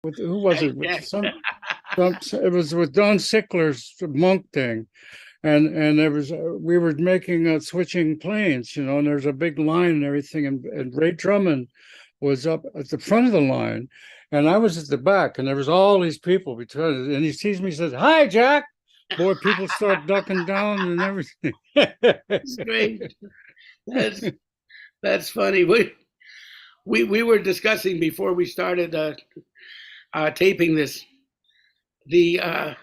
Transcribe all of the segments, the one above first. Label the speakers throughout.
Speaker 1: with who was it? With some it was with Don Sickler's monk thing. And there was we were making switching planes, and there's a big line and everything, and Ray Drummond was up at the front of the line, and I was at the back, and there was all these people between, and he sees me, says, "Hi, Jack." Boy, people start ducking down and everything.
Speaker 2: It's great. That's that's funny. We were discussing before we started taping this the uh,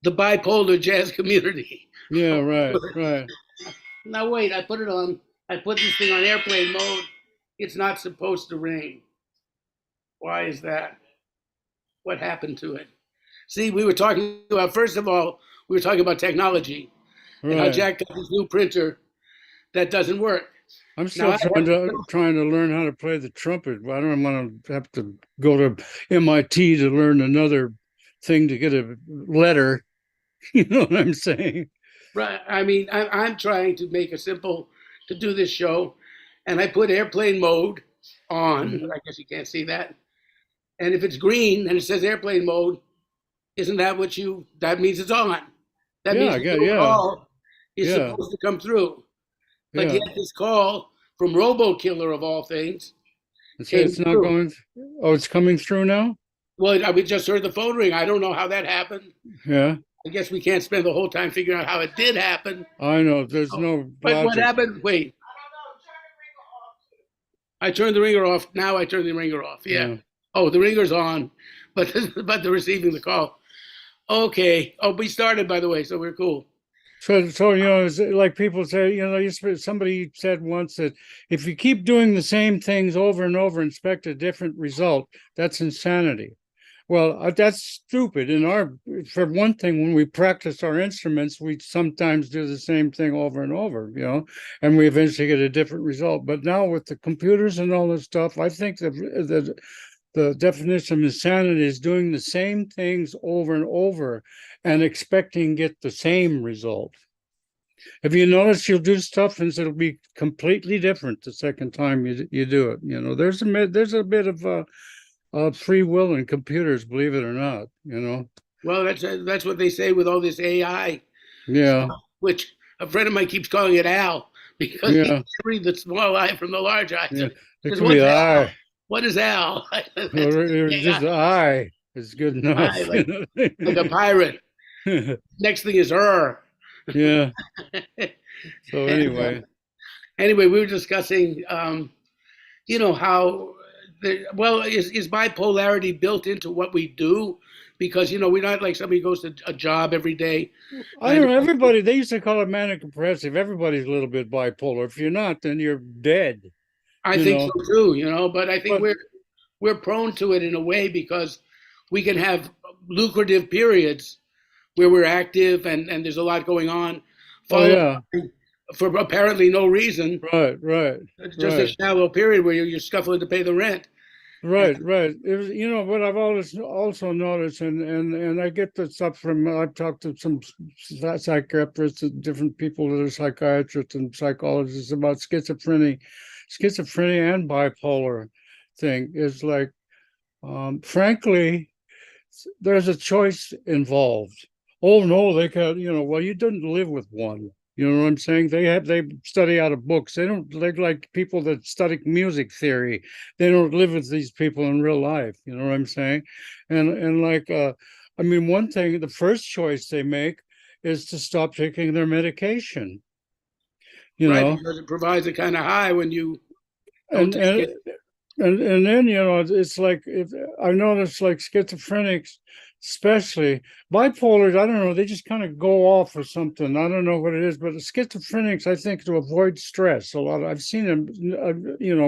Speaker 2: the bipolar jazz community.
Speaker 1: Yeah, right, right.
Speaker 2: Now wait, I put it on. I put this thing on airplane mode. It's not supposed to ring. Why is that? What happened to it? See, we were talking about, first of all, we were talking about technology and how
Speaker 1: Right.
Speaker 2: Jack got this new printer that doesn't work.
Speaker 1: I'm
Speaker 2: Now,
Speaker 1: still trying to learn how to play the trumpet. I don't want to have to go to MIT to learn another thing to get a letter. You know what I'm saying?
Speaker 2: right, I mean, I'm trying to make a simple, to do this show, and I put airplane mode on. I guess you can't see that. And if it's green and it says airplane mode, isn't that what that means it's on? That
Speaker 1: Yeah,
Speaker 2: means
Speaker 1: I
Speaker 2: the
Speaker 1: got
Speaker 2: little
Speaker 1: yeah,
Speaker 2: call is
Speaker 1: yeah,
Speaker 2: supposed to come through. But
Speaker 1: yeah.
Speaker 2: yet this call from Robo Killer of all things
Speaker 1: And say
Speaker 2: came
Speaker 1: it's not
Speaker 2: through.
Speaker 1: going. Oh, it's coming through now.
Speaker 2: Well, we just heard the phone ring. I don't know how that happened.
Speaker 1: Yeah,
Speaker 2: I guess we can't spend the whole time figuring out how it did happen.
Speaker 1: I know. There's
Speaker 2: Oh,
Speaker 1: no
Speaker 2: but what
Speaker 1: logic.
Speaker 2: happened? Wait, I turned the ringer off. Now I turn the ringer off. Yeah.
Speaker 1: Yeah.
Speaker 2: Oh, the ringer's on, but but they're receiving the call. Okay. Oh, we started by the way, so we're cool.
Speaker 1: So it's like people say, somebody said once that if you keep doing the same things over and over and expect a different result, that's insanity. Well, that's stupid. For one thing, when we practice our instruments, we sometimes do the same thing over and over, and we eventually get a different result. But now with the computers and all this stuff, I think that the definition of insanity is doing the same things over and over and expecting get the same result. Have you noticed you'll do stuff and it'll be completely different the second time you do it? There's a bit of free will in computers, believe it or not.
Speaker 2: Well, that's what they say with all this AI
Speaker 1: Yeah,
Speaker 2: stuff, which a friend of mine keeps calling it Al because he
Speaker 1: yeah,
Speaker 2: can't read the small I from the large I. So
Speaker 1: yeah.
Speaker 2: he
Speaker 1: It
Speaker 2: says,
Speaker 1: could be
Speaker 2: "What's Al?
Speaker 1: I,
Speaker 2: What is Al?"
Speaker 1: or just
Speaker 2: AI,
Speaker 1: I is good enough.
Speaker 2: like a pirate. Next thing is her.
Speaker 1: Yeah. So
Speaker 2: And
Speaker 1: anyway,
Speaker 2: anyway, we were discussing, how is bipolarity built into what we do? Because we're not like somebody who goes to a job every day.
Speaker 1: I
Speaker 2: And
Speaker 1: don't know. Everybody, they used to call it manic depressive. Everybody's a little bit bipolar. If you're not, then you're dead,
Speaker 2: I
Speaker 1: you
Speaker 2: think so
Speaker 1: know.
Speaker 2: too, but I think
Speaker 1: But
Speaker 2: we're prone to it in a way because we can have lucrative periods where we're active and there's a lot going on,
Speaker 1: oh
Speaker 2: followed
Speaker 1: yeah,
Speaker 2: for apparently no reason.
Speaker 1: right, right,
Speaker 2: It's just a
Speaker 1: right.
Speaker 2: shallow period where you're scuffling to pay the rent. And
Speaker 1: Right. What I've always also noticed, and I get this stuff from, I've talked to some psychiatrists and different people that are psychiatrists and psychologists about schizophrenia and bipolar thing is like, frankly, there's a choice involved. Oh no, they can't, well, you didn't live with one. You know what I'm saying? They study out of books. They're like people that study music theory. They don't live with these people in real life. You know what I'm saying? And like I mean, one thing, the first choice they make is to stop taking their medication, you
Speaker 2: right,
Speaker 1: know.
Speaker 2: because it provides a kind of high when you don't
Speaker 1: And
Speaker 2: take
Speaker 1: and
Speaker 2: it.
Speaker 1: and then it's like if I noticed like schizophrenics, especially bipolars, I don't know, they just kind of go off or something. I don't know what it is, but the schizophrenics, I think, to avoid stress a lot. I've seen them.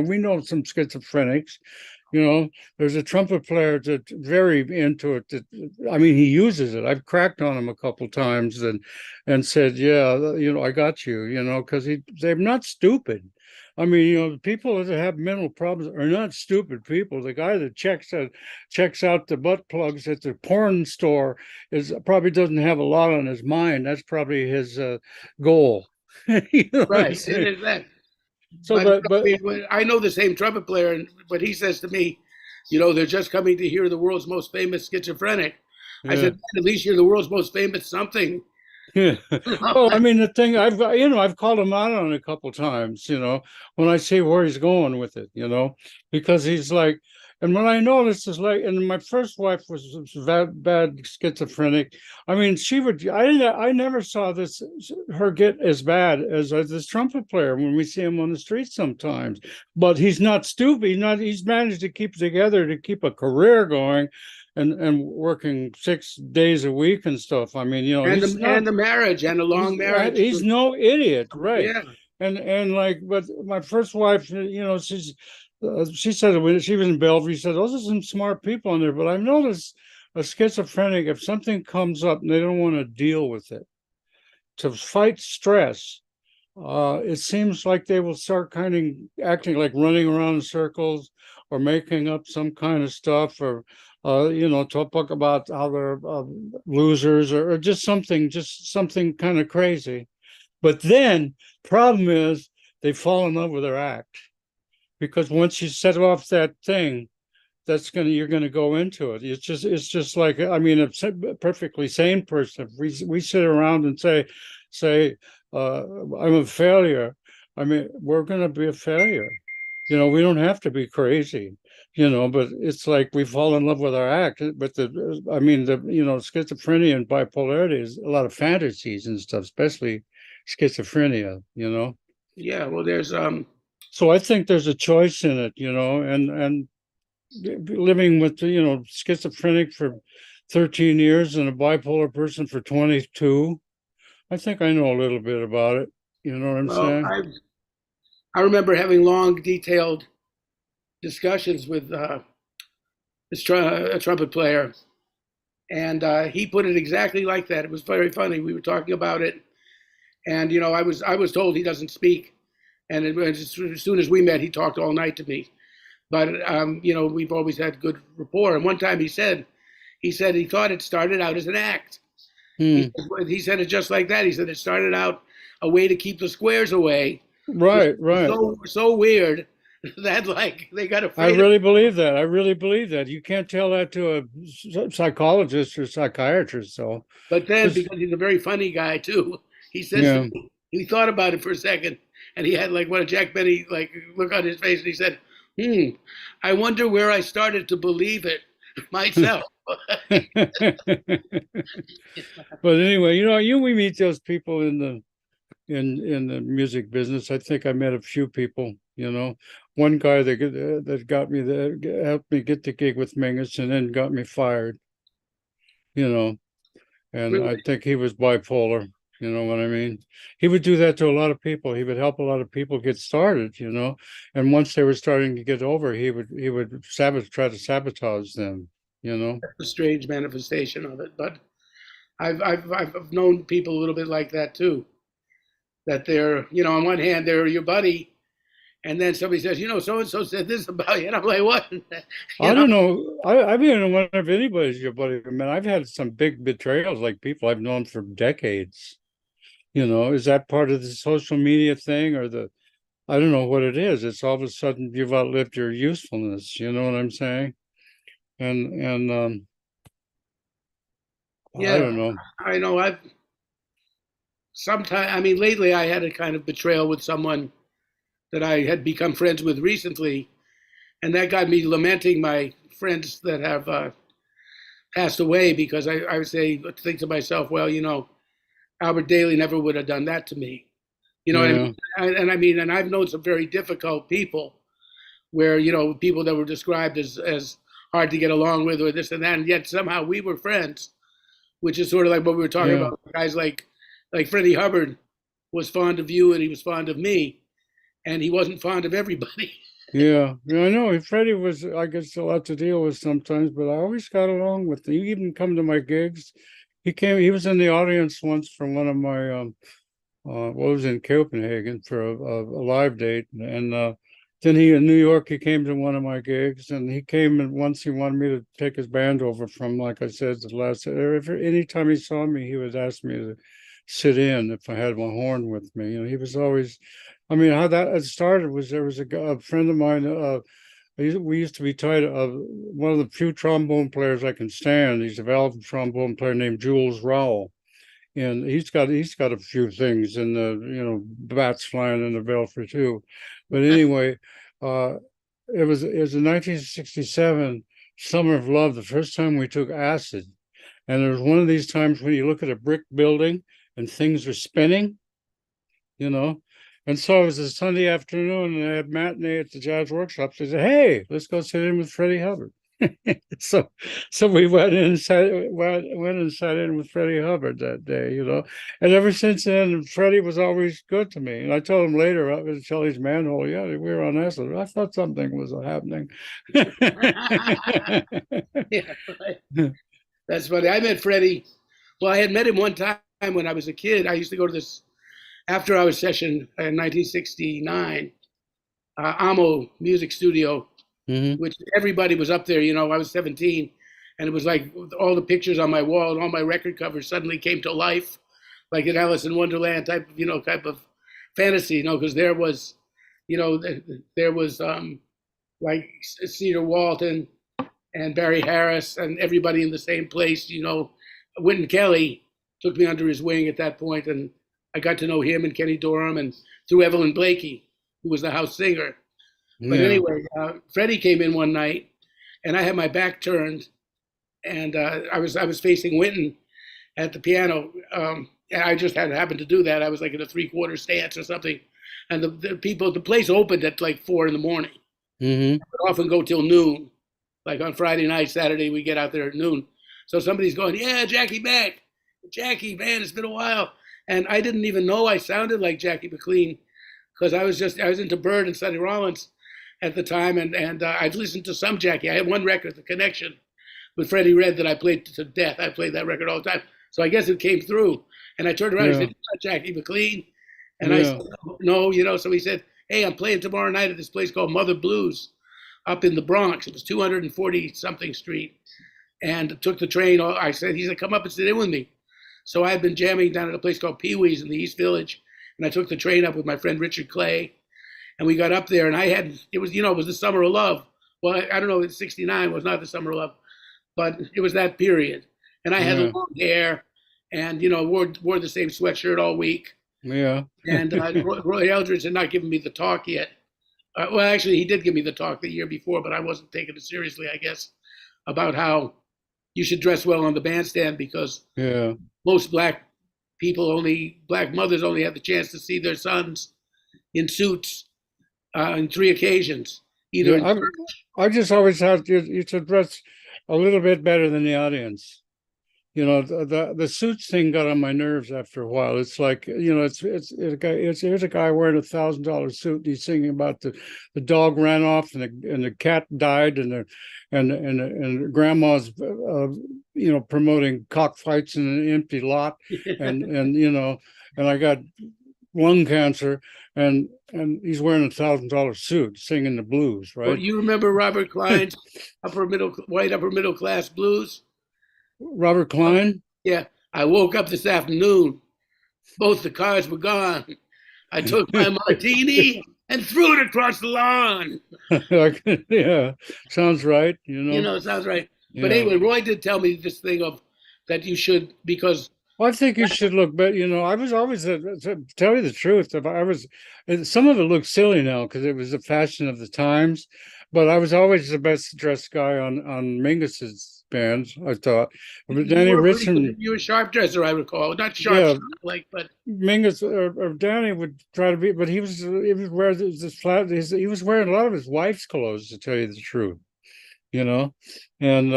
Speaker 1: We know some schizophrenics. There's a trumpet player that's very into it. I mean, he uses it. I've cracked on him a couple times and said, yeah, I got you. Because they're not stupid. I mean, the people that have mental problems are not stupid people. The guy that checks out the butt plugs at the porn store is probably doesn't have a lot on his mind. That's probably his goal. You know what I'm
Speaker 2: Right, it
Speaker 1: saying?
Speaker 2: is that.
Speaker 1: So,
Speaker 2: But
Speaker 1: but
Speaker 2: I know the same trumpet player, but he says to me, they're just coming to hear the world's most famous schizophrenic. I
Speaker 1: Yeah.
Speaker 2: said, at least you're the world's most famous something.
Speaker 1: Yeah. Well, I mean, the thing I've called him out on it a couple times, when I see where he's going with it, because he's like, and when I noticed is like, and my first wife was bad schizophrenic. I mean, I never saw her get as bad as this trumpet player when we see him on the street sometimes. But he's not stupid. He's managed to keep together to keep a career going and working 6 days a week and stuff. I mean,
Speaker 2: And
Speaker 1: he's
Speaker 2: the
Speaker 1: not
Speaker 2: and the marriage and a long marriage.
Speaker 1: he's no idiot, right?
Speaker 2: Yeah,
Speaker 1: And like, but my first wife, she said when she was in Bellevue, she said those are some smart people in there. But I've noticed a schizophrenic, if something comes up and they don't want to deal with it, to fight stress, it seems like they will start kind of acting like running around in circles or making up some kind of stuff or talk about how they're losers or just something kind of crazy. But then problem is they fall in love with their act because once you set off that thing, you're gonna go into it. It's just like, I mean, a perfectly sane person. If we sit around and say I'm a failure, I mean, we're gonna be a failure. We don't have to be crazy, but it's like we fall in love with our act. But I mean, schizophrenia and bipolarity is a lot of fantasies and stuff, especially schizophrenia.
Speaker 2: yeah. Well, there's
Speaker 1: So I think there's a choice in it, and living with schizophrenic for 13 years and a bipolar person for 22. I think I know a little bit about it. You know what I'm
Speaker 2: well,
Speaker 1: saying?
Speaker 2: I remember having long, detailed discussions with a trumpet player, and he put it exactly like that. It was very funny. We were talking about it, and I was told he doesn't speak, and as soon as we met, he talked all night to me. But we've always had good rapport. And one time he said he thought it started out as an act.
Speaker 1: Hmm.
Speaker 2: He said it just like that. He said it started out a way to keep the squares away, which
Speaker 1: Right,
Speaker 2: was
Speaker 1: right.
Speaker 2: so weird that like they got
Speaker 1: I
Speaker 2: afraid of.
Speaker 1: really believe that. I really believe that. You can't tell that to a psychologist or psychiatrist. So,
Speaker 2: But then,
Speaker 1: just
Speaker 2: because he's a very funny guy too, he says to
Speaker 1: yeah.
Speaker 2: me, he thought about it for a second, and he had like what a Jack Benny like look on his face, and he said, I wonder where I started to believe it myself."
Speaker 1: But anyway, we meet those people in the music business. I think I met a few people. One guy that got me helped me get the gig with Mingus, and then got me fired. You know, and I
Speaker 2: Really?
Speaker 1: think he was bipolar. You know what I mean? He would do that to a lot of people. He would help a lot of people get started. And once they were starting to get over, he would try to sabotage them. You know.
Speaker 2: A strange manifestation of it. But I've known people a little bit like that too. That they're, on one hand, they're your buddy, and then somebody says, so and so said this about you, and I'm like, what? you
Speaker 1: I
Speaker 2: know,
Speaker 1: don't know. I mean, wonder if anybody's your buddy. I mean, I've had some big betrayals, like people I've known for decades. Is that part of the social media thing or I don't know what it is. It's all of a sudden you've outlived your usefulness. You know what I'm saying? And I
Speaker 2: yeah,
Speaker 1: don't know.
Speaker 2: I know. I've sometimes, I mean, lately I had a kind of betrayal with someone that I had become friends with recently, and that got me lamenting my friends that have passed away because I would think to myself, well, Albert Daly never would have done that to me. You know what I mean?
Speaker 1: Yeah,
Speaker 2: And I mean, and I've known some very difficult people where, people that were described as hard to get along with or this and that, and yet somehow we were friends, which is sort of like what we were talking
Speaker 1: yeah,
Speaker 2: about. Guys like Freddie Hubbard was fond of you and he was fond of me, and he wasn't fond of everybody.
Speaker 1: yeah. I know Freddie was, I guess, a lot to deal with sometimes, but I always got along with him. He even come to my gigs. He was in the audience once for one of my was in Copenhagen for a live date, and then he in New York. He came to one of my gigs, and he came and once he wanted me to take his band over from, like I said, the last. Anytime he saw me, he would ask me to sit in if I had my horn with me. He was always. I mean, how that started was there was a friend of mine. we used to be tight of one of the few trombone players I can stand. He's a valve trombone player named Jules Rowell, and he's got a few things in the bats flying in the belfry too. But anyway, uh, it was in 1967, Summer of Love, the first time we took acid, and there was one of these times when you look at a brick building and things are spinning, you know. And so it was a Sunday afternoon, and I had matinee at the jazz workshop. So I said, "Hey, let's go sit in with Freddie Hubbard." so so we went and sat in with Freddie Hubbard that day. And ever since then, Freddie was always good to me. And I told him later, I was Shelley's manhole. Yeah, we were on acid. I thought something was happening.
Speaker 2: Yeah, that's funny. I met Freddie. Well, I had met him one time when I was a kid. I used to go to this after hours session in 1969, Amo Music Studio,
Speaker 1: Mhm.
Speaker 2: which everybody was up there. I was 17, and it was like all the pictures on my wall and all my record covers suddenly came to life, like an Alice in Wonderland type of fantasy. Because there was like Cedar Walton and Barry Harris and everybody in the same place. Wynton Kelly took me under his wing at that point, and I got to know him and Kenny Dorham and through Evelyn Blakey, who was the house singer. But
Speaker 1: Yeah.
Speaker 2: anyway, Freddie came in one night, and I had my back turned, and I was facing Wynton at the piano. And I just had happened to do that. I was like in a 3/4 stance or something, and the place opened at like 4 in the morning.
Speaker 1: Hmm.
Speaker 2: Would often go till noon. Like on Friday night, Saturday, we get out there at noon. So somebody's going, "Yeah, Jackie back. Jackie, man, it's been a while." And I didn't even know I sounded like Jackie McLean because I was into Bird and Sonny Rollins at the time, and I've listened to some Jackie. I had one record, The Connection, with Freddie Red that I played to death. I played that record all the time. So I guess it came through. And I turned around and
Speaker 1: Yeah.
Speaker 2: said, "It's not Jackie McLean." And I said,
Speaker 1: Yeah.
Speaker 2: "No, So he said, "Hey, I'm playing tomorrow night at this place called Mother Blues up in the Bronx." It was 240 something street. And took the train. He said, "Come up and sit in with me." So I had been jamming down at a place called Pee Wee's in the East Village. And I took the train up with my friend Richard Clay. And we got up there, and it was the summer of love. Well, I don't know, 69 was not the summer of love, but it was that period. And I had
Speaker 1: Yeah.
Speaker 2: long hair and, wore the same sweatshirt all week.
Speaker 1: Yeah.
Speaker 2: And Roy Eldridge had not given me the talk yet. Well, actually, he did give me the talk the year before, but I wasn't taking it seriously, I guess, about how you should dress well on the bandstand because
Speaker 1: Yeah.
Speaker 2: most black mothers only have the chance to see their sons in suits on 3 occasions, either
Speaker 1: Yeah.
Speaker 2: in
Speaker 1: I just always had you to dress a little bit better than the audience. The suits thing got on my nerves after a while. It's like, here's a guy wearing $1,000 suit. And he's singing about the dog ran off and the cat died and grandma's promoting cockfights in an empty lot and I got lung cancer and he's wearing $1,000 suit singing the blues,
Speaker 2: Well,
Speaker 1: right?
Speaker 2: you remember Robert Klein's white upper middle class blues?
Speaker 1: Robert Klein.
Speaker 2: Yeah, I woke up this afternoon. Both the cars were gone. I took my martini and threw it across the lawn.
Speaker 1: Yeah, sounds right.
Speaker 2: It sounds right. But
Speaker 1: Yeah.
Speaker 2: anyway, Roy did tell me this thing of that you should because
Speaker 1: Well, I think you should look better. I was always, to tell you the truth, if I was, some of it looks silly now because it was the fashion of the times, but I was always the best dressed guy on Mingus's bands, I thought. But
Speaker 2: you
Speaker 1: Danny
Speaker 2: were pretty good.
Speaker 1: Richmond,
Speaker 2: You were a sharp dresser, I recall. Not sharp,
Speaker 1: yeah,
Speaker 2: sharp like, but
Speaker 1: Mingus or Danny would try to be, but he was wearing this flat. He was wearing a lot of his wife's clothes, to tell you the truth. you know. And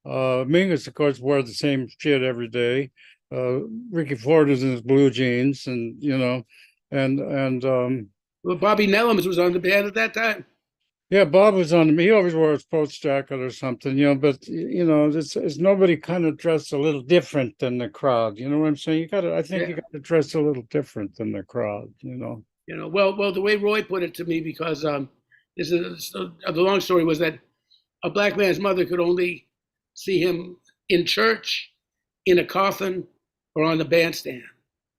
Speaker 1: Mingus, of course, wore the same shit every day. Ricky Ford was in his blue jeans, and
Speaker 2: well, Bobby Nellums was on the band at that time.
Speaker 1: yeah, Bob was on him. He always wore his post jacket or something, but it's nobody kind of dressed a little different than the crowd. You know what I'm saying? I think
Speaker 2: Yeah.
Speaker 1: you got to dress a little different than the crowd.
Speaker 2: Well, the way Roy put it to me, because the long story was that a black man's mother could only see him in church, in a coffin, or on the bandstand.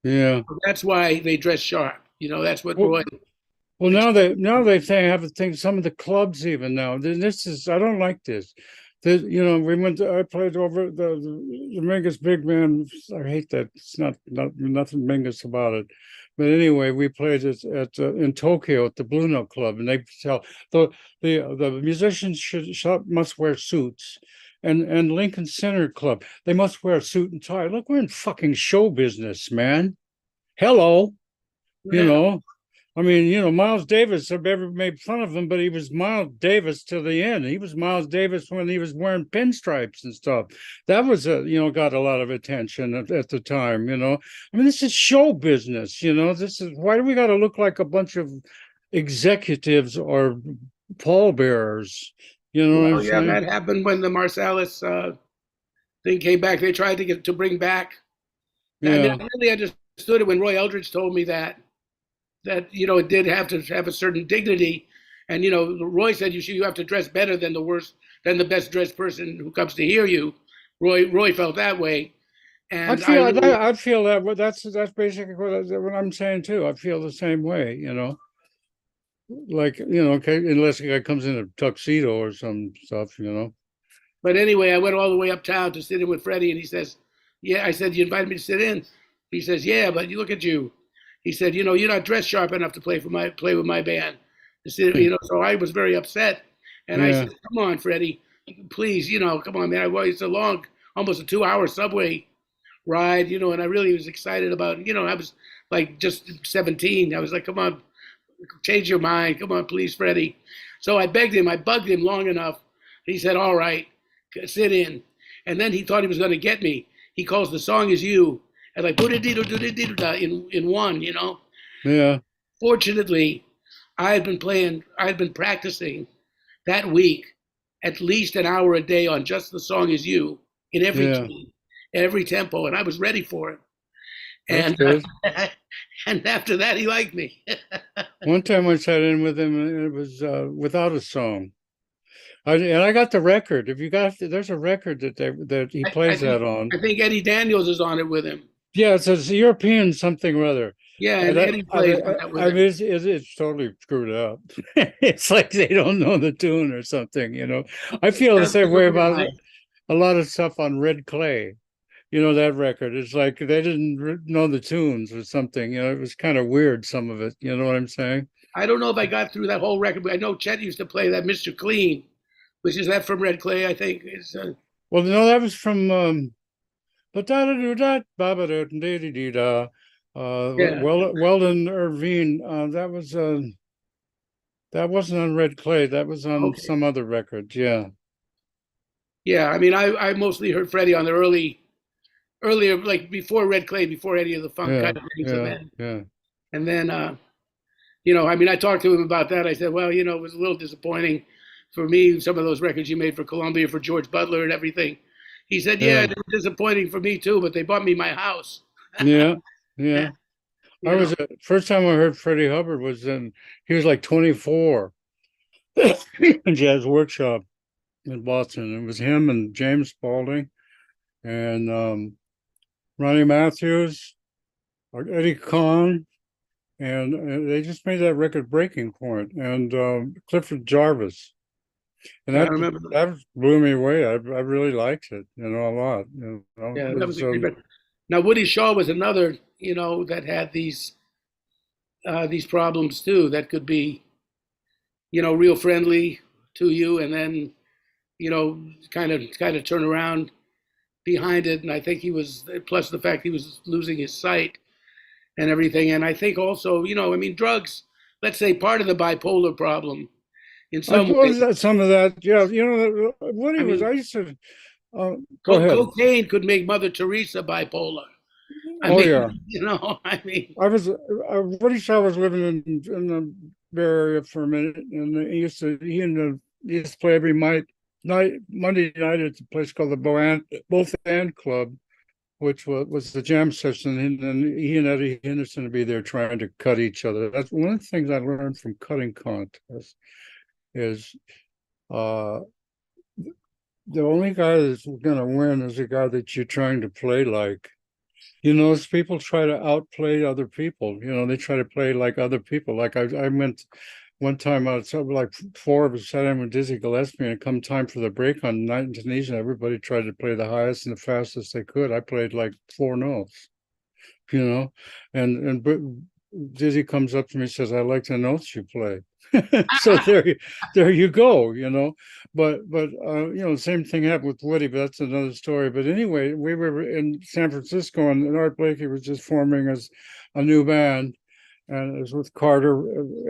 Speaker 1: Yeah.
Speaker 2: That's why they dress sharp. That's what
Speaker 1: Well,
Speaker 2: Roy.
Speaker 1: Well, now they say have a thing. Some of the clubs even now. This is I don't like this. We went. I played over the Mingus Big Man. I hate that. It's not nothing Mingus about it. But anyway, we played it at in Tokyo at the Blue Note Club, and they tell the musicians must wear suits, and Lincoln Center Club they must wear a suit and tie. Look, we're in fucking show business, man. Hello, you
Speaker 2: Yeah.
Speaker 1: know. I mean, Miles Davis, I've ever made fun of him, but he was Miles Davis to the end. He was Miles Davis when he was wearing pinstripes and stuff. That was got a lot of attention at the time, I mean, this is show business, This is why do we got to look like a bunch of executives or pallbearers? You know what I'm
Speaker 2: Well, yeah,
Speaker 1: saying?
Speaker 2: that happened when the Marsalis thing came back. They tried to bring back. I mean,
Speaker 1: Yeah.
Speaker 2: I really understood it when Roy Eldridge told me that it did have to have a certain dignity, and Roy said you have to dress better than the best dressed person who comes to hear you. Roy felt that way,
Speaker 1: I
Speaker 2: and I
Speaker 1: feel
Speaker 2: really
Speaker 1: I feel that that's basically what I'm saying too. I feel the same way. Like, okay, unless a guy comes in a tuxedo or some stuff.
Speaker 2: But anyway, I went all the way uptown to sit in with Freddie, and he says, "Yeah." I said, "You invited me to sit in." He says, "Yeah, but you look at you." He said, "You're not dressed sharp enough to play with my band." So I was very upset, and I
Speaker 1: Yeah,
Speaker 2: said, "Come on, Freddie, please, come on, man. It's a long, almost a 2 hour subway ride, and I really was excited about. I was like just 17. I was like, come on, change your mind. Come on, please, Freddie." So I begged him, I bugged him long enough. He said, "All right, sit in." And then he thought he was going to get me. He calls "The Song Is You" and like in one.
Speaker 1: yeah,
Speaker 2: Fortunately, I had been practicing that week at least an hour a day on just "The Song Is You" in every
Speaker 1: yeah.
Speaker 2: key, every tempo, and I was ready for it.
Speaker 1: That's
Speaker 2: And
Speaker 1: good.
Speaker 2: and after that, he liked me.
Speaker 1: One time I sat in with him, and it was without a song. I got the record. If you got, there's a record that he
Speaker 2: I, I
Speaker 1: plays
Speaker 2: think
Speaker 1: that on.
Speaker 2: I think Eddie Daniels is on it with him.
Speaker 1: Yeah, it says European something or other.
Speaker 2: Yeah,
Speaker 1: And
Speaker 2: and Eddie plays on that with him.
Speaker 1: it's totally screwed up. It's like they don't know the tune or something. I feel the
Speaker 2: That's
Speaker 1: same
Speaker 2: a
Speaker 1: way
Speaker 2: real
Speaker 1: about
Speaker 2: nice.
Speaker 1: a lot of stuff on Red Clay. That record. It's like they didn't know the tunes or something. It was kind of weird, some of it. You know what I'm saying?
Speaker 2: I don't know if I got through that whole record, but I know Chet used to play that Mr. Clean, which is that from Red Clay, I think.
Speaker 1: Well, no, that was from but da da da da ba ba da da da da.
Speaker 2: Yeah.
Speaker 1: Weldon Irvine. That wasn't on Red Clay. That was on
Speaker 2: Okay.
Speaker 1: some other record. Yeah,
Speaker 2: Yeah. I mean, I mostly heard Freddie on the earlier, like before Red Clay, before any of the funk
Speaker 1: yeah,
Speaker 2: kind of things,
Speaker 1: yeah, yeah,
Speaker 2: and then, I mean, I talked to him about that. I said, well, it was a little disappointing for me. Some of those records you made for Columbia, for George Butler, and everything. He said, yeah,
Speaker 1: yeah,
Speaker 2: they were disappointing for me too, but they bought me my house.
Speaker 1: yeah, yeah. I
Speaker 2: you know.
Speaker 1: was first time I heard Freddie Hubbard was in. He was like 24 in Jazz Workshop in Boston. It was him and James Spaulding and Ronnie Matthews, Eddie Kahn, and they just made that record Breaking Point, and Clifford Jarvis, and
Speaker 2: Yeah, I
Speaker 1: that
Speaker 2: remember.
Speaker 1: that blew me away. I really liked it, a lot.
Speaker 2: Yeah,
Speaker 1: It
Speaker 2: that was
Speaker 1: was
Speaker 2: a great record. Now Woody Shaw was another, that had these problems too. That could be, real friendly to you, and then, kind of turn around behind it. And I think he was, plus the fact he was losing his sight and everything. And I think also, I mean, drugs. Let's say part of the bipolar problem in
Speaker 1: I
Speaker 2: some
Speaker 1: suppose
Speaker 2: ways.
Speaker 1: that some of that, yeah,
Speaker 2: I
Speaker 1: Woody was.
Speaker 2: mean,
Speaker 1: I used to go ahead.
Speaker 2: cocaine could make Mother Teresa bipolar. I
Speaker 1: Oh
Speaker 2: mean,
Speaker 1: yeah,
Speaker 2: I mean,
Speaker 1: Woody Shaw was living in the Bay Area for a minute, and he used to play every Monday night at a place called the Both And Club, which was the jam session, and then he and Eddie Henderson would be there trying to cut each other. That's one of the things I learned from cutting contests is uh, the only guy that's going to win is the guy that you're trying to play like. You know, as people try to outplay other people, you know, they try to play like other people. Like I went one time out, so like four of us sat in with Dizzy Gillespie, and come time for the break on Night in Tunisia, everybody tried to play the highest and the fastest they could. I played like four notes, you know, and Dizzy comes up to me and says, "I like the notes you play." So there you go, you know. But you know, the same thing happened with Woody, but that's another story. But anyway, we were in San Francisco, and Art Blakey was just forming as a new band, and it was with Carter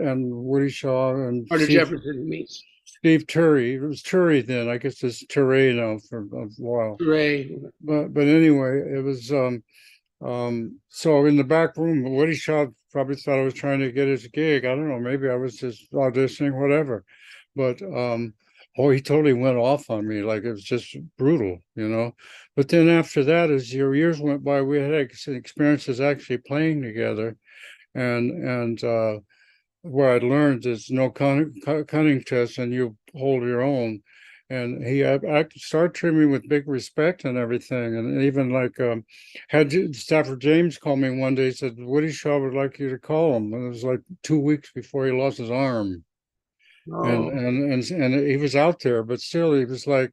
Speaker 1: and Woody Shaw and
Speaker 2: Carter Jefferson meets
Speaker 1: Steve Turry. It was Turry then. I guess it's Turry now for a while.
Speaker 2: Ray.
Speaker 1: But anyway, it was so in the back room, Woody Shaw probably thought I was trying to get his gig. I don't know, maybe I was just auditioning, whatever. But oh, he totally went off on me, like it was just brutal, you know. But then after that, as your years went by, we had experiences actually playing together, and where I learned is no cunning test, and you hold your own. And he started treating me with big respect and everything. And even like had Stafford James call me one day, he said, Woody Shaw would like you to call him. And it was like 2 weeks before he lost his arm. And
Speaker 2: Oh,
Speaker 1: and he was out there, but still he was like,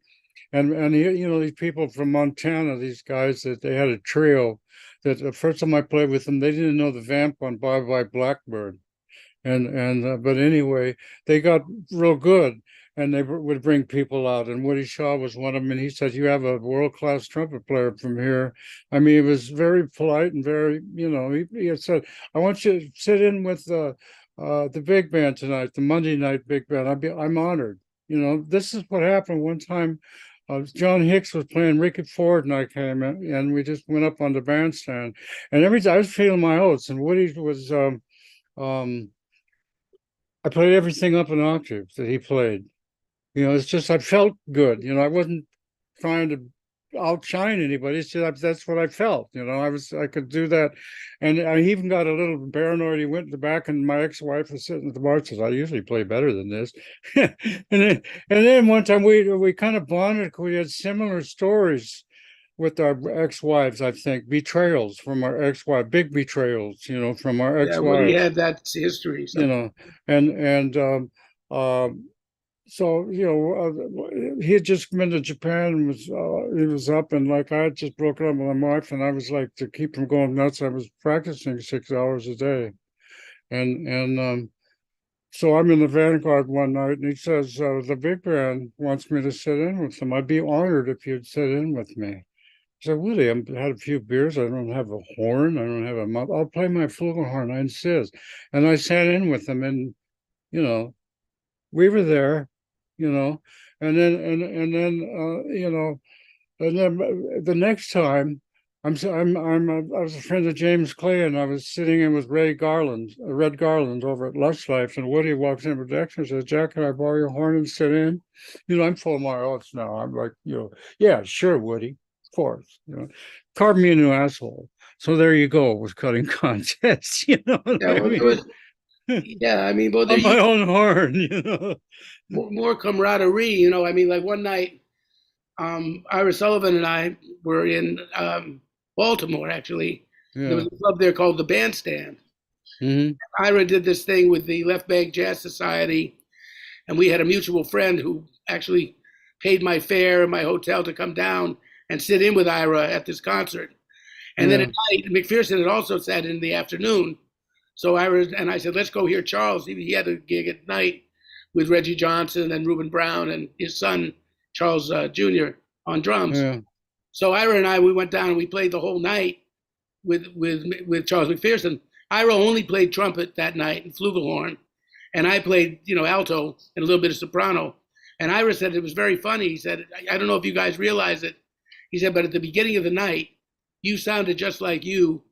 Speaker 1: and he, you know, these people from Montana, these guys that they had a trio that the first time I played with them, they didn't know the vamp on Bye Bye Blackbird, and but anyway, they got real good, and they would bring people out, and Woody Shaw was one of them, and he said, you have a world-class trumpet player from here. I mean, he was very polite and very, you know, he had said, I want you to sit in with the big band tonight, the Monday night big band. I'm honored. You know, this is what happened one time. John Hicks was playing, Ricky Ford and I came in, and we just went up on the bandstand, and every time I was feeling my oats, and Woody was um I played everything up an octave that he played. You know, it's just I felt good. You know, I wasn't trying to outshine anybody. It's just that's what I felt. You know, I could do that, and I even got a little paranoid. He went in the back, and my ex-wife was sitting at the bar. Says, "I usually play better than this." And then one time we kind of bonded. We had similar stories with our ex-wives. I think betrayals from our ex-wife, big betrayals. You know, from our
Speaker 2: yeah, Woody
Speaker 1: ex-wives.
Speaker 2: had that history.
Speaker 1: You
Speaker 2: Some
Speaker 1: know, and um, so you know he had just been to Japan and was he was up, and like I had just broken up with my wife, and I was like, to keep from going nuts, I was practicing 6 hours a day, and so I'm in the Vanguard one night, and he says the big band wants me to sit in with them. I'd be honored if you'd sit in with me. I said, Woody, I've had a few beers. I don't have a horn. I don't have a mouth. I'll play my flugelhorn. I insist. And I sat in with them, and you know, we were there, you know, and then you know, and then the next time, I was a friend of James Clay, and I was sitting in with Red Garland over at Lush Life, and Woody walks in with Dexter and says, "Jack, can I borrow your horn and sit in?" You know, I'm full of my oats now. I'm like, you know, yeah, sure, Woody, of course, you know, carve me a new asshole. So there you go with cutting contests. You know what
Speaker 2: yeah,
Speaker 1: I
Speaker 2: well, there was
Speaker 1: mean?
Speaker 2: yeah. I mean, well, there
Speaker 1: On my
Speaker 2: used to
Speaker 1: own horn, you know.
Speaker 2: be more camaraderie. I mean, like one night, Ira Sullivan and I were in Baltimore. Actually, there was
Speaker 1: Yeah.
Speaker 2: a club there called the Bandstand.
Speaker 1: Hmm.
Speaker 2: Ira did this thing with the Left Bank Jazz Society, and we had a mutual friend who actually paid my fare and my hotel to come down and sit in with Ira at this concert. And then at
Speaker 1: Yeah.
Speaker 2: night, McPherson had also sat in the afternoon. So Ira and I said, let's go hear Charles. He had a gig at night with Reggie Johnson and Reuben Brown and his son, Charles Jr., on drums.
Speaker 1: Yeah.
Speaker 2: So Ira and I, we went down and we played the whole night with Charles McPherson. Ira only played trumpet that night and flugelhorn, and I played, alto and a little bit of soprano. And Ira said it was very funny. He said, I don't know if you guys realize it. He said, but at the beginning of the night, you sounded just like you,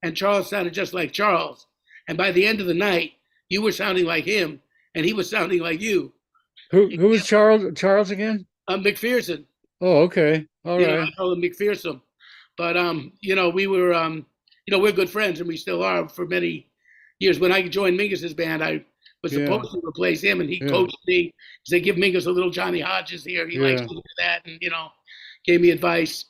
Speaker 2: and Charles sounded just like Charles. And by the end of the night, you were sounding like him, and he was sounding like you.
Speaker 1: Who was Charles again?
Speaker 2: McPherson,
Speaker 1: Oh, okay. All
Speaker 2: I
Speaker 1: right.
Speaker 2: call him McPherson. But we were we're good friends and we still are for many years. When I joined Mingus's band, I was
Speaker 1: Yeah.
Speaker 2: supposed to replace him, and he
Speaker 1: Yeah.
Speaker 2: coached me. He said, "Give Mingus a little Johnny Hodges here. He likes
Speaker 1: Yeah.
Speaker 2: to do that," and gave me advice.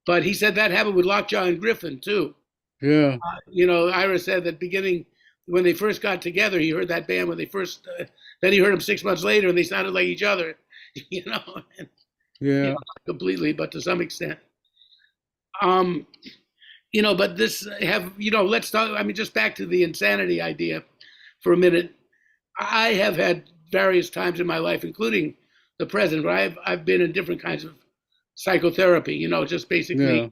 Speaker 2: But he said that happened with Lockjaw and Griffin too.
Speaker 1: Yeah.
Speaker 2: Ira said that beginning when they first got together, he heard that band when they first. Then he heard them 6 months later, and they sounded like each other. You know, and,
Speaker 1: Yeah.
Speaker 2: not completely, but to some extent. Um, but this have let's talk. I mean, just back to the insanity idea for a minute. I have had various times in my life, including the present, where I've been in different kinds of psychotherapy. Just basically,
Speaker 1: Yeah.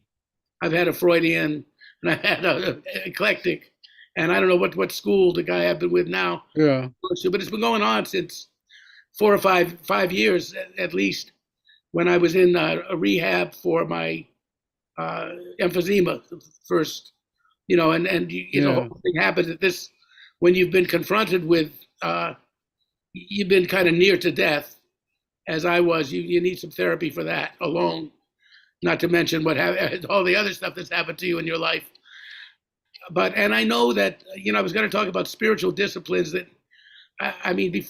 Speaker 2: I've had a Freudian and I've had a eclectic, and I don't know what school the guy I've been with now
Speaker 1: Yeah.
Speaker 2: goes to, but it's been going on since 4 or 5 years at least. When I was in a rehab for my emphysema first, and the
Speaker 1: Yeah.
Speaker 2: whole thing happens at this when you've been confronted with you've been kind of near to death, as I was. You need some therapy for that alone, not to mention all the other stuff that's happened to you in your life. And I know that I was going to talk about spiritual disciplines that I mean,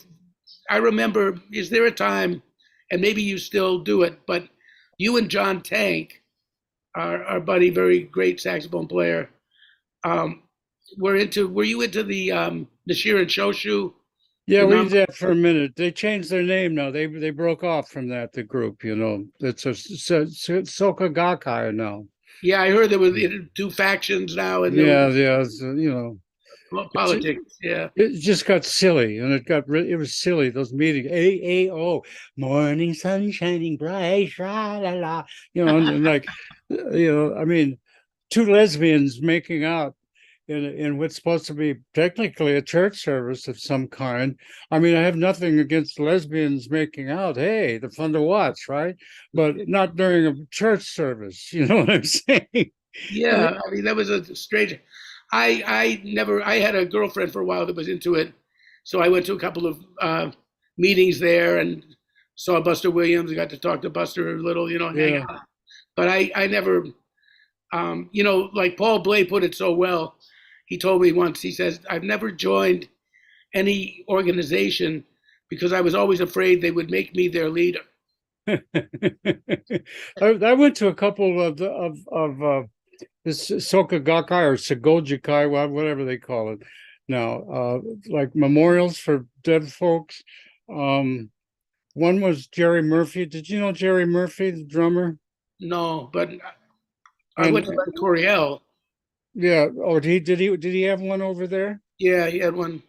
Speaker 2: I remember. Is there a time, and maybe you still do it, but you and John Tank, our buddy, very great saxophone player, um, were you into the Sheeran Shoshu
Speaker 1: Yeah, we
Speaker 2: phenomenon?
Speaker 1: did that for a minute. They changed their name now. They broke off from that, the group, It's a Soka Gakkai now.
Speaker 2: Yeah, I heard there were two factions now, and there
Speaker 1: Yeah,
Speaker 2: was
Speaker 1: yeah, it,
Speaker 2: politics. Yeah,
Speaker 1: it just got silly, and it was silly, those meetings. AAO, morning sun shining bright, sha la la, and like, I mean, two lesbians making out in what's supposed to be technically a church service of some kind. I mean, I have nothing against lesbians making out. Hey, they're fun to watch, right? But not during a church service. You know what I'm saying?
Speaker 2: yeah. I mean, that was a strange. I had a girlfriend for a while that was into it, so I went to a couple of meetings there and saw Buster Williams. I got to talk to Buster a little, and hang
Speaker 1: Yeah.
Speaker 2: out. But I never, like Paul Bley put it so well. He told me once. He says, "I've never joined any organization because I was always afraid they would make me their leader."
Speaker 1: I went to a couple of this Soka Gakkai or Segojikai, whatever they call it now, like memorials for dead folks. Um, One was Jerry Murphy. Did you know Jerry Murphy, the drummer?
Speaker 2: No, but I
Speaker 1: And
Speaker 2: went to Coriel.
Speaker 1: yeah, or did he have one over there?
Speaker 2: Yeah, he had one.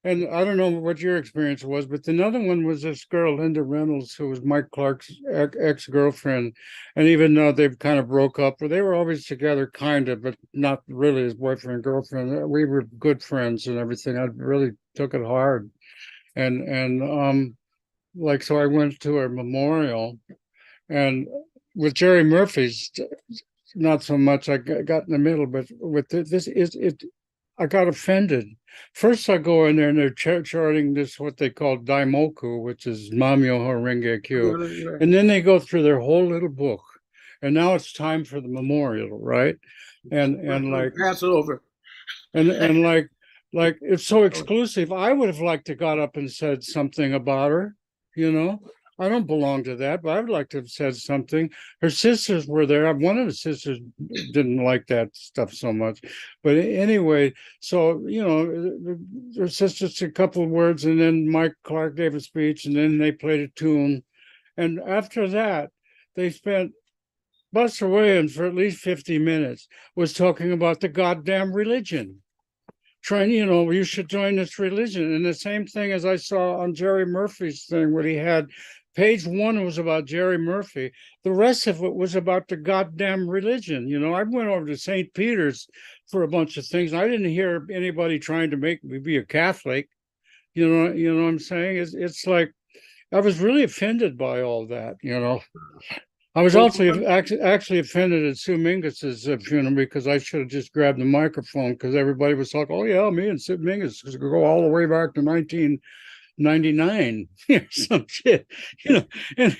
Speaker 1: And I don't know what your experience was, but another one was this girl, Linda Reynolds, who was Mike Clark's ex-girlfriend. And even though they've kind of broke up, but they were always together, kind of, but not really as boyfriend and girlfriend. We were good friends and everything. I really took it hard. And like, so I went to her memorial, and with Jerry Murphy's, not so much. I got in the middle, but with this is it. I got offended. First, I go in there and they're charting this what they call daimoku, which is Mamyo Horenge Kyo, and then they go through their whole little book, and now it's time for the memorial, right? And like
Speaker 2: Passover.
Speaker 1: and like it's so exclusive. I would have liked to got up and said something about her, you know. I don't belong to that, but I would like to have said something. Her sisters were there. One of the sisters didn't like that stuff so much. But anyway, so, her sisters said a couple of words, and then Mike Clark gave a speech, and then they played a tune. And after that, they spent Buster Williams for at least 50 minutes was talking about the goddamn religion. Trying, you should join this religion. And the same thing as I saw on Jerry Murphy's thing, where he had page one was about Jerry Murphy. The rest of it was about the goddamn religion. I went over to St. Peter's for a bunch of things. I didn't hear anybody trying to make me be a Catholic. You know what I'm saying? It's like I was really offended by all that. I was also actually offended at Sue Mingus's funeral because I should have just grabbed the microphone because everybody was talking, oh, yeah, me and Sue Mingus go all the way back to 1999 or some shit, and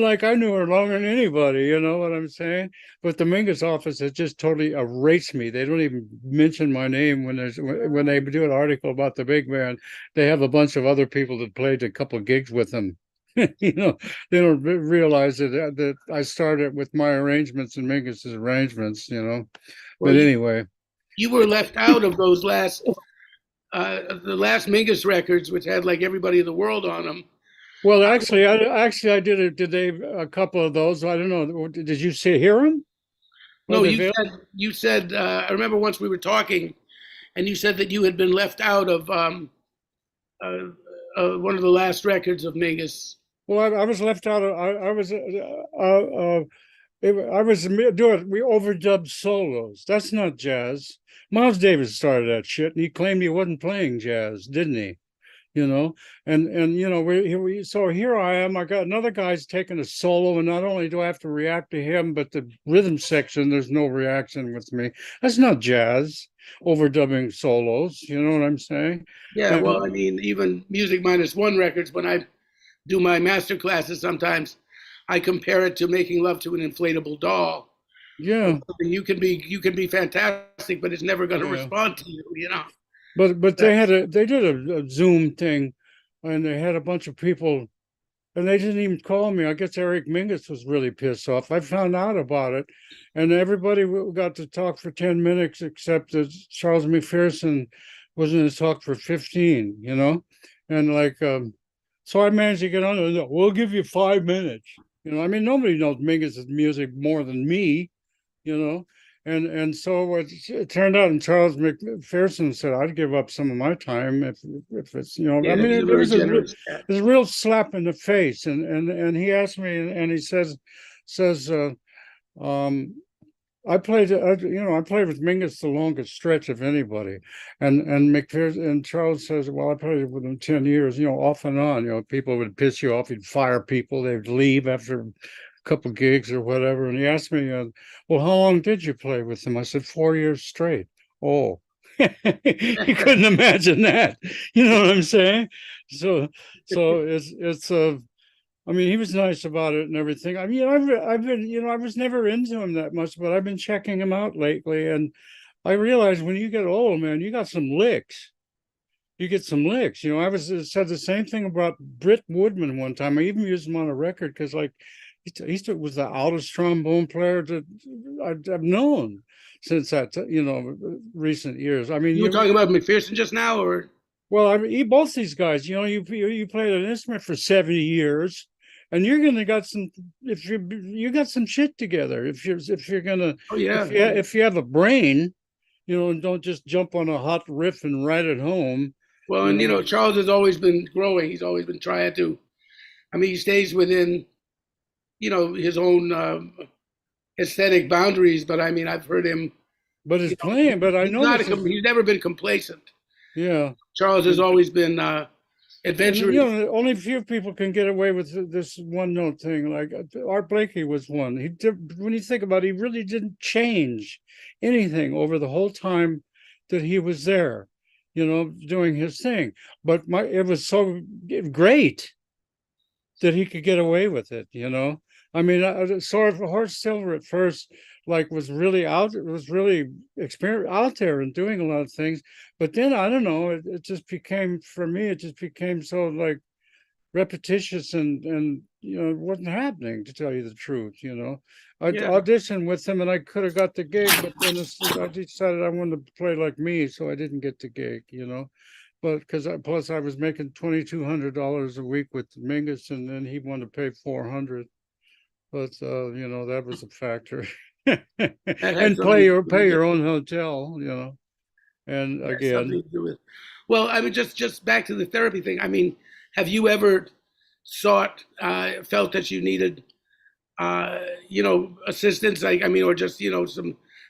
Speaker 1: like I knew her longer than anybody, you know what I'm saying? But the Mingus office has just totally erased me. They don't even mention my name when they do an article about the big band. They have a bunch of other people that played a couple of gigs with them. You know, they don't realize that I started with my arrangements and Mingus's arrangements.
Speaker 2: Well,
Speaker 1: But anyway,
Speaker 2: you were left out of those the last Mingus records, which had like everybody in the world on them.
Speaker 1: well, actually I did a couple of those. I don't know. Did you see hear them? Are
Speaker 2: No,
Speaker 1: they available?
Speaker 2: you said I remember once we were talking, and you said that you had been left out of uh, one of the last records of Mingus.
Speaker 1: Well, I was left out of. I was. I was doing. We overdubbed solos. That's not jazz. Miles Davis started that shit, and he claimed he wasn't playing jazz, didn't he? you know and so here I am. I got another guy's taking a solo, and not only do I have to react to him, but the rhythm section, there's no reaction with me. That's not jazz, overdubbing solos, you know what I'm saying?
Speaker 2: Yeah,
Speaker 1: And
Speaker 2: well, I mean, even Music Minus One records, when I do my master classes, sometimes I compare it to making love to an inflatable doll.
Speaker 1: yeah,
Speaker 2: You can be fantastic, but it's never going to
Speaker 1: yeah,
Speaker 2: respond to you, you know.
Speaker 1: but
Speaker 2: That,
Speaker 1: they did a Zoom thing, and they had a bunch of people. And they didn't even call me. I guess Eric Mingus was really pissed off. I found out about it, and everybody got to talk for 10 minutes, except that Charles McPherson was going to talk for 15, And so I managed to get on it. We'll give you 5 minutes. I mean, nobody knows Mingus's music more than me, you know. And so it turned out, and Charles McPherson said, "I'd give up some of my time if it's, I
Speaker 2: yeah,
Speaker 1: mean,
Speaker 2: he's a
Speaker 1: it
Speaker 2: very
Speaker 1: was
Speaker 2: generous cat.
Speaker 1: a real slap in the face." And he asked me, and he says, um, I played with Mingus the longest stretch of anybody, and McPherson and Charles says, "Well, I played with him 10 years, off and on. People would piss you off, he'd fire people, they'd leave after a couple gigs or whatever." And he asked me, "Well, how long did you play with him?" I said, "4 years straight." Oh, you couldn't imagine that. You know what I'm saying? So, it's. I mean, he was nice about it and everything. I mean, I've been, I was never into him that much, but I've been checking him out lately, and I realized when you get old, man, you got some licks. You get some licks. I was said the same thing about Britt Woodman one time. I even used him on a record because, like, was the oldest trombone player that I've known since that, recent years. I mean,
Speaker 2: You were talking about McPherson just now, or
Speaker 1: well, I mean, both these guys, you played an instrument for 70 years, and you're gonna got some if you got some shit together. If you're gonna
Speaker 2: oh yeah.
Speaker 1: if you have a brain, and don't just jump on a hot riff and write it home,
Speaker 2: Well,
Speaker 1: you
Speaker 2: and
Speaker 1: know.
Speaker 2: Charles has always been growing. He's always been trying to. I mean, he stays within his own aesthetic boundaries. But I mean, I've heard him.
Speaker 1: But it's playing. But I
Speaker 2: He's not
Speaker 1: noticed,
Speaker 2: he's never been complacent.
Speaker 1: yeah.
Speaker 2: Charles has always been
Speaker 1: And
Speaker 2: adventurous.
Speaker 1: only a few people can get away with this one note thing. Like Art Blakey was one. He did, when you think about it, he really didn't change anything over the whole time that he was there, doing his thing. But it was so great that he could get away with it. I mean, sort of Horst Silver at first, like, was really out. It was really out there and doing a lot of things. But then I don't know. It just became, for me. It just became so, like, repetitious, and it wasn't happening, to tell you the truth. I
Speaker 2: Yeah,
Speaker 1: auditioned with him, and I could have got the gig, but then I decided I wanted to play like me, so I didn't get the gig. But because plus I was making $2,200 a week with Mingus, and then he wanted to pay 400. But that was a factor.
Speaker 2: that had
Speaker 1: And
Speaker 2: something to do
Speaker 1: pay
Speaker 2: with it.
Speaker 1: your own hotel. And
Speaker 2: Yeah,
Speaker 1: again,
Speaker 2: something to do with. Well, I mean, just back to the therapy thing. I mean, have you ever felt that you needed, assistance? Like, I mean, or just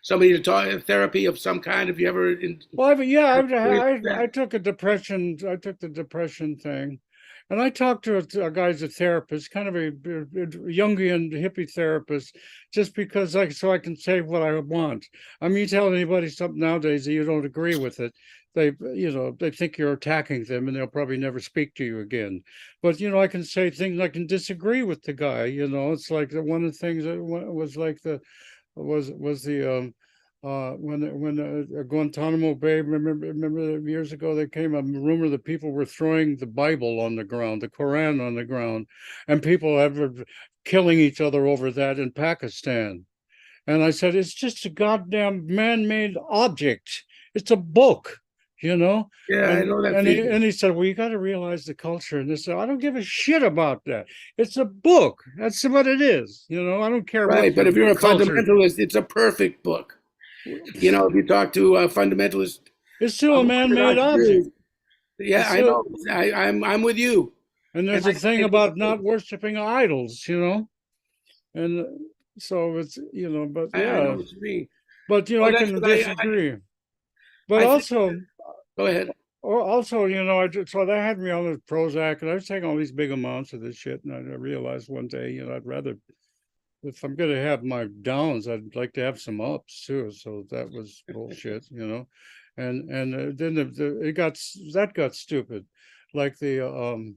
Speaker 2: somebody to talk therapy of some kind. Have you ever
Speaker 1: well, yeah,
Speaker 2: experienced
Speaker 1: I
Speaker 2: that?
Speaker 1: took a depression. I took the depression thing, and I talked to a guy's a therapist, kind of a Jungian hippie therapist, just because, like, so I can say what I want. I mean, you tell anybody something nowadays that you don't agree with it, they think you're attacking them, and they'll probably never speak to you again. But I can say things, I can disagree with the guy. It's like one of the things that was like the was the when Guantanamo Bay, remember years ago, there came a rumor that people were throwing the Bible on the ground, the Quran on the ground, and people have killing each other over that in Pakistan. And I said, it's just a goddamn man-made object. It's a book, you know.
Speaker 2: Yeah, I know that feeling.
Speaker 1: And he said, well, you got to realize the culture. And this, I don't give a shit about that. It's a book. That's what it is. You know, I don't care what
Speaker 2: Right, but
Speaker 1: your
Speaker 2: if you're a
Speaker 1: culture.
Speaker 2: fundamentalist, it's a perfect book. You know, if you talk to a fundamentalist
Speaker 1: It's still a man-made
Speaker 2: Orthodox
Speaker 1: object.
Speaker 2: Jew, yeah,
Speaker 1: It's
Speaker 2: I
Speaker 1: still,
Speaker 2: know. I'm with you,
Speaker 1: and
Speaker 2: and
Speaker 1: there's a thing about not worshiping idols, you know. And so it's, you know, but
Speaker 2: I know
Speaker 1: yeah,
Speaker 2: what you mean.
Speaker 1: but you know,
Speaker 2: Well,
Speaker 1: I
Speaker 2: that's
Speaker 1: can
Speaker 2: what
Speaker 1: disagree. But
Speaker 2: I think.
Speaker 1: also,
Speaker 2: Go ahead.
Speaker 1: also, you know, so that had me on the Prozac, and I was taking all these big amounts of this shit, and I realized one day, you know, I'd rather, if I'm going to have my downs, I'd like to have some ups too. So that was bullshit, you know, and then it got that got stupid, like the um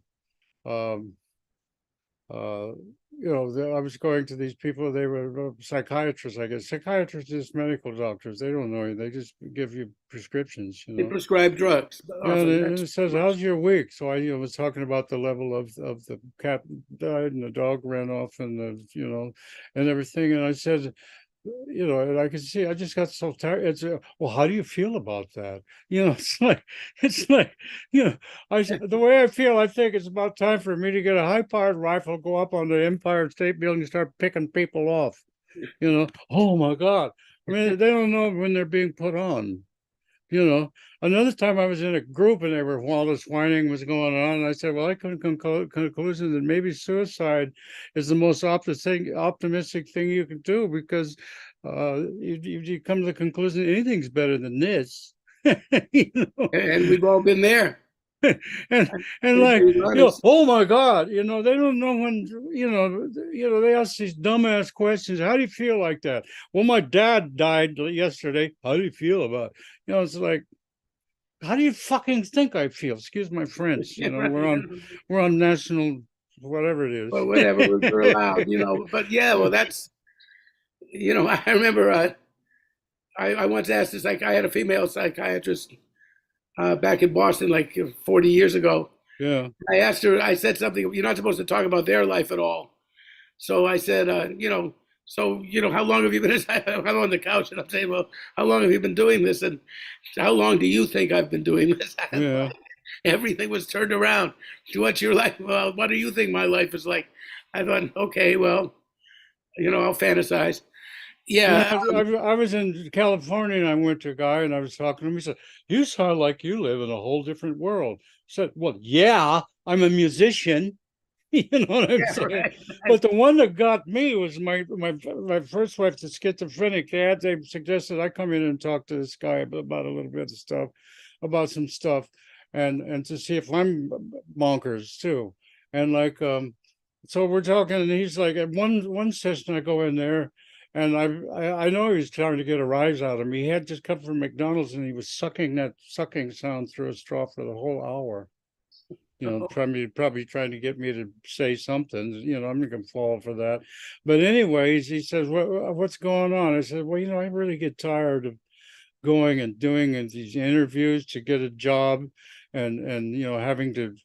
Speaker 1: uh, you know, I was going to these people, they were psychiatrists, I guess. Psychiatrists are just medical doctors. They don't know you. They just give you prescriptions, you
Speaker 2: They
Speaker 1: know.
Speaker 2: prescribe drugs
Speaker 1: Yeah, and
Speaker 2: often.
Speaker 1: it
Speaker 2: That's
Speaker 1: says, "How's your week?" So I, you know, was talking about the level of the cat died and the dog ran off and the, you know, and everything. And I said, you know, and I could see I just got so tired. It's well, how do you feel about that? You know, it's like, you know, the way I feel, I think it's about time for me to get a high-powered rifle, go up on the Empire State Building, and start picking people off. You know, oh my God. I mean, they don't know when they're being put on, you know. Another time I was in a group and they were all this whining was going on. And I said, well, I come to conclusion that maybe suicide is the most optimistic thing you can do because you come to the conclusion anything's better than this. You know?
Speaker 2: and we've all been there.
Speaker 1: and and
Speaker 2: To
Speaker 1: like,
Speaker 2: be
Speaker 1: you know,
Speaker 2: honest.
Speaker 1: oh my God, you know, they don't know when, you know, they ask these dumbass questions. How do you feel like that? Well, my dad died yesterday. How do you feel about it? You know, it's like, how do you fucking think I feel? Excuse my French. You know,
Speaker 2: Right.
Speaker 1: we're on national whatever it
Speaker 2: But
Speaker 1: is.
Speaker 2: whatever we're allowed, you know. But yeah, well, that's you know. I remember I once asked this. Like, I had a female psychiatrist back in Boston, like 40 years ago.
Speaker 1: Yeah,
Speaker 2: I asked her. I said something. You're not supposed to talk about their life at all. So I said, you know, so you know, how long have you been? I'm on the couch, and I'm saying, well, how long have you been doing this? And how long do you think I've been doing this?
Speaker 1: yeah.
Speaker 2: Everything was turned around. What's your life? Well, what do you think my life is like? I thought, okay, well, you know, I'll fantasize.
Speaker 1: You know,
Speaker 2: Yeah,
Speaker 1: I was in California and I went to a guy and I was talking to him. He said, "You sound like you live in a whole different world." I said, "Well, yeah, I'm a musician." You know what I'm
Speaker 2: yeah,
Speaker 1: saying?
Speaker 2: right.
Speaker 1: But the one that got me was my first wife, the schizophrenic. They suggested I come in and talk to this guy about a little bit of stuff, about some stuff, and to see if I'm bonkers too. And like so we're talking, and he's like, at one session I go in there, and I know he was trying to get a rise out of me. He had just come from McDonald's, and he was sucking that sucking sound through a straw for the whole hour, you know, probably trying to get me to say something. You know, I'm not gonna fall for that. But anyways, he says, what's going on? I said, well, you know, I really get tired of going and doing these interviews to get a job and you know, having to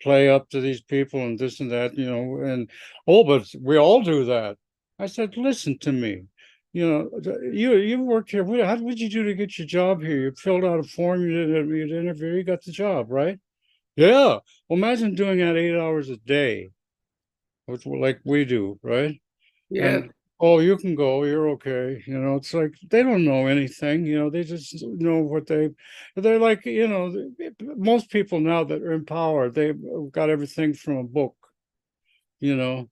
Speaker 1: play up to these people and this and that, you know, and oh, but we all do that. I said, listen to me. You know, you worked here. How did you do to get your job here? You filled out a form, you did an interview, you got the job, right? Yeah. Well, imagine doing that 8 hours a day, which like we do, right?
Speaker 2: Yeah,
Speaker 1: And oh, you can go, you're okay. You know, it's like they don't know anything, you know, they just know what they're like, you know, most people now that are in power, they've got everything from a book, you know.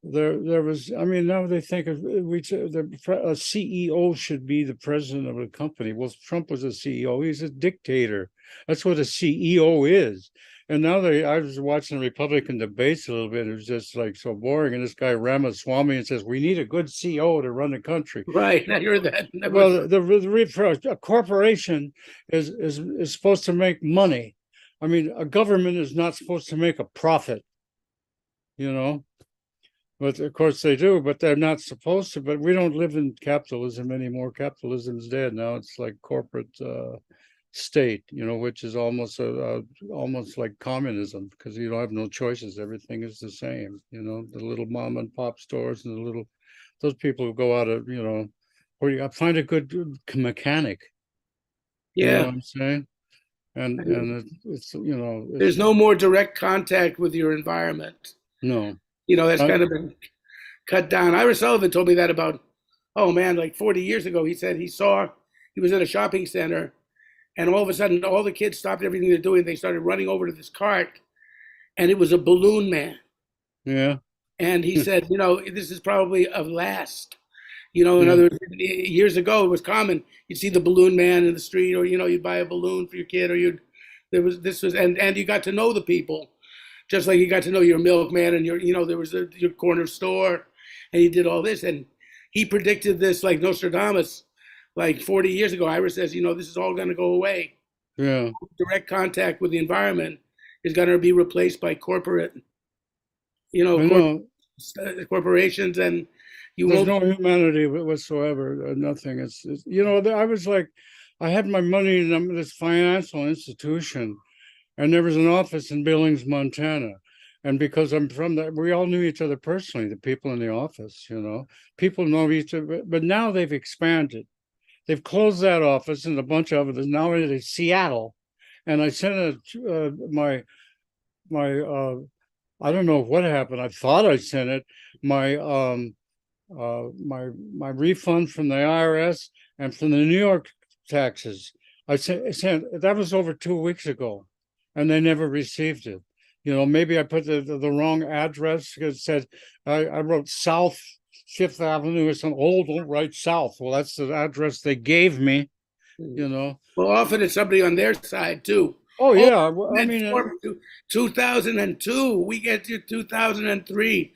Speaker 1: There was, I mean, now they think of a CEO should be the president of a company. Well, Trump was a CEO. He's a dictator. That's what a CEO is. And now I was watching the Republican debates a little bit. It was just like so boring. And this guy Ramaswamy and says, we need a good CEO to run the country.
Speaker 2: right. I heard that.
Speaker 1: Well, a corporation is supposed to make money. I mean, a government is not supposed to make a profit, you know. But of course they do, but they're not supposed to. But we don't live in capitalism anymore. Capitalism's dead now. It's like corporate state, which is almost like communism because you don't have no choices. Everything is the same. The little mom and pop stores and those people who go out of, or you find a good mechanic. You know
Speaker 2: Yeah.
Speaker 1: what I'm saying? And it's
Speaker 2: There's
Speaker 1: it's
Speaker 2: no more direct contact with your environment.
Speaker 1: no.
Speaker 2: That's
Speaker 1: I,
Speaker 2: kind of been cut down. Ira Sullivan told me that about, oh man, like 40 years ago. He said he was at a shopping center, and all of a sudden, all the kids stopped everything they're doing. They started running over to this cart, and it was a balloon man.
Speaker 1: yeah,
Speaker 2: And he said, this is probably of last. In
Speaker 1: yeah,
Speaker 2: other words, years ago, it was common. You'd see the balloon man in the street, or you'd buy a balloon for your kid, or and you got to know the people, just like you got to know your milkman and there was your corner store, and he did all this, and he predicted this like Nostradamus, like 40 years ago. Ira says, this is all going to go away.
Speaker 1: yeah.
Speaker 2: Direct contact with the environment is going to be replaced by corporate,
Speaker 1: I know.
Speaker 2: corporations, and you
Speaker 1: There's
Speaker 2: won't.
Speaker 1: no humanity whatsoever. Nothing. I was like, I had my money in this financial institution, and there was an office in Billings, Montana. And because I'm from that, we all knew each other personally, the people in the office, people know each other. But now they've expanded. They've closed that office and a bunch of others. Now it is Seattle. And I sent my I don't know what happened. I thought I sent it. My my refund from the IRS and from the New York taxes. I sent that was over 2 weeks ago, and they never received it. Maybe I put the wrong address because it said I wrote South Fifth Avenue or something. Oh, don't write South. Well, that's the address they gave me.
Speaker 2: Well, often it's somebody on their side too.
Speaker 1: Oh
Speaker 2: Oh,
Speaker 1: yeah, well, I
Speaker 2: that
Speaker 1: mean,
Speaker 2: form 2002. We get to 2003.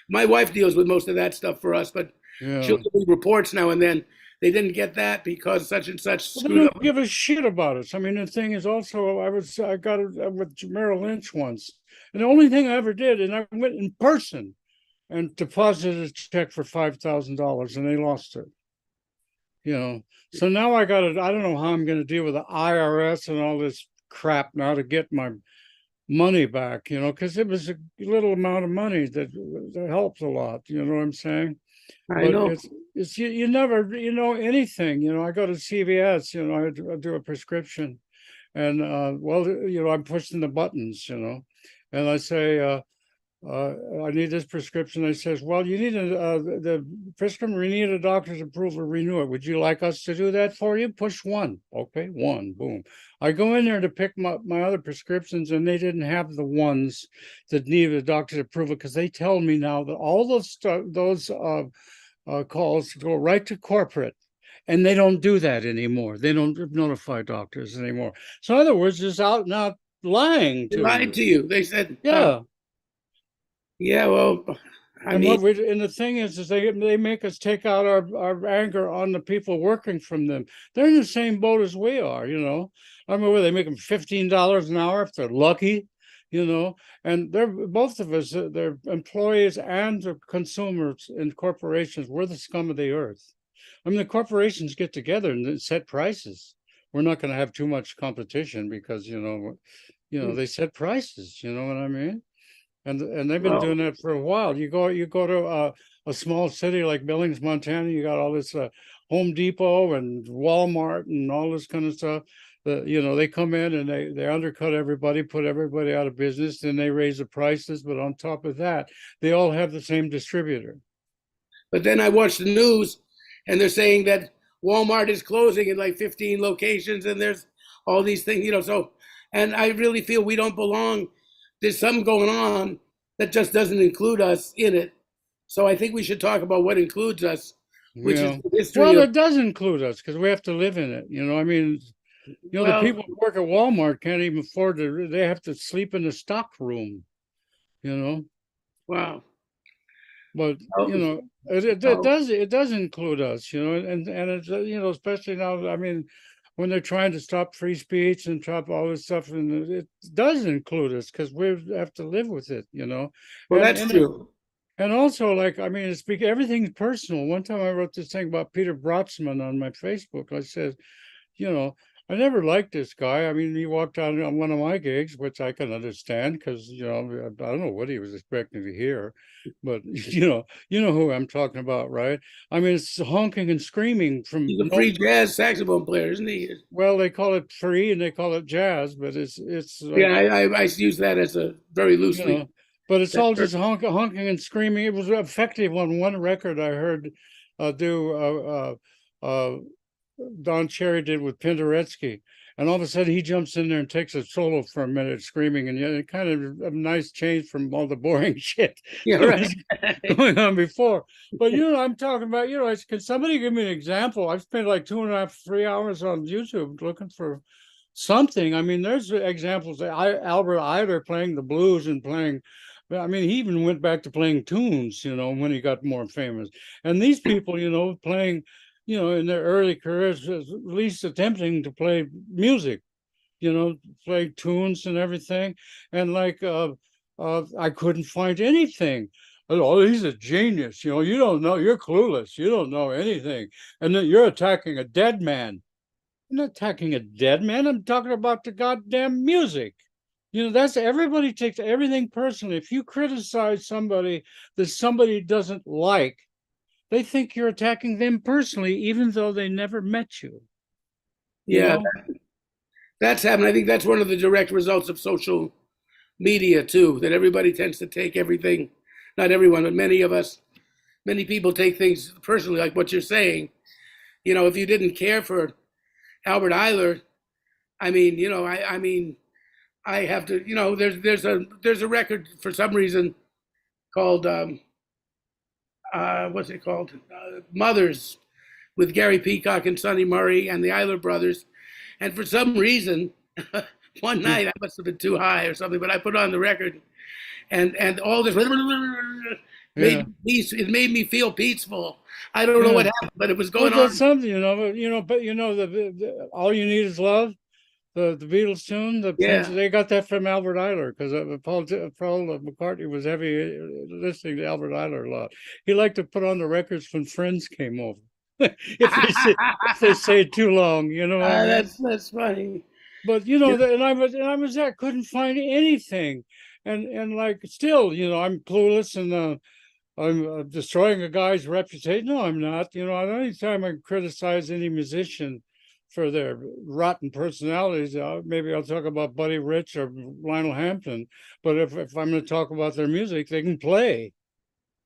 Speaker 2: My wife deals with most of that stuff for us, but she'll
Speaker 1: yeah.
Speaker 2: give me reports now and then. They didn't get that because such and such
Speaker 1: Well, they
Speaker 2: screwed
Speaker 1: don't
Speaker 2: up.
Speaker 1: give a shit about us. I mean, the thing is also, I got it with Merrill Lynch once, and the only thing I ever did, and I went in person and deposited a check for $5,000, and they lost it. So now I got it. I don't know how I'm going to deal with the IRS and all this crap now to get my money back. Because it was a little amount of money that helps a lot. You know what I'm saying?
Speaker 2: I
Speaker 1: But
Speaker 2: know.
Speaker 1: it's you never anything. I go to CVS. I do a prescription, and well, I'm pushing the buttons. And I say. I need this prescription. They says, well, you need the prescription. We need a doctor's approval to renew it. Would you like us to do that for you? Push one. Okay, one. Boom. I go in there to pick my other prescriptions, and they didn't have the ones that needed a doctor's approval because they tell me now that all those calls go right to corporate. And they don't do that anymore. They don't notify doctors anymore. So in other words, just out and out lying
Speaker 2: They
Speaker 1: to
Speaker 2: lied
Speaker 1: you.
Speaker 2: to you. They said,
Speaker 1: Yeah.
Speaker 2: yeah, well, I
Speaker 1: And
Speaker 2: mean,
Speaker 1: the thing is they make us take out our anger on the people working from them. They're in the same boat as we are. I mean, they make them $15 an hour if they're lucky. And they're both of us, they're employees and the consumers in corporations. We're the scum of the earth. I mean, the corporations get together and set prices. We're not going to have too much competition because they set prices. You know what I mean? And they've been
Speaker 2: well,
Speaker 1: doing that for a while. You go to a small city like Billings, Montana. You got all this Home Depot and Walmart and all this kind of stuff. They come in and they undercut everybody, put everybody out of business. Then they raise the prices, but on top of that, they all have the same distributor.
Speaker 2: but then I watched the news, and they're saying that Walmart is closing in like 15 locations, and there's all these things. So, and I really feel we don't belong. There's something going on that just doesn't include us in it. So I think we should talk about what includes us, which is
Speaker 1: Yeah.
Speaker 2: the history
Speaker 1: Well,
Speaker 2: of.
Speaker 1: it does include us because we have to live in it. I mean, the
Speaker 2: Well,
Speaker 1: people who work at Walmart can't even afford to. They have to sleep in the stock room. You know.
Speaker 2: wow.
Speaker 1: But
Speaker 2: Oh, oh,
Speaker 1: it does include us, and it's especially now. I mean, when they're trying to stop free speech and stop all this stuff, and it does include us because we have to live with it,
Speaker 2: well,
Speaker 1: and
Speaker 2: that's
Speaker 1: and
Speaker 2: true.
Speaker 1: And also, like, I mean, everything's personal. One time I wrote this thing about Peter Brotzman on my Facebook. I said, you know, I never liked this guy. I mean, he walked out on one of my gigs, which I can understand because, I don't know what he was expecting to hear, but you know who I'm talking about, right? I mean, it's honking and screaming from
Speaker 2: He's a
Speaker 1: no,
Speaker 2: free jazz saxophone player, isn't he?
Speaker 1: well, they call it free and they call it jazz, but it's
Speaker 2: Yeah,
Speaker 1: like,
Speaker 2: I use that as a very
Speaker 1: you
Speaker 2: loosely.
Speaker 1: know, but it's
Speaker 2: That
Speaker 1: all
Speaker 2: term.
Speaker 1: just honking and screaming. It was effective on one record I heard do Don Cherry did with Penderecki. And all of a sudden he jumps in there and takes a solo for a minute, screaming, and yet it kind of a nice change from all the boring shit
Speaker 2: Yeah,
Speaker 1: that
Speaker 2: right.
Speaker 1: was going on before. But I'm talking about, can somebody give me an example? I've spent like 2.5, 3 hours on YouTube looking for something. I mean, there's examples. Albert Ayler playing the blues and playing. I mean, he even went back to playing tunes, when he got more famous. And these people, playing, in their early careers, at least attempting to play music, play tunes and everything. And like, I couldn't find anything. Oh, he's a genius. You don't know. You're clueless. You don't know anything. And then you're attacking a dead man. I'm not attacking a dead man. I'm talking about the goddamn music. That's everybody takes everything personally. If you criticize somebody that somebody doesn't like, they think you're attacking them personally, even though they never met you. You
Speaker 2: Yeah,
Speaker 1: know?
Speaker 2: that's happened. I think that's one of the direct results of social media too. That everybody tends to take everything, not everyone, but many of us, many people take things personally, like what you're saying. If you didn't care for Albert Eiler, I mean, I have to, there's a record for some reason called what's it called? Mothers with Gary Peacock and Sonny Murray and the Eiler brothers. And for some reason, one night I must have been too high or something, but I put on the record and all this
Speaker 1: Yeah.
Speaker 2: it made me feel peaceful. I don't know what
Speaker 1: Yeah.
Speaker 2: happened, but it was
Speaker 1: Well,
Speaker 2: going
Speaker 1: that's
Speaker 2: on.
Speaker 1: something, but All You Need Is Love, the Beatles tune,
Speaker 2: Yeah.
Speaker 1: they got that from Albert Ayler because Paul McCartney was heavy listening to Albert Ayler a lot. He liked to put on the records when friends came over. If they say too long, you know what I mean?
Speaker 2: That's funny.
Speaker 1: But
Speaker 2: Yeah.
Speaker 1: and I was there, couldn't find anything, and like still, I'm clueless and I'm destroying a guy's reputation. No, I'm not. Anytime I criticize any musician for their rotten personalities, maybe I'll talk about Buddy Rich or Lionel Hampton. But if I'm going to talk about their music, they can play.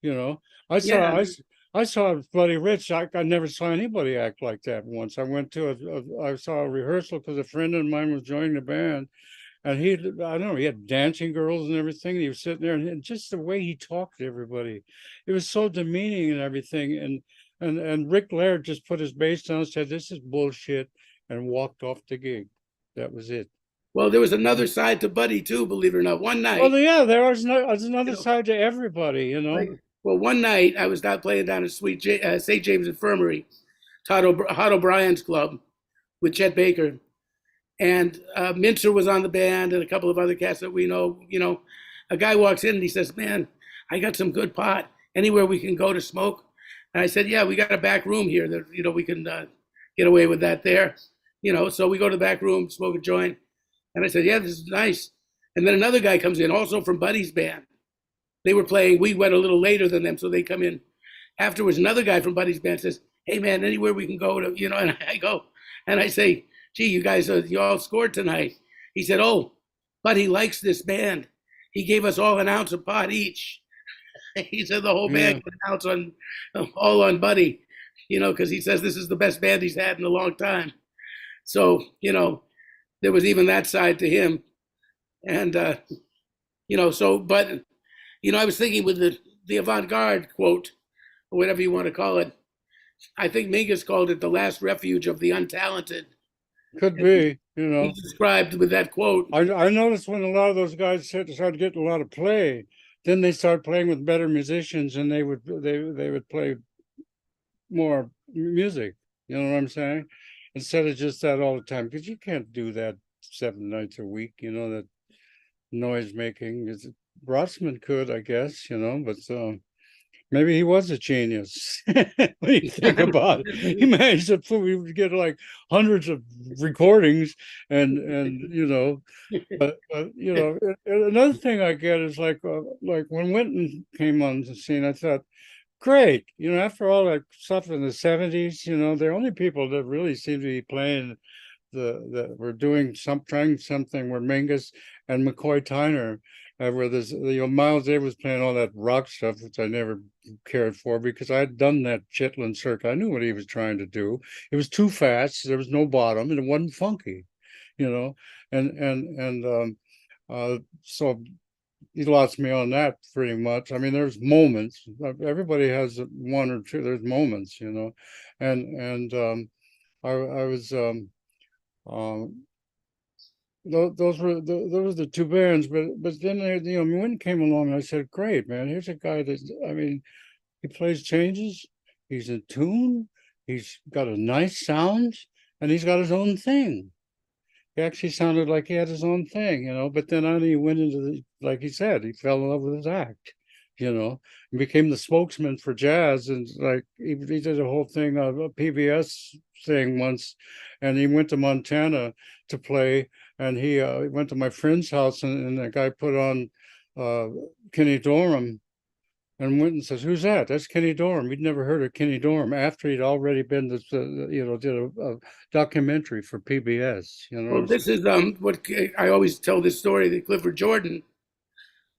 Speaker 1: You know, I
Speaker 2: Yeah.
Speaker 1: saw I, I saw Buddy Rich. I never saw anybody act like that once. I saw a rehearsal because a friend of mine was joining the band, and I don't know, he had dancing girls and everything. He was sitting there, and just the way he talked to everybody, it was so demeaning and everything. And Rick Laird just put his bass down, said, "This is bullshit," and walked off the gig. That was it.
Speaker 2: Well, there was another side to Buddy too, believe it or not. One
Speaker 1: Well,
Speaker 2: night,
Speaker 1: yeah, there's
Speaker 2: you
Speaker 1: another
Speaker 2: know,
Speaker 1: side to everybody, you
Speaker 2: like,
Speaker 1: know.
Speaker 2: well, one night I was not playing down at St. James Infirmary, Todd O'Brien's club with Chet Baker, and Mincer was on the band and a couple of other cats that we know. A guy walks in and he says, "Man, I got some good pot. Anywhere we can go to smoke?" And I said, "Yeah, we got a back room here that we can get away with that there." So we go to the back room, smoke a joint, and I said, "Yeah, this is nice." And then another guy comes in, also from Buddy's band. They were playing. We went a little later than them, so they come in afterwards. Another guy from Buddy's band says, "Hey man, anywhere we can go to?" And I go and I say, "Gee, you all scored tonight." He said, "Oh, Buddy likes this band. He gave us all an ounce of pot each." He said the whole band
Speaker 1: Yeah,
Speaker 2: got an ounce all on Buddy, because he says this is the best band he's had in a long time. So there was even that side to him, and but I was thinking with the avant-garde quote, or whatever you want to call it. I think Mingus called it the last refuge of the untalented.
Speaker 1: could
Speaker 2: And
Speaker 1: be,
Speaker 2: he's described with that quote.
Speaker 1: I noticed when a lot of those guys started getting a lot of play, then they started playing with better musicians, and they would play more music. You know what I'm saying? Instead of just that all the time, because you can't do that 7 nights a week. That noise making. Brotsman could, I guess, but Maybe he was a genius. When you think about it, he managed to we would get like hundreds of recordings, and but another thing I get is like when Winton came on the scene, I thought, great, after all that stuff in the '70s, the only people that really seem to be playing that were doing trying something were Mingus and McCoy Tyner, where there's Miles Davis was playing all that rock stuff, which I never cared for because I had done that Chitlin circuit. I knew what he was trying to do. It was too fast. There was no bottom, and it wasn't funky, you know. So he lost me on that pretty much. I mean, there's moments. Everybody has one or two. There's moments, and I was. Um, those were the two bands, but then Wynn came along. And I said, "Great, man! Here's a guy that I mean, he plays changes. He's in tune. He's got a nice sound, and he's got his own thing. He actually sounded like he had his own thing. But then he went into like he said, he fell in love with his act, and became the spokesman for jazz. And like he did a whole thing, a PBS thing once, and he went to Montana to play. And he went to my friend's house, and the guy put on Kenny Dorham, and went and says, "Who's that?" "That's Kenny Dorham." He'd never heard of Kenny Dorham after he'd already been did a documentary for PBS.
Speaker 2: Well, this is what I always tell this story that Clifford Jordan,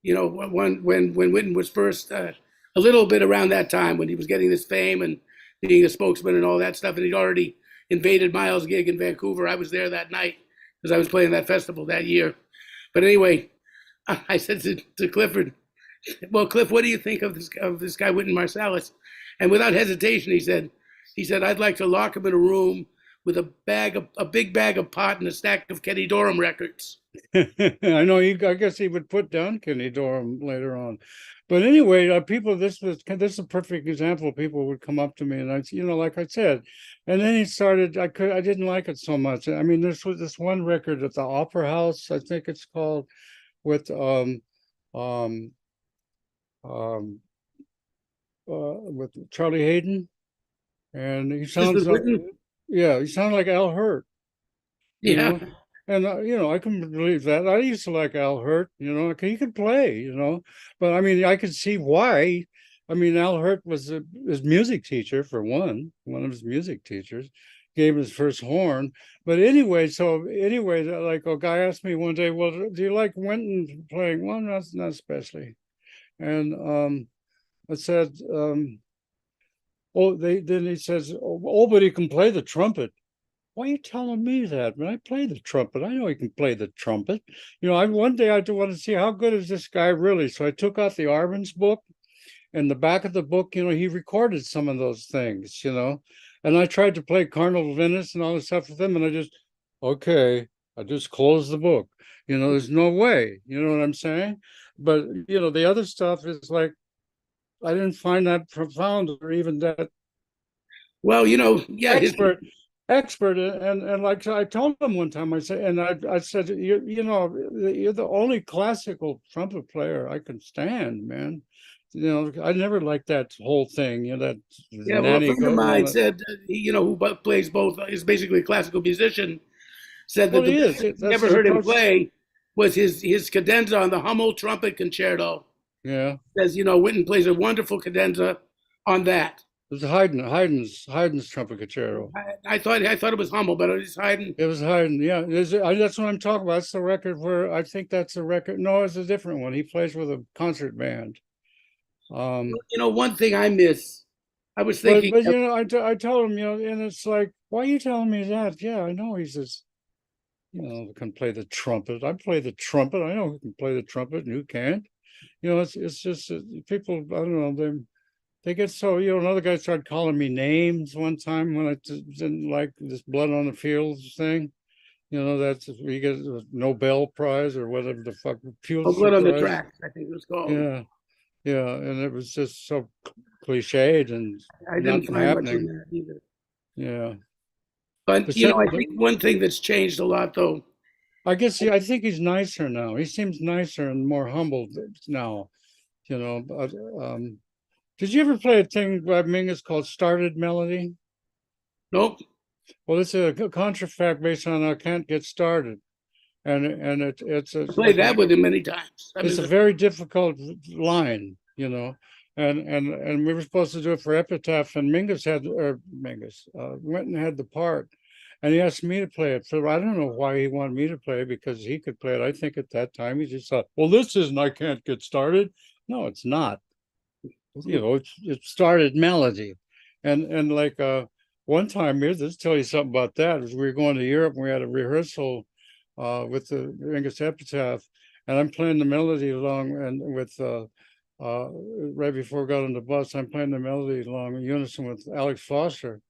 Speaker 2: when Wynton was first a little bit around that time when he was getting this fame and being a spokesman and all that stuff, and he'd already invaded Miles' gig in Vancouver. I was there that night because I was playing that festival that year. But anyway, I said to Clifford, "Well, Cliff, what do you think of this guy Wynton Marsalis?" And without hesitation, he said, "I'd like to lock him in a room with a big bag of pot and a stack of Kenny Dorham records."
Speaker 1: I know. I guess he would put down Kenny Dorham later on, but anyway, people. This is a perfect example. People would come up to me, and like I said, and then he started. I didn't like it so much. I mean, this was this one record at the Opera House, I think it's called, with um um with Charlie Hayden, and he
Speaker 2: This
Speaker 1: sounds
Speaker 2: was
Speaker 1: like,
Speaker 2: Wynton.
Speaker 1: yeah, he sounded like Al Hurt, you
Speaker 2: Yeah.
Speaker 1: know. And I can believe that. I used to like Al Hurt, he could play, but I mean, I could see why. I mean, Al Hurt was his music teacher for one of his music teachers gave him his first horn. But anyway, like a guy asked me one day, "Well, do you like Wynton playing?" "Well, not especially." And I said, "Oh, then he says, oh, but he can play the trumpet." "Why are you telling me that? When I play the trumpet, I know he can play the trumpet." One day I do want to see how good is this guy really. So I took out the Arbenz book, and the back of the book, he recorded some of those things. And I tried to play Carnival of Venice and all this stuff with him, and okay, I just closed the book. There's no way. You know what I'm saying? But the other stuff is like I didn't find that profound or even that
Speaker 2: Well, yeah,
Speaker 1: expert, and like I told him one time, I said, you're the only classical trumpet player I can stand, man. I never liked that whole thing, that
Speaker 2: yeah. Well, a
Speaker 1: nanny
Speaker 2: friend of
Speaker 1: goat and all
Speaker 2: mine
Speaker 1: that.
Speaker 2: said, who plays both, is basically a classical musician, said that
Speaker 1: Well,
Speaker 2: the
Speaker 1: he
Speaker 2: best
Speaker 1: is.
Speaker 2: thing he
Speaker 1: That's
Speaker 2: ever
Speaker 1: his
Speaker 2: heard him
Speaker 1: approach.
Speaker 2: play was his cadenza on the Hummel trumpet concerto.
Speaker 1: Yeah,
Speaker 2: Says, Wynton plays a wonderful cadenza on that.
Speaker 1: it was Haydn's trumpet concerto.
Speaker 2: I thought it was Hummel, but it was Haydn.
Speaker 1: It was Haydn. Yeah, that's what I'm talking about. That's the record where I think that's a record. No, it's a different one. He plays with a concert band. Um,
Speaker 2: One thing I miss. I was
Speaker 1: But
Speaker 2: thinking,
Speaker 1: I told him, and it's like, why are you telling me that? Yeah, I know he says, can play the trumpet. I play the trumpet. I know who can play the trumpet and who can't. It's just people. I don't know. They get so. Another guy started calling me names one time when I didn't like this blood on the fields thing. That's you get a Nobel Prize or whatever the fuck Pulitzer
Speaker 2: Blood on the
Speaker 1: Prize.
Speaker 2: Tracks, I think it was called.
Speaker 1: Yeah, yeah, and it was just so cliched and
Speaker 2: I
Speaker 1: not
Speaker 2: didn't find much in
Speaker 1: happening.
Speaker 2: that either.
Speaker 1: Yeah.
Speaker 2: But,
Speaker 1: But,
Speaker 2: I
Speaker 1: but
Speaker 2: think one thing that's changed a lot, though.
Speaker 1: I think he's nicer now. He seems nicer and more humble now, But Did you ever play a thing by Mingus called Started Melody?
Speaker 2: Nope.
Speaker 1: Well, it's a contrafact based on I Can't Get Started. And it's
Speaker 2: I
Speaker 1: like
Speaker 2: played that with him many times. I
Speaker 1: it's
Speaker 2: mean,
Speaker 1: a very difficult line, and we were supposed to do it for Epitaph, and Mingus went and had the part, and he asked me to play it. So I don't know why he wanted me to play it because he could play it. I think at that time he just thought, well, this isn't I Can't Get Started. No, it's not. It started melody, and like one time here, let's tell you something about that. As we were going to Europe, and we had a rehearsal with the Angus Epitaph, and I'm playing the melody along, and with right before I got on the bus, I'm playing the melody along in unison with Alex Foster,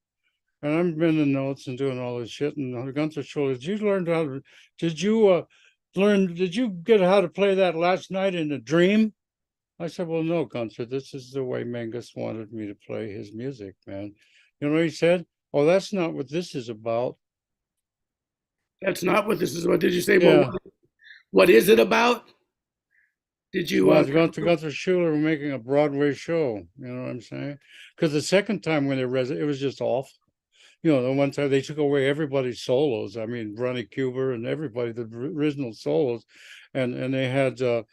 Speaker 1: and I'm bending notes and doing all this shit. And Gunther told, "Did you learn how to? Did you learn? Did you get how to play that last night in a dream?" I said, "Well, no, Gunther, this is the way Mingus wanted me to play his music, man." You know what he said? "Oh, that's not what this is about."
Speaker 2: that's not what this is about. Did you say, well,
Speaker 1: Yeah.
Speaker 2: what is it about? Did you,
Speaker 1: Well, Gunther Schuller were making a Broadway show. You know what I'm saying? Because the second time when they read it, it was just awful. The one time they took away everybody's solos. I mean, Ronnie Cuber and everybody, the original solos, and they had, you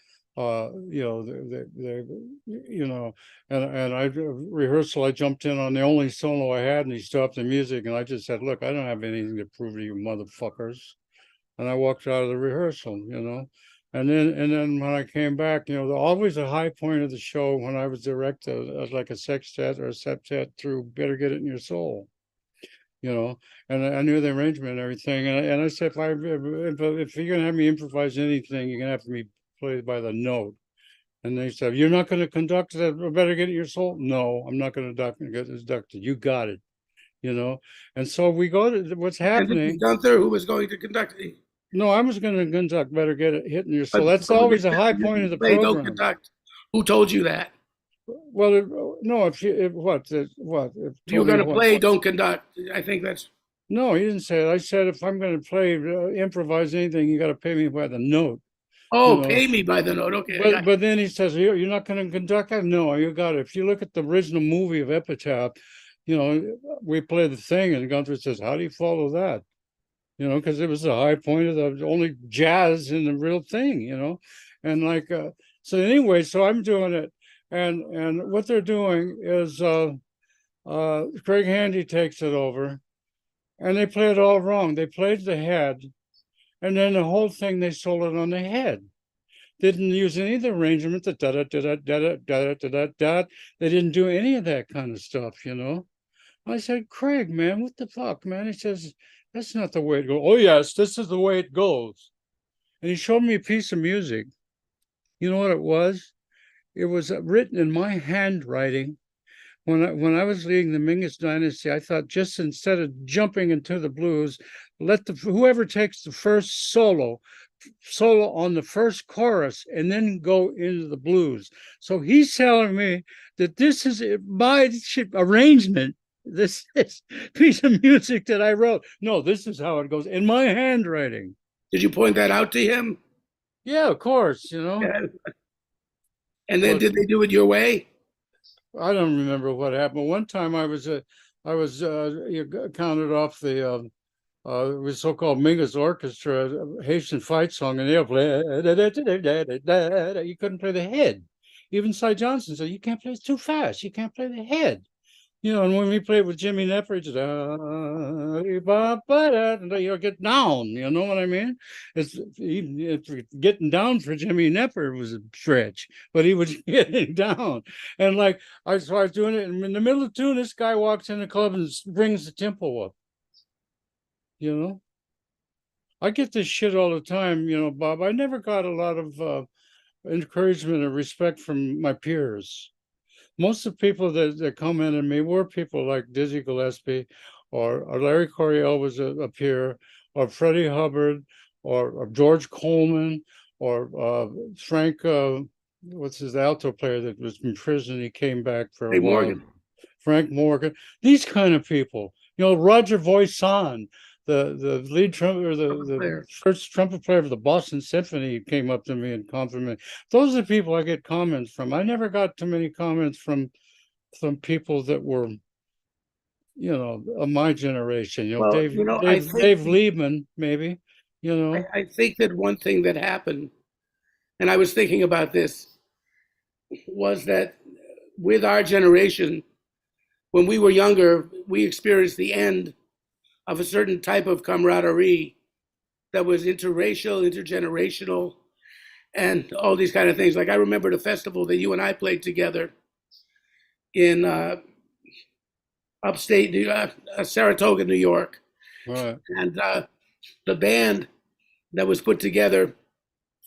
Speaker 1: know, and I rehearsal. I jumped in on the only solo I had, and he stopped the music, and I just said, "Look, I don't have anything to prove to you, motherfuckers." And I walked out of the rehearsal. And then when I came back, always a high point of the show when I was directed as like a sextet or a septet through "Better Get It in Your Soul." you know, and I knew the arrangement and everything. And I said, if you're gonna have me improvise anything, you're gonna have me play by the note. And they said, "You're not gonna conduct that. Better Get It Your Soul." No, I'm not gonna get this conducted. You got it. And so we go to what's
Speaker 2: and this is
Speaker 1: happening.
Speaker 2: Gunther who was going to conduct it.
Speaker 1: No, I was gonna conduct "Better Get It Hit in Your Soul."
Speaker 2: But
Speaker 1: That's
Speaker 2: from the
Speaker 1: always a
Speaker 2: beginning,
Speaker 1: high
Speaker 2: you
Speaker 1: point of
Speaker 2: didn't
Speaker 1: the
Speaker 2: play, don't
Speaker 1: program.
Speaker 2: conduct. Who told you that?
Speaker 1: Well, no, what? If
Speaker 2: If you were
Speaker 1: told me
Speaker 2: going to
Speaker 1: what?
Speaker 2: play, don't conduct. I think that's.
Speaker 1: No, he didn't say it. I said, if I'm going to play, improvise anything, you got to pay me by the note. you
Speaker 2: Oh,
Speaker 1: know.
Speaker 2: pay me by the note. Okay, I got
Speaker 1: But then he says, you're not going to conduct that? No, you got it. If you look at the original movie of Epitaph, we play the thing, and Gunther says, "How do you follow that?" Because it was the high point of the only jazz in the real thing. And like, so anyway, so I'm doing it, and what they're doing is Craig Handy takes it over, and they play it all wrong. They played the head, and then the whole thing they sold it on the head. Didn't use any of the arrangement, the da da da da da da da da da da. They didn't do any of that kind of stuff. I said, "Craig, man, what the fuck, man?" He says, "That's not the way it goes." "Oh yes, this is the way it goes." And he showed me a piece of music. You know what it was? It was written in my handwriting. When I was leading the Mingus dynasty, I thought, just instead of jumping into the blues, let whoever takes the first solo on the first chorus and then go into the blues. So he's telling me that this is my arrangement. This is piece of music that I wrote. No, this is how it goes in my handwriting.
Speaker 2: Did you point that out to him?
Speaker 1: Yeah, of course.
Speaker 2: Yeah. And then
Speaker 1: But
Speaker 2: did they do it your way?
Speaker 1: I don't remember what happened. One time you counted off the so-called Mingus Orchestra Haitian fight song, and they'll play. You couldn't play the head. Even Cy Johnson said, "You can't play it too fast. You can't play the head." And when we played with Jimmy Nepper, it's get down. You know what I mean? It's getting down for Jimmy Nepper was a stretch, but he was getting down. And like so I was doing it, and in the middle of the tune, this guy walks in the club and brings the tempo up. I get this shit all the time, Bob. I never got a lot of encouragement or respect from my peers. Most of the people that commented me were people like Dizzy Gillespie, or Larry Coryell was a peer, or Freddie Hubbard, or George Coleman, or Frank, what's his alto player that was in prison? He came back for a
Speaker 2: Hey,
Speaker 1: while.
Speaker 2: Morgan.
Speaker 1: Frank Morgan, these kind of people. Roger Voisin, the lead trumpet or the first trumpet player of the Boston Symphony, came up to me and complimented. Those are the people I get comments from. I never got too many comments from some people that were, of my generation,
Speaker 2: Well,
Speaker 1: Dave Liebman, maybe,
Speaker 2: I think that one thing that happened, and I was thinking about this, was that with our generation, when we were younger, we experienced the end of a certain type of camaraderie that was interracial, intergenerational, and all these kind of things. Like I remember the festival that you and I played together in upstate Saratoga, New York,
Speaker 1: right.
Speaker 2: and the band that was put together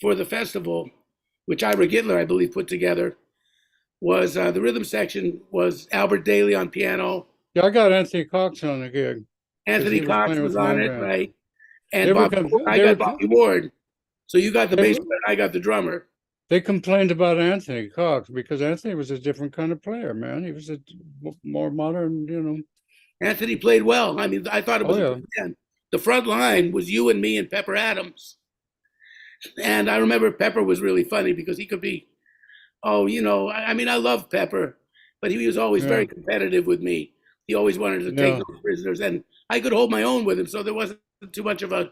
Speaker 2: for the festival, which Ira Gittler, I believe, put together, was the rhythm section was Albert Daly on piano.
Speaker 1: Yeah, I got Anthony Cox on the gig because
Speaker 2: Anthony
Speaker 1: he was
Speaker 2: Cox
Speaker 1: playing
Speaker 2: was
Speaker 1: with my
Speaker 2: on it,
Speaker 1: band.
Speaker 2: right? And
Speaker 1: They were,
Speaker 2: I
Speaker 1: they
Speaker 2: got
Speaker 1: were,
Speaker 2: Bobby Ward. So you got the
Speaker 1: they
Speaker 2: bass
Speaker 1: were,
Speaker 2: player, I got the drummer.
Speaker 1: they complained about Anthony Cox because Anthony was a different kind of player, man. He was a more modern.
Speaker 2: Anthony played well. I mean, I thought it
Speaker 1: Oh
Speaker 2: was a
Speaker 1: yeah,
Speaker 2: good band. The front line was you and me and Pepper Adams. And I remember Pepper was really funny because he could be, oh, I mean, I love Pepper, but he was always
Speaker 1: yeah,
Speaker 2: very competitive with me. He always wanted to take
Speaker 1: yeah,
Speaker 2: no prisoners, and I could hold my own with him, so there wasn't too much of a,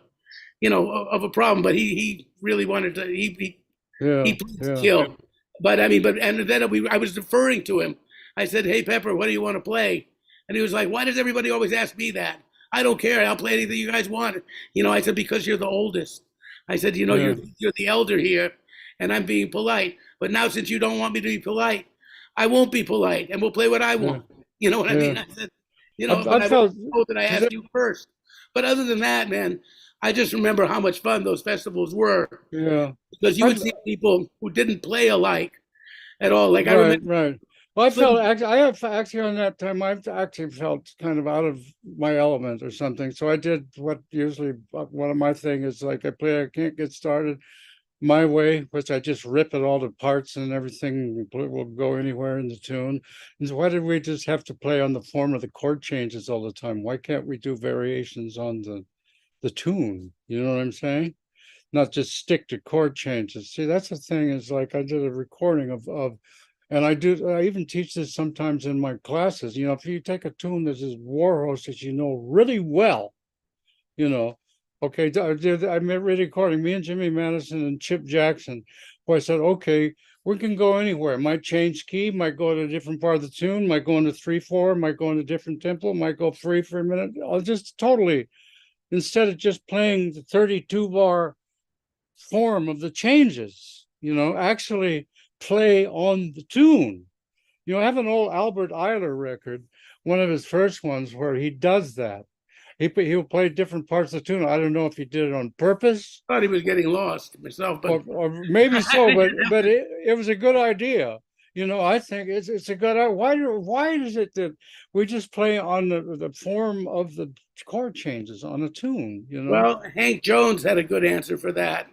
Speaker 2: of a problem. But he really wanted to. He
Speaker 1: yeah,
Speaker 2: played to
Speaker 1: yeah,
Speaker 2: kill. But I mean, and then I was deferring to him. I said, "Hey Pepper, what do you want to play?" And he was like, "Why does everybody always ask me that? I don't care. I'll play anything you guys want." I said, "Because you're the oldest." I said,
Speaker 1: yeah,
Speaker 2: you're the elder here, and I'm being polite. But now, since you don't want me to be polite, I won't be polite, and we'll play what I
Speaker 1: yeah,
Speaker 2: want. You know what I
Speaker 1: yeah.
Speaker 2: mean? I said, but
Speaker 1: I
Speaker 2: I want
Speaker 1: felt
Speaker 2: to know that I
Speaker 1: because
Speaker 2: asked you first. But other than that, man, I just remember how much fun those festivals were
Speaker 1: yeah,
Speaker 2: because you would
Speaker 1: I've
Speaker 2: see people who didn't play alike at all. Like I
Speaker 1: right,
Speaker 2: remember
Speaker 1: right. Well, I felt
Speaker 2: Slim.
Speaker 1: actually, I have actually on that time, I've actually felt kind of out of my element or something. So I did what usually one of my thing is like I can't get started my way, which I just rip it all to parts and everything will go anywhere in the tune. And so why did we just have to play on the form of the chord changes all the time? Why can't we do variations on the tune? You know what I'm saying? Not just stick to chord changes. See, that's the thing is like I did a recording of and I even teach this sometimes in my classes. If you take a tune that is Warhorse that you know really well, you know, okay, I'm recording me and Jimmy Madison and Chip Jackson. Well, I said, okay, we can go anywhere. Might change key, might go to a different part of the tune, might go into 3/4, might go into a different tempo, might go free for a minute. I'll just totally, instead of just playing the 32 bar form of the changes, actually play on the tune. I have an old Albert Eiler record, one of his first ones, where he does that. He'll play different parts of the tune. I don't know if he did it on purpose
Speaker 2: Thought he was getting lost myself, but
Speaker 1: or maybe so, but it was a good idea. I think it's a good idea. Why is it that we just play on the form of the chord changes on a tune?
Speaker 2: well, Hank Jones had a good answer for that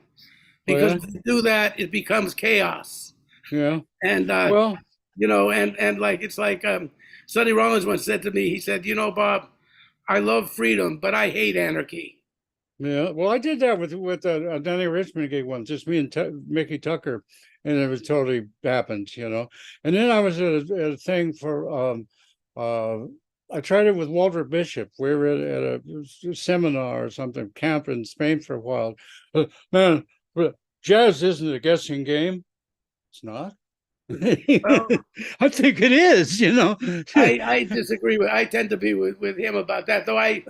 Speaker 1: Oh
Speaker 2: because
Speaker 1: yeah,
Speaker 2: if you do that, it becomes chaos.
Speaker 1: yeah.
Speaker 2: And
Speaker 1: Well,
Speaker 2: and like it's like Sonny Rollins once said to me, he said, Bob, I love freedom, but I hate anarchy.
Speaker 1: yeah, well, I did that with a Danny Richmond gig once, just me and Mickey Tucker, and it was totally happened. And then I was at a thing for uh, I tried it with Walter Bishop. We were at a seminar or something, camp in Spain for a while. Man, jazz isn't a guessing game. It's not.
Speaker 2: Well,
Speaker 1: I think it is.
Speaker 2: I disagree with. I tend to be with him about that, though. I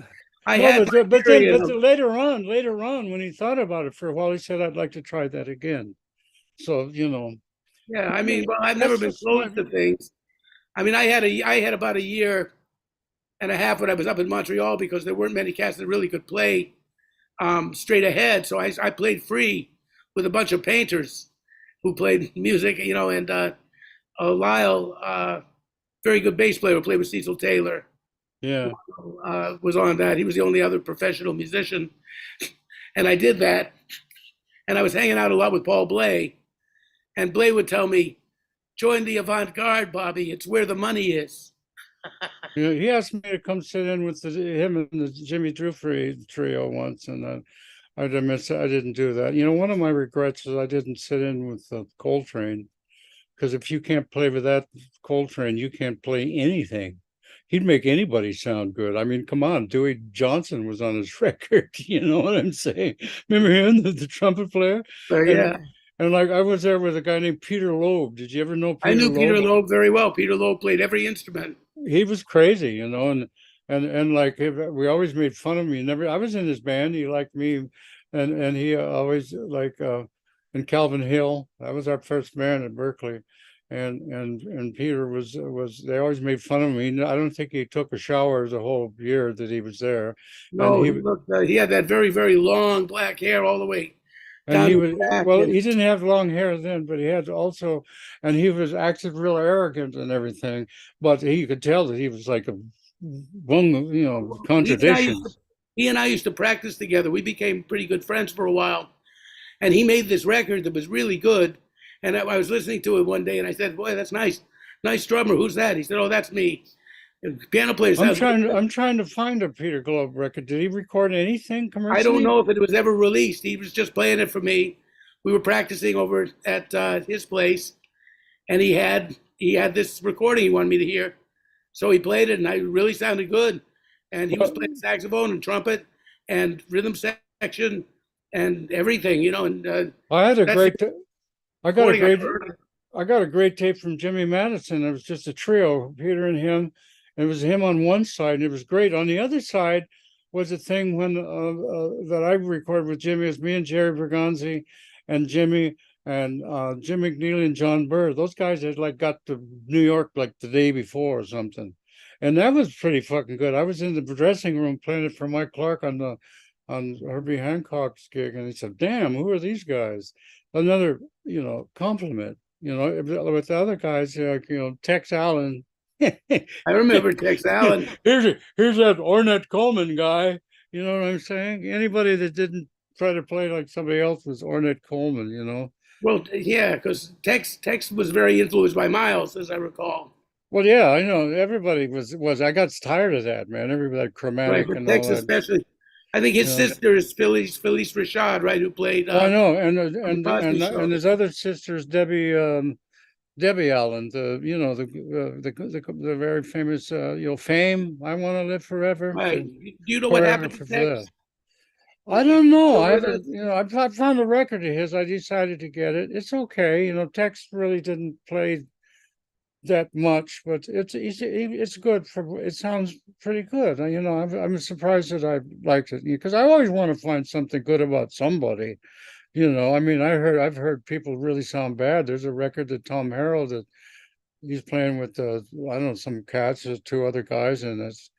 Speaker 1: No,
Speaker 2: had my period
Speaker 1: but
Speaker 2: of.
Speaker 1: later on, when he thought about it for a while, he said, "I'd like to try that again." So
Speaker 2: Yeah, I mean, well, I've never
Speaker 1: that's
Speaker 2: been
Speaker 1: just my
Speaker 2: closed to things. I mean, I had about a year and a half when I was up in Montreal because there weren't many cats that really could play straight ahead. So I played free with a bunch of painters who played music, and Lyle, very good bass player who played with Cecil Taylor,
Speaker 1: yeah.
Speaker 2: was on that. He was the only other professional musician. And I did that. And I was hanging out a lot with Paul Bley. And Bley would tell me, join the avant garde, Bobby. It's where the money is.
Speaker 1: He asked me to come sit in with him and the Jimmy Drew trio once, and I didn't do that. One of my regrets is I didn't sit in with Coltrane because if you can't play with that Coltrane, you can't play anything. He'd make anybody sound good. I mean, come on, Dewey Johnson was on his record. You know what I'm saying? Remember him, the trumpet player?
Speaker 2: Yeah,
Speaker 1: And like I was there with a guy named Peter Loeb. Did you ever know
Speaker 2: I
Speaker 1: Peter
Speaker 2: knew Peter
Speaker 1: Loeb?
Speaker 2: Loeb very well. Peter Loeb played every instrument.
Speaker 1: He was crazy, you know, and like we always made fun of me. Never, I was in his band. He liked me, and he always like and Calvin Hill. That was our first band at Berkeley, and Peter was. They always made fun of me. I don't think he took a shower the whole year that he was there, and
Speaker 2: No, he looked. He had that very, very long black hair all the way down
Speaker 1: he
Speaker 2: the
Speaker 1: was,
Speaker 2: back,
Speaker 1: well,
Speaker 2: and
Speaker 1: he didn't have long hair then, but he had also, and he was acted real arrogant and everything, but he could tell that he was like a one, you know,
Speaker 2: he and I used to
Speaker 1: contradictions.
Speaker 2: he and I used to practice together. We became pretty good friends for a while, and he made this record that was really good. And I was listening to it one day, and I said, "Boy, that's nice, nice drummer. Who's that?" He said, "Oh, that's me. The piano player sounds good."
Speaker 1: I'm trying to find a Peter Globe record. Did he record anything
Speaker 2: I don't
Speaker 1: commercially?
Speaker 2: know if it was ever released. He was just playing it for me. We were practicing over at his place, and he had this recording he wanted me to hear. So he played it, and I really sounded good. And he was
Speaker 1: Well,
Speaker 2: playing saxophone and trumpet and rhythm section and everything, And
Speaker 1: I had a
Speaker 2: that's the
Speaker 1: great, I got a
Speaker 2: recording I
Speaker 1: great,
Speaker 2: ever heard.
Speaker 1: I got a great tape from Jimmy Madison. It was just a trio, Peter and him. And it was him on one side, and it was great. On the other side was a thing when that I recorded with Jimmy. It was me and Jerry Bergonzi and Jimmy and Jim McNeely and John Burr. Those guys had like got to New York like the day before or something, and that was pretty fucking good. I was in the dressing room playing it for Mike Clark on Herbie Hancock's gig, and he said, "Damn, who are these guys?" Another, compliment. With the other guys, like, Tex Allen.
Speaker 2: I remember Tex Allen.
Speaker 1: Here's that Ornette Coleman guy. You know what I'm saying? Anybody that didn't try to play like somebody else was Ornette Coleman, you know?
Speaker 2: Well, yeah, because Tex was very influenced by Miles, as I recall.
Speaker 1: Well, yeah, I know. Everybody was. I got tired of that, man. Everybody
Speaker 2: Right,
Speaker 1: chromatic
Speaker 2: but
Speaker 1: and all
Speaker 2: Tex
Speaker 1: that,
Speaker 2: especially. I think his
Speaker 1: you know.
Speaker 2: sister is Felice Rashad, right, who played
Speaker 1: Well, I know,
Speaker 2: on the Cosby Show.
Speaker 1: and his other sisters, Debbie Allen, the very famous, Fame. I want to live forever,
Speaker 2: Right. Do you know what
Speaker 1: forever
Speaker 2: happened to
Speaker 1: for
Speaker 2: Tex?
Speaker 1: that. I don't know.
Speaker 2: Still
Speaker 1: I
Speaker 2: with us?
Speaker 1: haven't, I found a record of his. I decided to get it. It's okay. Tex really didn't play that much, but it's good for. It sounds pretty good. I'm surprised that I liked it because I always want to find something good about somebody. I mean, I've heard people really sound bad. There's a record that Tom Harrell that he's playing with I don't know, some cats, there's two other guys, and it's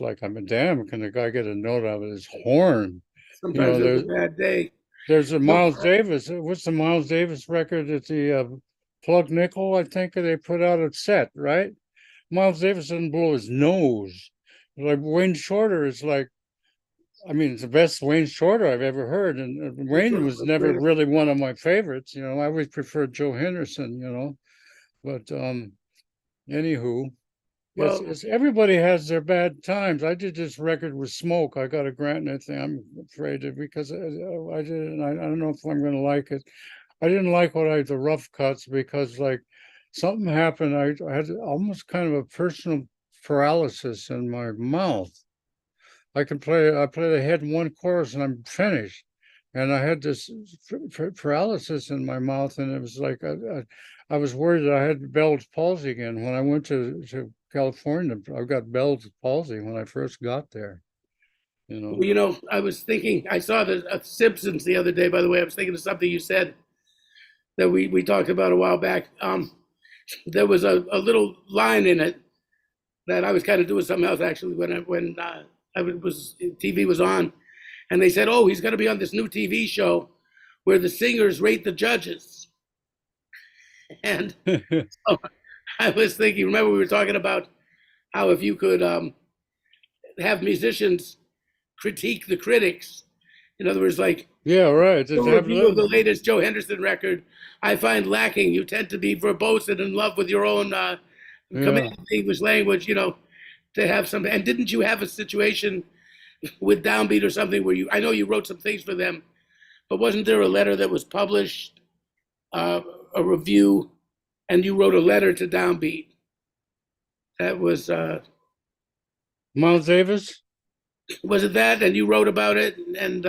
Speaker 1: like, I mean, damn, can the guy get a note out of his horn? You
Speaker 2: Sometimes
Speaker 1: know,
Speaker 2: it was
Speaker 1: there's
Speaker 2: a bad day.
Speaker 1: there's a
Speaker 2: No,
Speaker 1: Miles Davis. What's the Miles Davis record? It's the Plug Nickel, I think they put out a set, right? Miles Davis doesn't blow his nose. Like Wayne Shorter is like, I mean, it's the best Wayne Shorter I've ever heard. And Wayne was never really one of my favorites. I always preferred Joe Henderson, But anywho,
Speaker 2: well,
Speaker 1: it's everybody has their bad times. I did this record with Smoke. I got a grant and everything. I'm afraid of because I did it, and I don't know if I'm going to like it. I didn't like the rough cuts because like something happened. I had almost kind of a personal paralysis in my mouth. I play the head in one chorus and I'm finished. And I had this paralysis in my mouth, and it was like I was worried that I had Bell's palsy again. When I went to California, I got Bell's palsy when I first got there. You know.
Speaker 2: I was thinking, I saw the Simpsons the other day, by the way. I was thinking of something you said that we talked about a while back. There was a little line in it that I was kind of doing something else actually when TV was on, and they said, "Oh, he's going to be on this new TV show where the singers rate the judges." And so I was thinking, remember we were talking about how if you could have musicians critique the critics, in other words, like
Speaker 1: Yeah, right.
Speaker 2: a review of the latest Joe Henderson record, I find lacking. You tend to be verbose and in love with your own
Speaker 1: Yeah.
Speaker 2: command English language, to have some. And didn't you have a situation with Downbeat or something where I know you wrote some things for them, but wasn't there a letter that was published, a review and you wrote a letter to Downbeat. That
Speaker 1: Miles Davis,
Speaker 2: was it that? And you wrote about it, and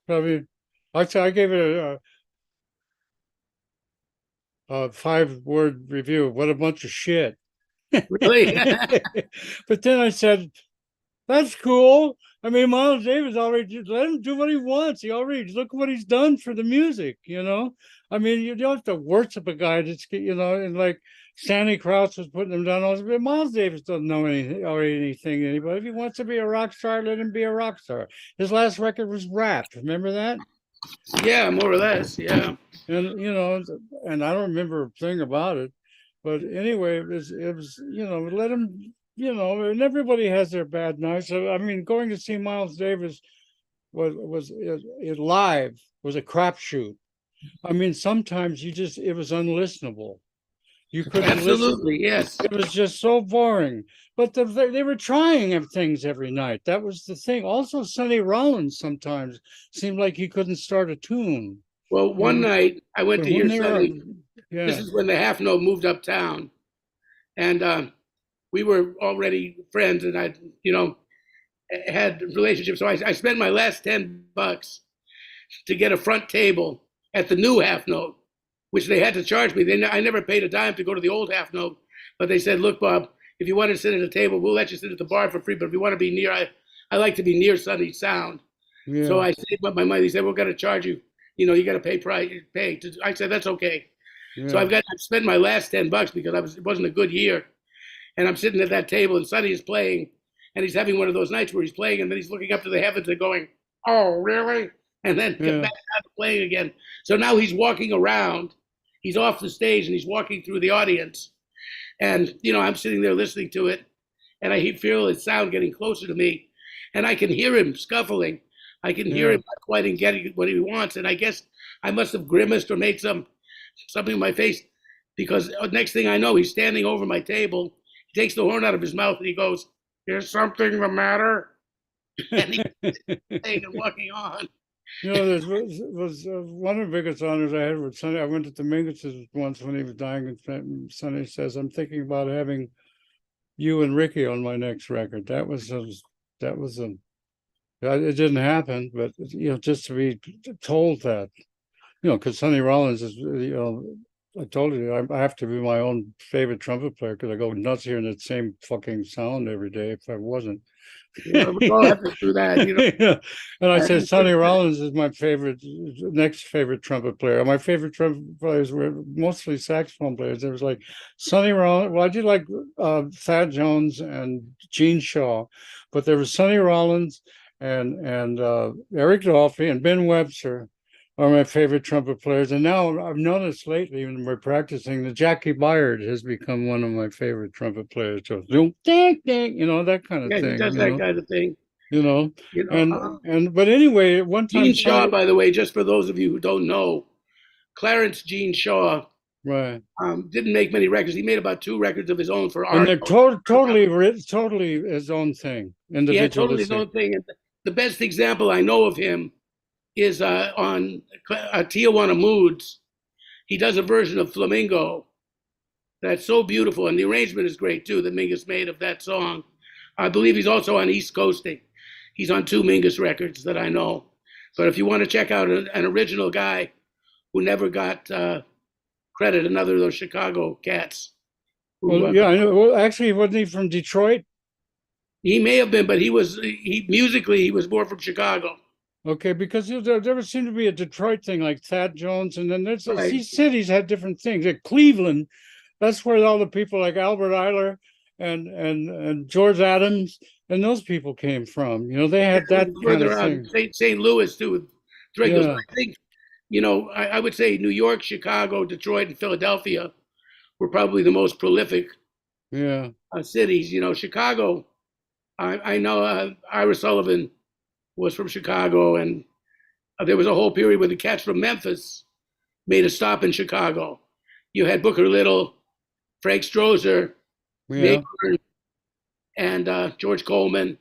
Speaker 1: probably. I gave it a 5-word review. What a bunch of shit.
Speaker 2: really,
Speaker 1: But then I said, that's cool. I mean, Miles Davis already let him do what he wants. He already look what he's done for the music, you know. I mean, you don't have to worship a guy that's and like Sandy Krause was putting him down. But Miles Davis doesn't know anything or anything anybody. If he wants to be a rock star, let him be a rock star. His last record was Rap. Remember that?
Speaker 2: yeah, more or less, yeah.
Speaker 1: And and I don't remember a thing about it. But anyway, it was let him and everybody has their bad nights. So, I mean, going to see Miles Davis was it live was a crapshoot. I mean, sometimes it was unlistenable. You couldn't listen.
Speaker 2: Absolutely, yes.
Speaker 1: It was just so boring. But they were trying things every night. That was the thing. Also, Sonny Rollins sometimes seemed like he couldn't start a tune.
Speaker 2: Well,
Speaker 1: You
Speaker 2: one
Speaker 1: know,
Speaker 2: night I went
Speaker 1: but
Speaker 2: to
Speaker 1: when
Speaker 2: hear
Speaker 1: they were,
Speaker 2: Sonny. This
Speaker 1: yeah,
Speaker 2: is when the Half Note moved uptown, and we were already friends, and I, had relationships. So I spent my last $10 to get a front table at the new Half Note, which they had to charge me. I never paid a dime to go to the old Half Note, but they said, "Look, Bob, if you want to sit at a table, we'll let you sit at the bar for free. But if you want to be near, I like to be near Sonny's sound." So
Speaker 1: yeah,
Speaker 2: I saved up my money. They said, "We're going to charge you. You got to pay price. Pay." I said, "That's okay." So
Speaker 1: yeah,
Speaker 2: I've spent my last $10 because it wasn't a good year, and I'm sitting at that table, and Sonny is playing, and he's having one of those nights where he's playing, and then he's looking up to the heavens and going, "Oh, really?" And then get
Speaker 1: yeah,
Speaker 2: back down to playing again. So now he's walking around. He's off the stage and he's walking through the audience, and I'm sitting there listening to it, and I feel his sound getting closer to me, and I can hear him scuffling. I can hear
Speaker 1: yeah.
Speaker 2: him not quite getting what he wants, and I guess I must have grimaced or made something in my face, because next thing I know, he's standing over my table. He takes the horn out of his mouth and he goes, "Is something the matter?" And he's playing and walking on.
Speaker 1: There was one of the biggest honors I had with Sonny. I went to the Mingus's once when he was dying, and Sonny says, "I'm thinking about having you and Ricky on my next record." That was a it didn't happen, but just to be told that, because Sonny Rollins is, I told you I have to be my own favorite trumpet player because I go nuts hearing that same fucking sound every day. If I wasn't.
Speaker 2: Yeah, we all have to do that.
Speaker 1: Yeah. And I said Sonny
Speaker 2: And
Speaker 1: Rollins is my next favorite trumpet player. My favorite trumpet players were mostly saxophone players. There was like Sonny Rollins. Well, I did like Thad Jones and Gene Shaw, but there was Sonny Rollins and Eric Dolphy and Ben Webster are my favorite trumpet players. And now I've noticed lately when we're practicing that Jackie Byard has become one of my favorite trumpet players. So ding, ding, that kind of
Speaker 2: yeah, he
Speaker 1: thing,
Speaker 2: does that kind of thing.
Speaker 1: you know.
Speaker 2: You know,
Speaker 1: And but anyway, one time
Speaker 2: Gene Shaw,
Speaker 1: Sonny,
Speaker 2: by the way, just for those of you who don't know, Clarence Gene Shaw
Speaker 1: right.
Speaker 2: didn't make many records. He made about 2 records of his own for
Speaker 1: And
Speaker 2: art.
Speaker 1: they're totally his own thing,
Speaker 2: He had totally his
Speaker 1: individualistic.
Speaker 2: own thing. And the best example I know of him is on Tijuana Moods. He does a version of Flamingo that's so beautiful, and the arrangement is great too that Mingus made of that song. I believe he's also on East Coasting. He's on 2 Mingus records that I know. But if you want to check out an original guy who never got credit, another of those Chicago cats. Who,
Speaker 1: Well, yeah, I know. Well, actually, wasn't he from Detroit?
Speaker 2: he may have been, but he musically he was more from Chicago.
Speaker 1: Okay, because there seemed to be a Detroit thing like Thad Jones, and then
Speaker 2: Right.
Speaker 1: these cities had different things. Like Cleveland, that's where all the people like Albert Eiler and George Adams and those people came from. They had that kind
Speaker 2: Further
Speaker 1: of
Speaker 2: on,
Speaker 1: thing.
Speaker 2: St. Louis too with Dragos.
Speaker 1: Yeah,
Speaker 2: I think I would say New York, Chicago, Detroit, and Philadelphia were probably the most prolific
Speaker 1: yeah,
Speaker 2: cities. Chicago. I know Ira Sullivan was from Chicago, and there was a whole period where the cats from Memphis made a stop in Chicago. You had Booker Little, Frank Strozer,
Speaker 1: yeah.
Speaker 2: Mayburn, and George Coleman,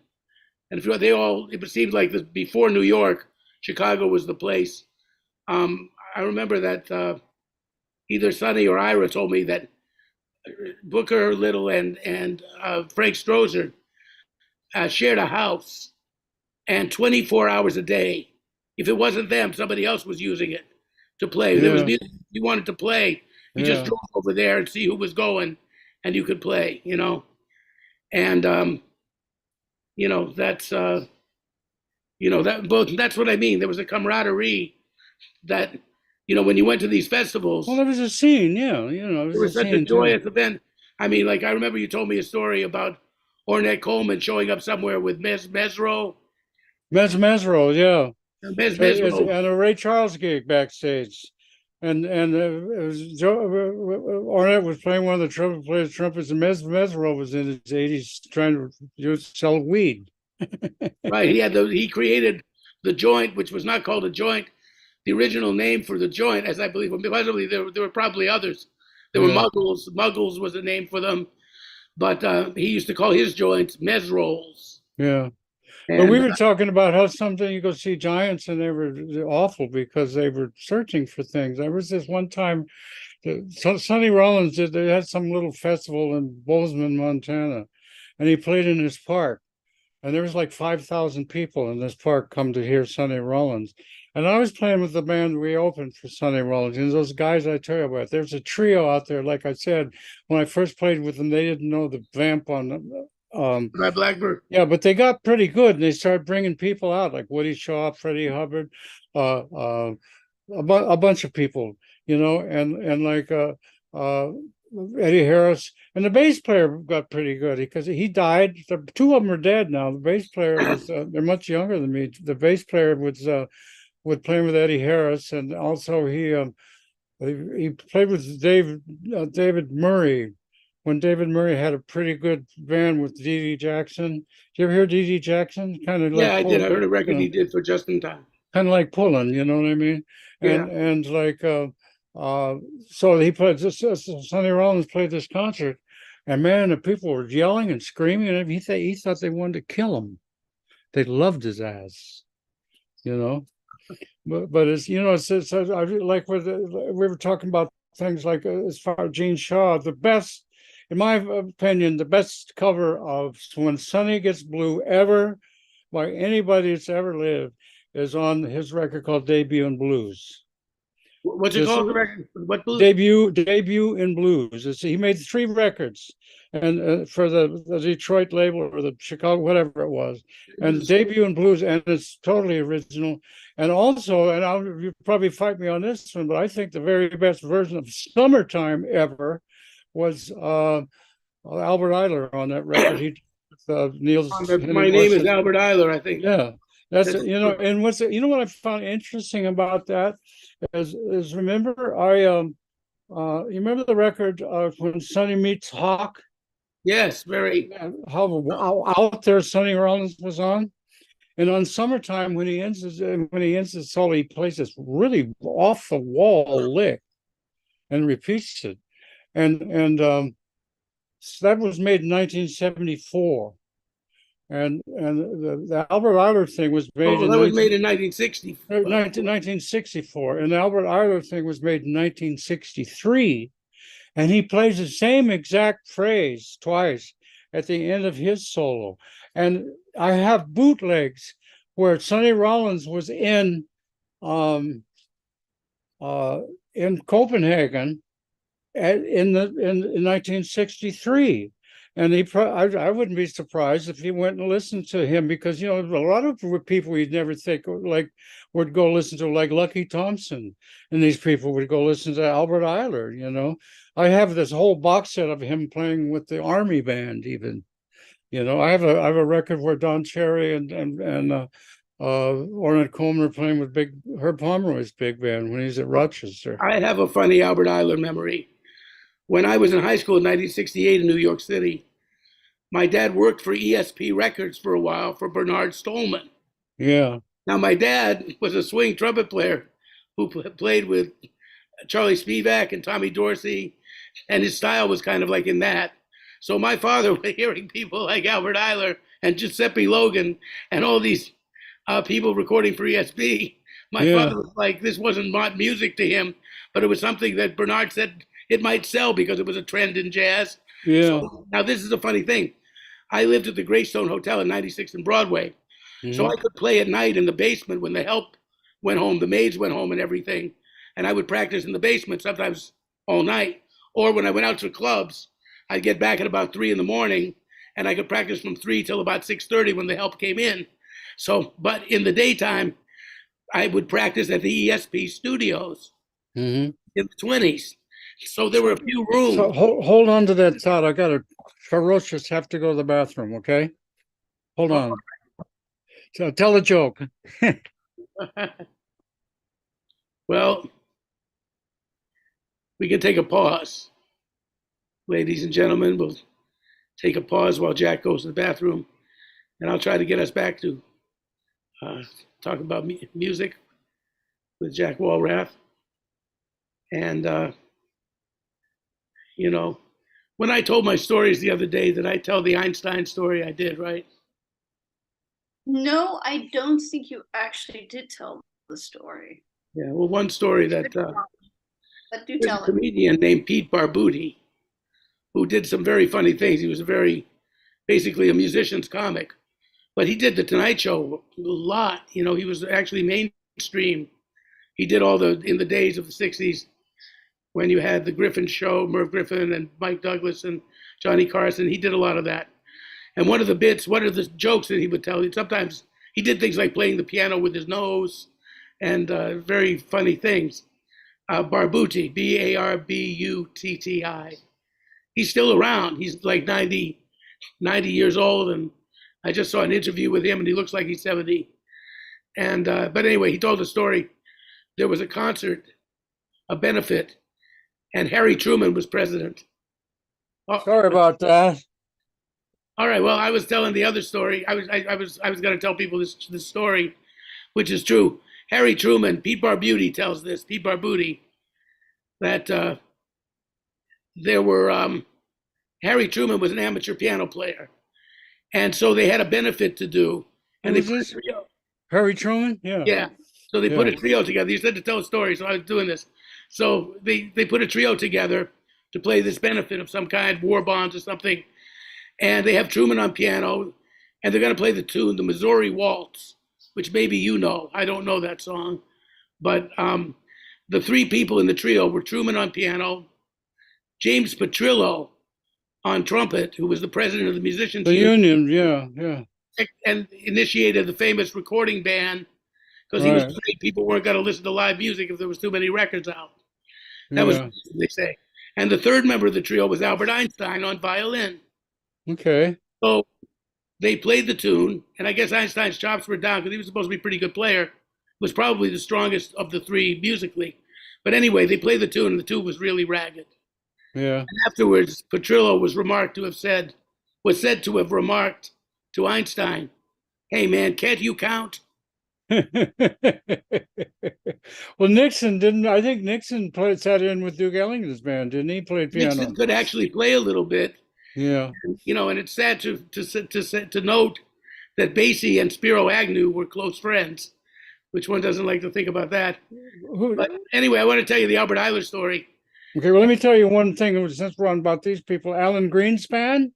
Speaker 2: and they all. It seemed like before New York, Chicago was the place. I remember that either Sonny or Ira told me that Booker Little and Frank Strozer shared a house, and 24 hours a day. If it wasn't them, somebody else was using it to play. There was
Speaker 1: Yeah,
Speaker 2: music you wanted to play. You just
Speaker 1: yeah.
Speaker 2: drove over there and see who was going, and you could play. And that's that's what I mean. There was a camaraderie that when you went to these
Speaker 1: Well,
Speaker 2: festivals,
Speaker 1: there was a scene, yeah, it
Speaker 2: it
Speaker 1: was a
Speaker 2: was such a
Speaker 1: scene too.
Speaker 2: joyous event. I mean, like I remember you told me a story about Ornette Coleman showing up somewhere with Mesro,
Speaker 1: Mesro, yeah.
Speaker 2: Mesro,
Speaker 1: And a Ray Charles gig backstage. And it was Ornette was playing one of the trumpet players trumpets, and Mesro was in his 80s trying to sell weed.
Speaker 2: right? He created the joint, which was not called a joint. The original name for the joint, as I believe, possibly there were probably others. There were
Speaker 1: Yeah,
Speaker 2: muggles. Muggles was the name for them, but he used to call his joints mez rolls.
Speaker 1: yeah. But we
Speaker 2: And
Speaker 1: were talking about how something you go see Giants and they were awful because they were searching for things. There was this one time, Sonny Rollins they had some little festival in Bozeman, Montana, and he played in his park. And there was like 5,000 people in this park come to hear Sonny Rollins. And I was playing with the band we opened for Sonny Rollins. And those guys I tell you about, there's a trio out there. Like I said, when I first played with them, they didn't know the vamp on.
Speaker 2: by Blackbird,
Speaker 1: Yeah, but they got pretty good, and they started bringing people out like Woody Shaw, Freddie Hubbard, uh, uh, a bunch of people, and like uh, Eddie Harris, and the bass player got pretty good because he died. The two of them are dead now. The bass player was they're much younger than me. The bass player was playing with Eddie Harris, and also he played with David Murray when David Murray had a pretty good band with Dee Dee Jackson. Did you ever hear Dee Dee Jackson? Kind of
Speaker 2: yeah,
Speaker 1: like
Speaker 2: I did. I
Speaker 1: pull,
Speaker 2: heard a record he did for Just in Time.
Speaker 1: kind of like pulling, you know what I mean?
Speaker 2: Yeah,
Speaker 1: And like uh so he played this Sonny Rollins played this concert, and man, the people were yelling and screaming, and he thought they wanted to kill him. They loved his ass, you know. But it's I like we were talking about things like as far as Gene Shaw, the best, in my opinion, the best cover of When Sunny Gets Blue ever by anybody that's ever lived is on his record called Debut in Blues.
Speaker 2: what's it
Speaker 1: Just
Speaker 2: called? The record? What blues?
Speaker 1: debut in blues. He made 3 records, and for the Detroit label or the Chicago, whatever it was, and debut in blues, and it's totally original. And also, you probably fight me on this one, but I think the very best version of "Summertime" ever was Albert Ayler on that record. He Niels
Speaker 2: My
Speaker 1: Henning
Speaker 2: name is
Speaker 1: Larson.
Speaker 2: Albert Eiler, I think.
Speaker 1: Yeah, that's
Speaker 2: That's
Speaker 1: and what I found interesting about that is remember you remember the record when Sonny meets Hawk?
Speaker 2: yes, very.
Speaker 1: How out there Sonny Rollins was on, and on Summertime when he ends his solo, he plays this really off the wall lick and repeats it, and so that was made in 1974, and the Albert Ayler thing was made
Speaker 2: Oh,
Speaker 1: in
Speaker 2: that was made in 1960.
Speaker 1: 1964, and the Albert Ayler thing was made in 1963. And he plays the same exact phrase twice at the end of his solo. And I have bootlegs where Sonny Rollins was um, uh, in Copenhagen in 1963. And I wouldn't be surprised if he went and listened to him because a lot of people you'd never think like would go listen to like Lucky Thompson, and these people would go listen to Albert Ayler. I have this whole box set of him playing with the Army band. Even I have a record where Don Cherry and Ornette Coleman are playing with big Herb Pomeroy's big band when he's at Rochester.
Speaker 2: I have a funny Albert Eiler memory. When I was in high school in 1968 in New York City, my dad worked for ESP Records for a while for Bernard Stolman.
Speaker 1: Yeah,
Speaker 2: Now, my dad was a swing trumpet player who played with Charlie Spivak and Tommy Dorsey, and his style was kind of like in that. So my father, hearing people like Albert Eiler and Giuseppe Logan and all these people recording for ESP, my
Speaker 1: yeah,
Speaker 2: father was like, this wasn't music to him, but it was something that Bernard said it might sell because it was a trend in jazz.
Speaker 1: Yeah.
Speaker 2: So now this is a funny thing. I lived at the Greystone Hotel in 96th and Broadway. So
Speaker 1: Hmm.
Speaker 2: I could play at night in the basement when the help went home, the maids went home and everything. And I would practice in the basement sometimes all night. Or when I went out to clubs, I'd get back at about 3 in the morning and I could practice from 3 till about 6:30 when the help came in. So, but in the daytime, I would practice at the ESP studios
Speaker 1: Hmm.
Speaker 2: in the 20s. So there were a few
Speaker 1: So
Speaker 2: rooms.
Speaker 1: hold on to that thought. I got a ferocious have to go to the bathroom. Okay, hold on. So tell a joke.
Speaker 2: Well, we can take a pause. Ladies and gentlemen, we'll take a pause while Jack goes to the bathroom, and I'll try to get us back to uh, talk about music with Jack Walrath. And, you know, when I told my stories the other day, did I tell the Einstein story? I did, right?
Speaker 3: No, I don't think you actually did tell the story.
Speaker 2: Yeah, well, one story that
Speaker 3: But do
Speaker 2: there's a
Speaker 3: tell it.
Speaker 2: comedian named Pete Barbuti who did some very funny things. He was basically a musician's comic, but he did the Tonight Show a lot. You know, he was actually mainstream. He did all in the days of the 60s when you had the Griffin Show, Merv Griffin and Mike Douglas and Johnny Carson. He did a lot of that. And one of the jokes that he would tell, sometimes he did things like playing the piano with his nose and very funny things. Barbuti, Barbutti. He's still around. He's like 90 years old. And I just saw an interview with him and he looks like he's 70. And, but anyway, he told a story. There was a concert, a benefit, and Harry Truman was president. Oh,
Speaker 1: Sorry about that.
Speaker 2: all right. Well, I was telling the other story. I was going to tell people this story, which is true. Harry Truman, Pete Barbuti tells this. Pete Barbuti, that there were Harry Truman was an amateur piano player, and so they had a benefit to do, and
Speaker 1: Who
Speaker 2: they
Speaker 1: is
Speaker 2: put a
Speaker 1: this?
Speaker 2: trio.
Speaker 1: Harry Truman? Yeah.
Speaker 2: Yeah, so they put
Speaker 1: Yeah.
Speaker 2: a trio together. You said to tell a story, so I was doing this. So they put a trio together to play this benefit of some kind, war bonds or something, and they have Truman on piano, and they're going to play the tune, the Missouri Waltz, which maybe you know. I don't know that song, but the three people in the trio were Truman on piano, James Petrillo on trumpet, who was the president of the musicians
Speaker 1: The
Speaker 2: union
Speaker 1: Union. Yeah. Yeah.
Speaker 2: and initiated the famous recording ban because he was
Speaker 1: Right.
Speaker 2: afraid people weren't going to listen to live music if there was too many records out. That was
Speaker 1: Yeah.
Speaker 2: they say. And the third member of the trio was Albert Einstein on violin.
Speaker 1: Okay.
Speaker 2: So they played the tune, and I guess Einstein's chops were down because he was supposed to be a pretty good player. Was probably the strongest of the three musically. But anyway, they played the tune, and the tune was really ragged.
Speaker 1: Yeah.
Speaker 2: And afterwards, Petrillo was said to have remarked to Einstein, "Hey man, can't you count?"
Speaker 1: Well, Nixon didn't. I think Nixon sat in with Duke Ellington's band, didn't he? Played
Speaker 2: Nixon
Speaker 1: piano.
Speaker 2: could actually play a little bit,
Speaker 1: Yeah.
Speaker 2: and it's sad to note that Basie and Spiro Agnew were close friends, which one doesn't like to think about that.
Speaker 1: Who,
Speaker 2: But anyway, I want to tell you the Albert Eiler story.
Speaker 1: okay. Well, let me tell you one thing. Since we're on about these people, Alan Greenspan.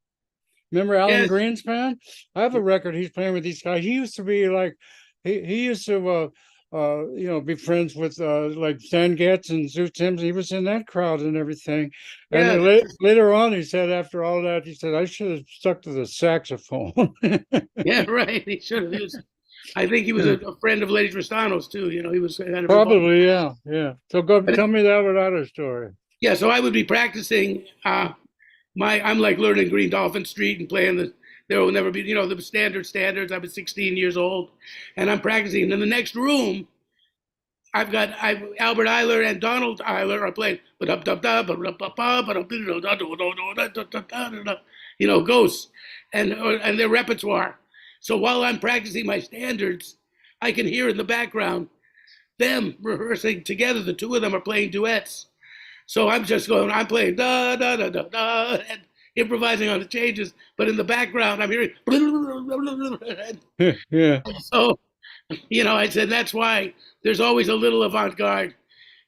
Speaker 1: Remember Alan
Speaker 2: Yes,
Speaker 1: Greenspan? I have a record he's playing with these guys. He used to be like, he used to, be friends with like Stan Getz and Zoot Sims. He was in that crowd and everything. And
Speaker 2: yeah,
Speaker 1: then later on, he said, after all that, he said, I should have stuck to the saxophone.
Speaker 2: yeah, right. He should have. I think he was a friend of Lady Tristano's too. He was kind of involved.
Speaker 1: Probably, yeah, yeah. So go
Speaker 2: But
Speaker 1: tell me that without a story.
Speaker 2: yeah, so I would be practicing. I'm like learning Green Dolphin Street and playing there will never be, the standards. I was 16 years old and I'm practicing. And in the next room, Albert Eiler and Donald Eiler are playing, ghosts and their repertoire. So while I'm practicing my standards, I can hear in the background them rehearsing together. The two of them are playing duets. So I'm playing da da da da da and improvising on the changes, but in the background I'm hearing.
Speaker 1: Yeah.
Speaker 2: So, I said that's why there's always a little avant-garde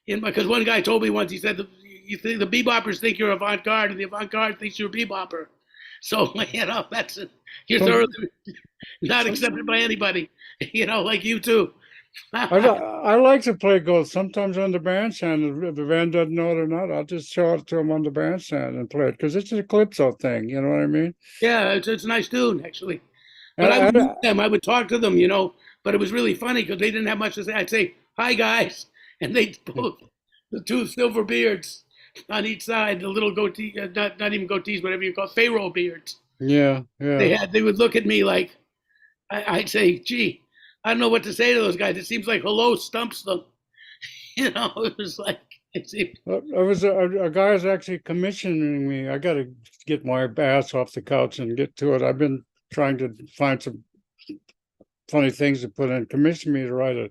Speaker 2: because one guy told me once. He said you think the beboppers think you're avant-garde, and the avant-garde thinks you're a bebopper. So that's you're
Speaker 1: Some,
Speaker 2: thoroughly not accepted by anybody. Like you too.
Speaker 1: I like to play ghost sometimes on the bandstand. If the band doesn't know it or not, I'll just show it to them on the bandstand and play it because it's a calypso thing. You know what I mean?
Speaker 2: Yeah, it's a nice tune actually. But I would
Speaker 1: And,
Speaker 2: meet them. I would talk to them. But it was really funny because they didn't have much to say. I'd say, "Hi guys," and they both the two silver beards on each side, the little goatee, not even goatees, whatever you call it, pharaoh beards.
Speaker 1: yeah, yeah.
Speaker 2: They would look at me like I'd say, "Gee, I don't know what to say to those guys. It seems like hello stumps them." It was like it seemed.
Speaker 1: I was a guy was actually commissioning me. I got to get my ass off the couch and get to it. I've been trying to find some funny things to put in. Commission me to write a.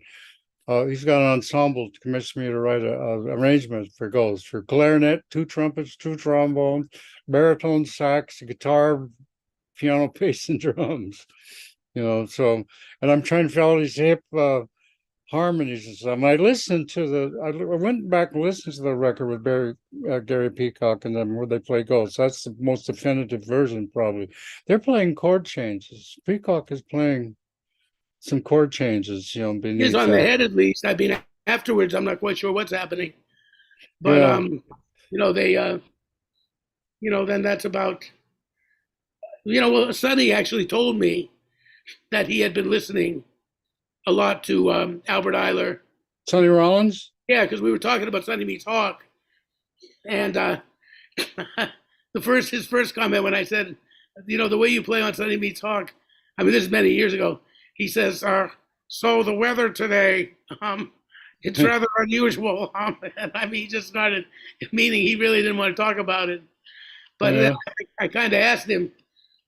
Speaker 1: He's got an ensemble to commission me to write a arrangement for Ghost for clarinet, two trumpets, two trombones, baritone, sax, guitar, piano, bass, and drums. So and I'm trying to follow these hip harmonies and stuff. And I went back and listened to the record with Gary Peacock and them where they play Ghost. That's the most definitive version, probably. They're playing chord changes. Peacock is playing some chord changes, beneath
Speaker 2: He's on the
Speaker 1: that.
Speaker 2: head at least. I mean, afterwards, I'm not quite sure what's happening. But they then that's about well, Sonny actually told me that he had been listening a lot to Albert Eiler.
Speaker 1: Sonny Rollins?
Speaker 2: Yeah, because we were talking about Sonny Meets Hawk. And his first comment when I said, the way you play on Sonny Meets Hawk, I mean, this is many years ago. He says, so the weather today, it's rather unusual. And I mean, he just started meaning he really didn't want to talk about it. But then I kind of asked him,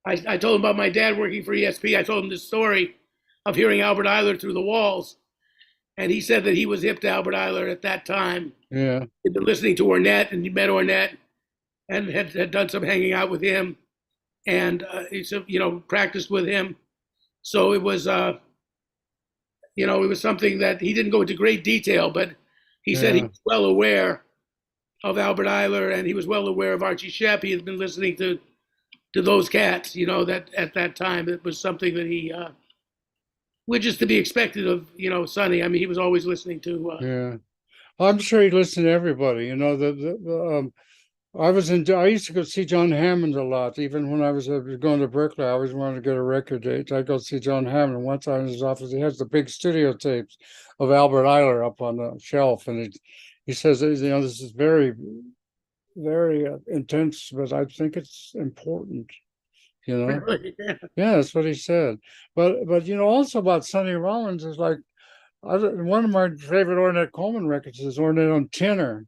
Speaker 2: I told him about my dad working for ESP. I told him this story of hearing Albert Eiler through the walls. And he said that he was hip to Albert Eiler at that time.
Speaker 1: Yeah.
Speaker 2: He'd been listening to Ornette, and he met Ornette and had done some hanging out with him. And he practiced with him. So it was, it was something that he didn't go into great detail, but he said he was well aware of Albert Eiler, and he was well aware of Archie Shepp. He had been listening to those cats, that at that time it was something that he, which is to be expected of, Sonny. I mean, he was always listening to.
Speaker 1: Yeah, I'm sure he listened to everybody. I used to go see John Hammond a lot. Even when I was going to Berkeley, I always wanted to get a record date. I'd go see John Hammond. One time in his office, he has the big studio tapes of Albert Eiler up on the shelf. And he says, this is very, very intense, but I think it's important,
Speaker 2: Really? Yeah.
Speaker 1: Yeah, that's what he said. But also about Sonny Rollins is like, one of my favorite Ornette Coleman records is Ornette on tenor.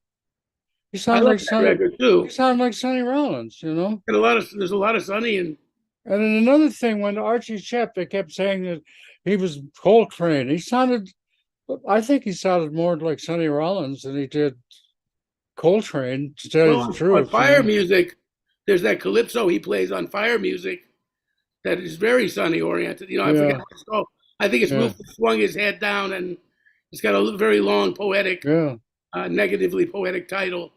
Speaker 1: He
Speaker 2: I
Speaker 1: sounds
Speaker 2: like
Speaker 1: like
Speaker 2: that
Speaker 1: Sonny.
Speaker 2: record too.
Speaker 1: He sounds like Sonny Rollins,
Speaker 2: And there's a lot of Sonny and.
Speaker 1: And then another thing, when Archie Shepp, they kept saying that he was Coltrane. I think he sounded more like Sonny Rollins than he did Coltrane, to tell you the truth.
Speaker 2: On Fire Music, there's that calypso he plays on Fire Music that is very Sonny oriented. I forget what it's called. I think it's Rufus swung his head down, and it's got a very long poetic, negatively poetic title.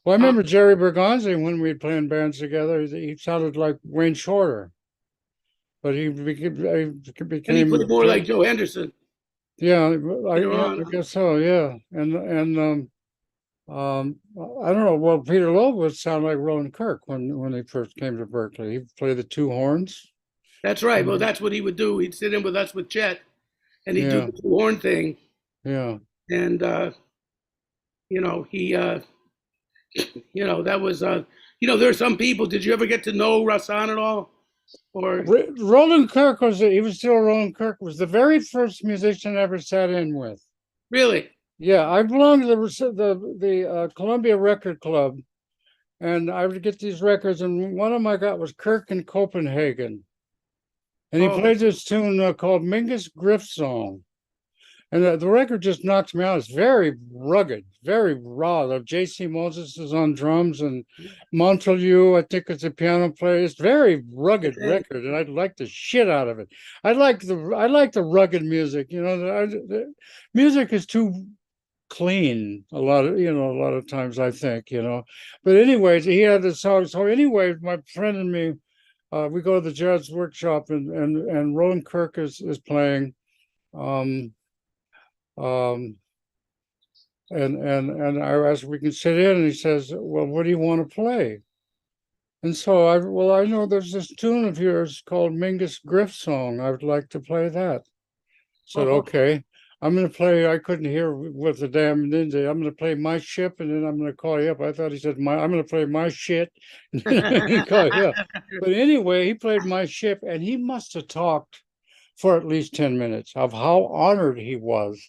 Speaker 1: Well, I remember Jerry Bergonzi when we were playing bands together. He sounded like Wayne Shorter, but he became.
Speaker 2: And he played more like Joe Henderson.
Speaker 1: Yeah, I guess so. Yeah, and I don't know. Well, Peter Loeb would sound like Roland Kirk when he first came to Berkeley. He played the two horns.
Speaker 2: That's right. Well, that's what he would do. He'd sit in with us with Chet, and he'd do the two horn thing.
Speaker 1: Yeah.
Speaker 2: And he. That was, there are some people. Did you ever get to know Rahsaan at all? Or
Speaker 1: Roland Kirk was the very first musician I ever sat in with.
Speaker 2: Really?
Speaker 1: Yeah, I belonged to the Columbia Record Club, and I would get these records, and one of them I got was Kirk in Copenhagen, and he played this tune called Mingus Griff Song. And the record just knocks me out. It's very rugged, very raw. J.C. Moses is on drums, and Montelieu, I think, is a piano player. It's very rugged record, and I like the shit out of it. I like the rugged music. The music is too clean a lot of, a lot of times, I think, but anyways, he had the song. So anyways, my friend and me, we go to the jazz workshop, and Roland Kirk is playing, um um and I asked if we can sit in, and he says, well, what do you want to play? And so I know there's this tune of yours called Mingus Griff Song. I would like to play that. Said,
Speaker 2: Oh,
Speaker 1: okay, I'm going to play. I couldn't hear what the damn ninja. I'm going to play My Ship, and then I'm going to call you up. I thought he said, I'm going to play My Shit, and then call you up. But anyway, he played My Ship, and he must have talked for at least 10 minutes of how honored he was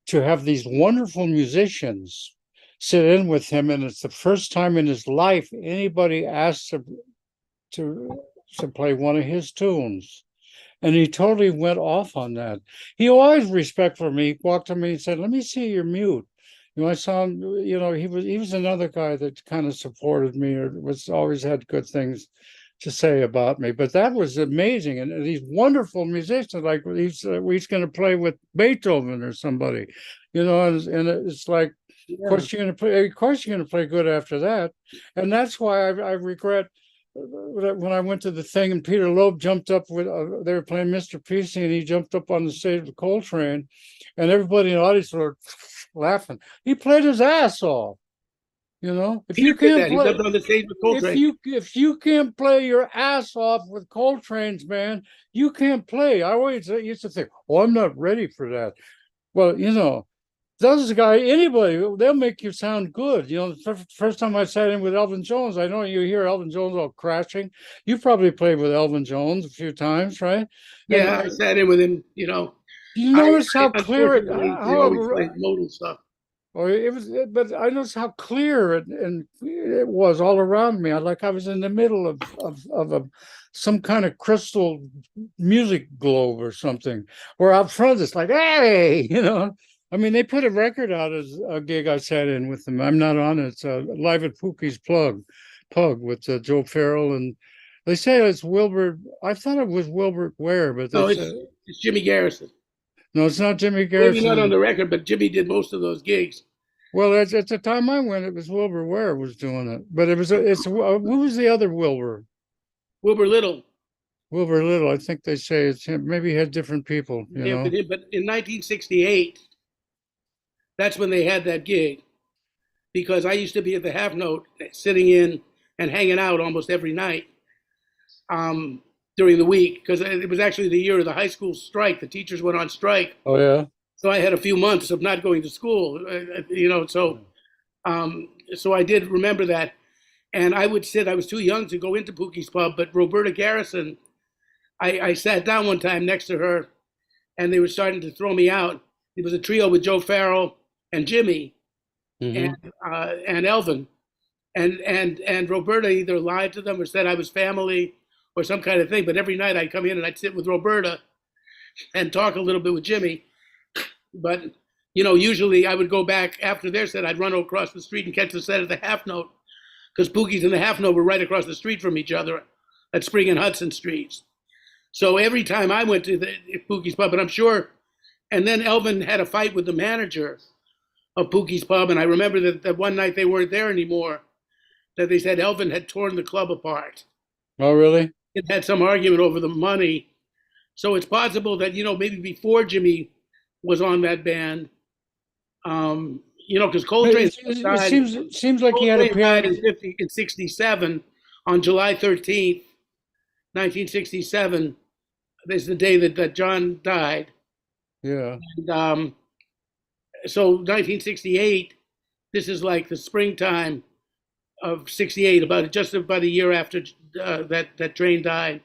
Speaker 1: to have these wonderful musicians sit in with him. And it's the first time in his life anybody asked to, to play one of his tunes. And he totally went off on that. He always respectful of me. He walked to me and said, let me see your mute. I saw him, he was another guy that kind of supported me, or was always had good things to say about me. But that was amazing. And these wonderful musicians, like he's going to play with Beethoven or somebody, and it's like,
Speaker 2: yeah.
Speaker 1: of course you're going to play good after that. And that's why I regret when I went to the thing, and Peter Loeb jumped up with, they were playing Mr. Peacey, and he jumped up on the stage of Coltrane, and everybody in the audience were laughing. He played his ass off. If
Speaker 2: Peter
Speaker 1: you can't
Speaker 2: did that. He
Speaker 1: play,
Speaker 2: jumped on the stage with Coltrane.
Speaker 1: if you can't play your ass off with Coltrane's band, you can't play. I always used to think, oh, I'm not ready for that. Well, those guy, anybody, they'll make you sound good. The first time I sat in with Elvin Jones, I know you hear Elvin Jones all crashing. You probably played with Elvin Jones a few times, right?
Speaker 2: Yeah, I sat in with him.
Speaker 1: You
Speaker 2: I
Speaker 1: notice how clear it,
Speaker 2: unfortunately they always played modal stuff.
Speaker 1: or it was, but I noticed how clear and it was all around me. I was in the middle of some kind of crystal music globe or something. Or out front, it's like, hey, I mean, they put a record out as a gig I sat in with them. I'm not on it. It's live at Pookie's Pug with Joe Farrell, and they say it's Wilbur. I thought it was Wilbert Ware, but
Speaker 2: No,
Speaker 1: they
Speaker 2: it's Jimmy Garrison.
Speaker 1: no, it's not Jimmy
Speaker 2: Maybe not on
Speaker 1: Garrison.
Speaker 2: the record, but Jimmy did most of those gigs.
Speaker 1: Well, at the time I went, it was Wilbur Ware was doing it, but who was the other Wilbur?
Speaker 2: Wilbur Little.
Speaker 1: Wilbur Little. I think they say it's him. Maybe he had different people,
Speaker 2: Yeah, but in 1968, that's when they had that gig. Because I used to be at the Half Note, sitting in and hanging out almost every night during the week. Because it was actually the year of the high school strike. The teachers went on strike.
Speaker 1: Oh yeah.
Speaker 2: So I had a few months of not going to school. So I did remember that. And I would sit. I was too young to go into Pookie's Pub, but Roberta Garrison, I sat down one time next to her, and they were starting to throw me out. It was a trio with Joe Farrell and Jimmy, and Elvin, and Roberta either lied to them or said I was family or some kind of thing. But every night I'd come in and I'd sit with Roberta and talk a little bit with Jimmy. But usually I would go back after their set. I'd run across the street and catch the set at the Half Note, because Pookie's and the Half Note were right across the street from each other at Spring and Hudson Streets. So every time I went to the Pookie's Pub, and I'm sure, and then Elvin had a fight with the manager of Pookie's Pub, and I remember that one night they weren't there anymore, that they said Elvin had torn the club apart.
Speaker 1: Oh really?
Speaker 2: It had some argument over the money. So it's possible that, maybe before Jimmy was on that band, because Coltrane died.
Speaker 1: It seems like he had a
Speaker 2: died
Speaker 1: piano.
Speaker 2: in 67 on July 13th, 1967. Is the day that John died.
Speaker 1: Yeah.
Speaker 2: And so 1968, this is like the springtime of 68, just about a year after that Train died.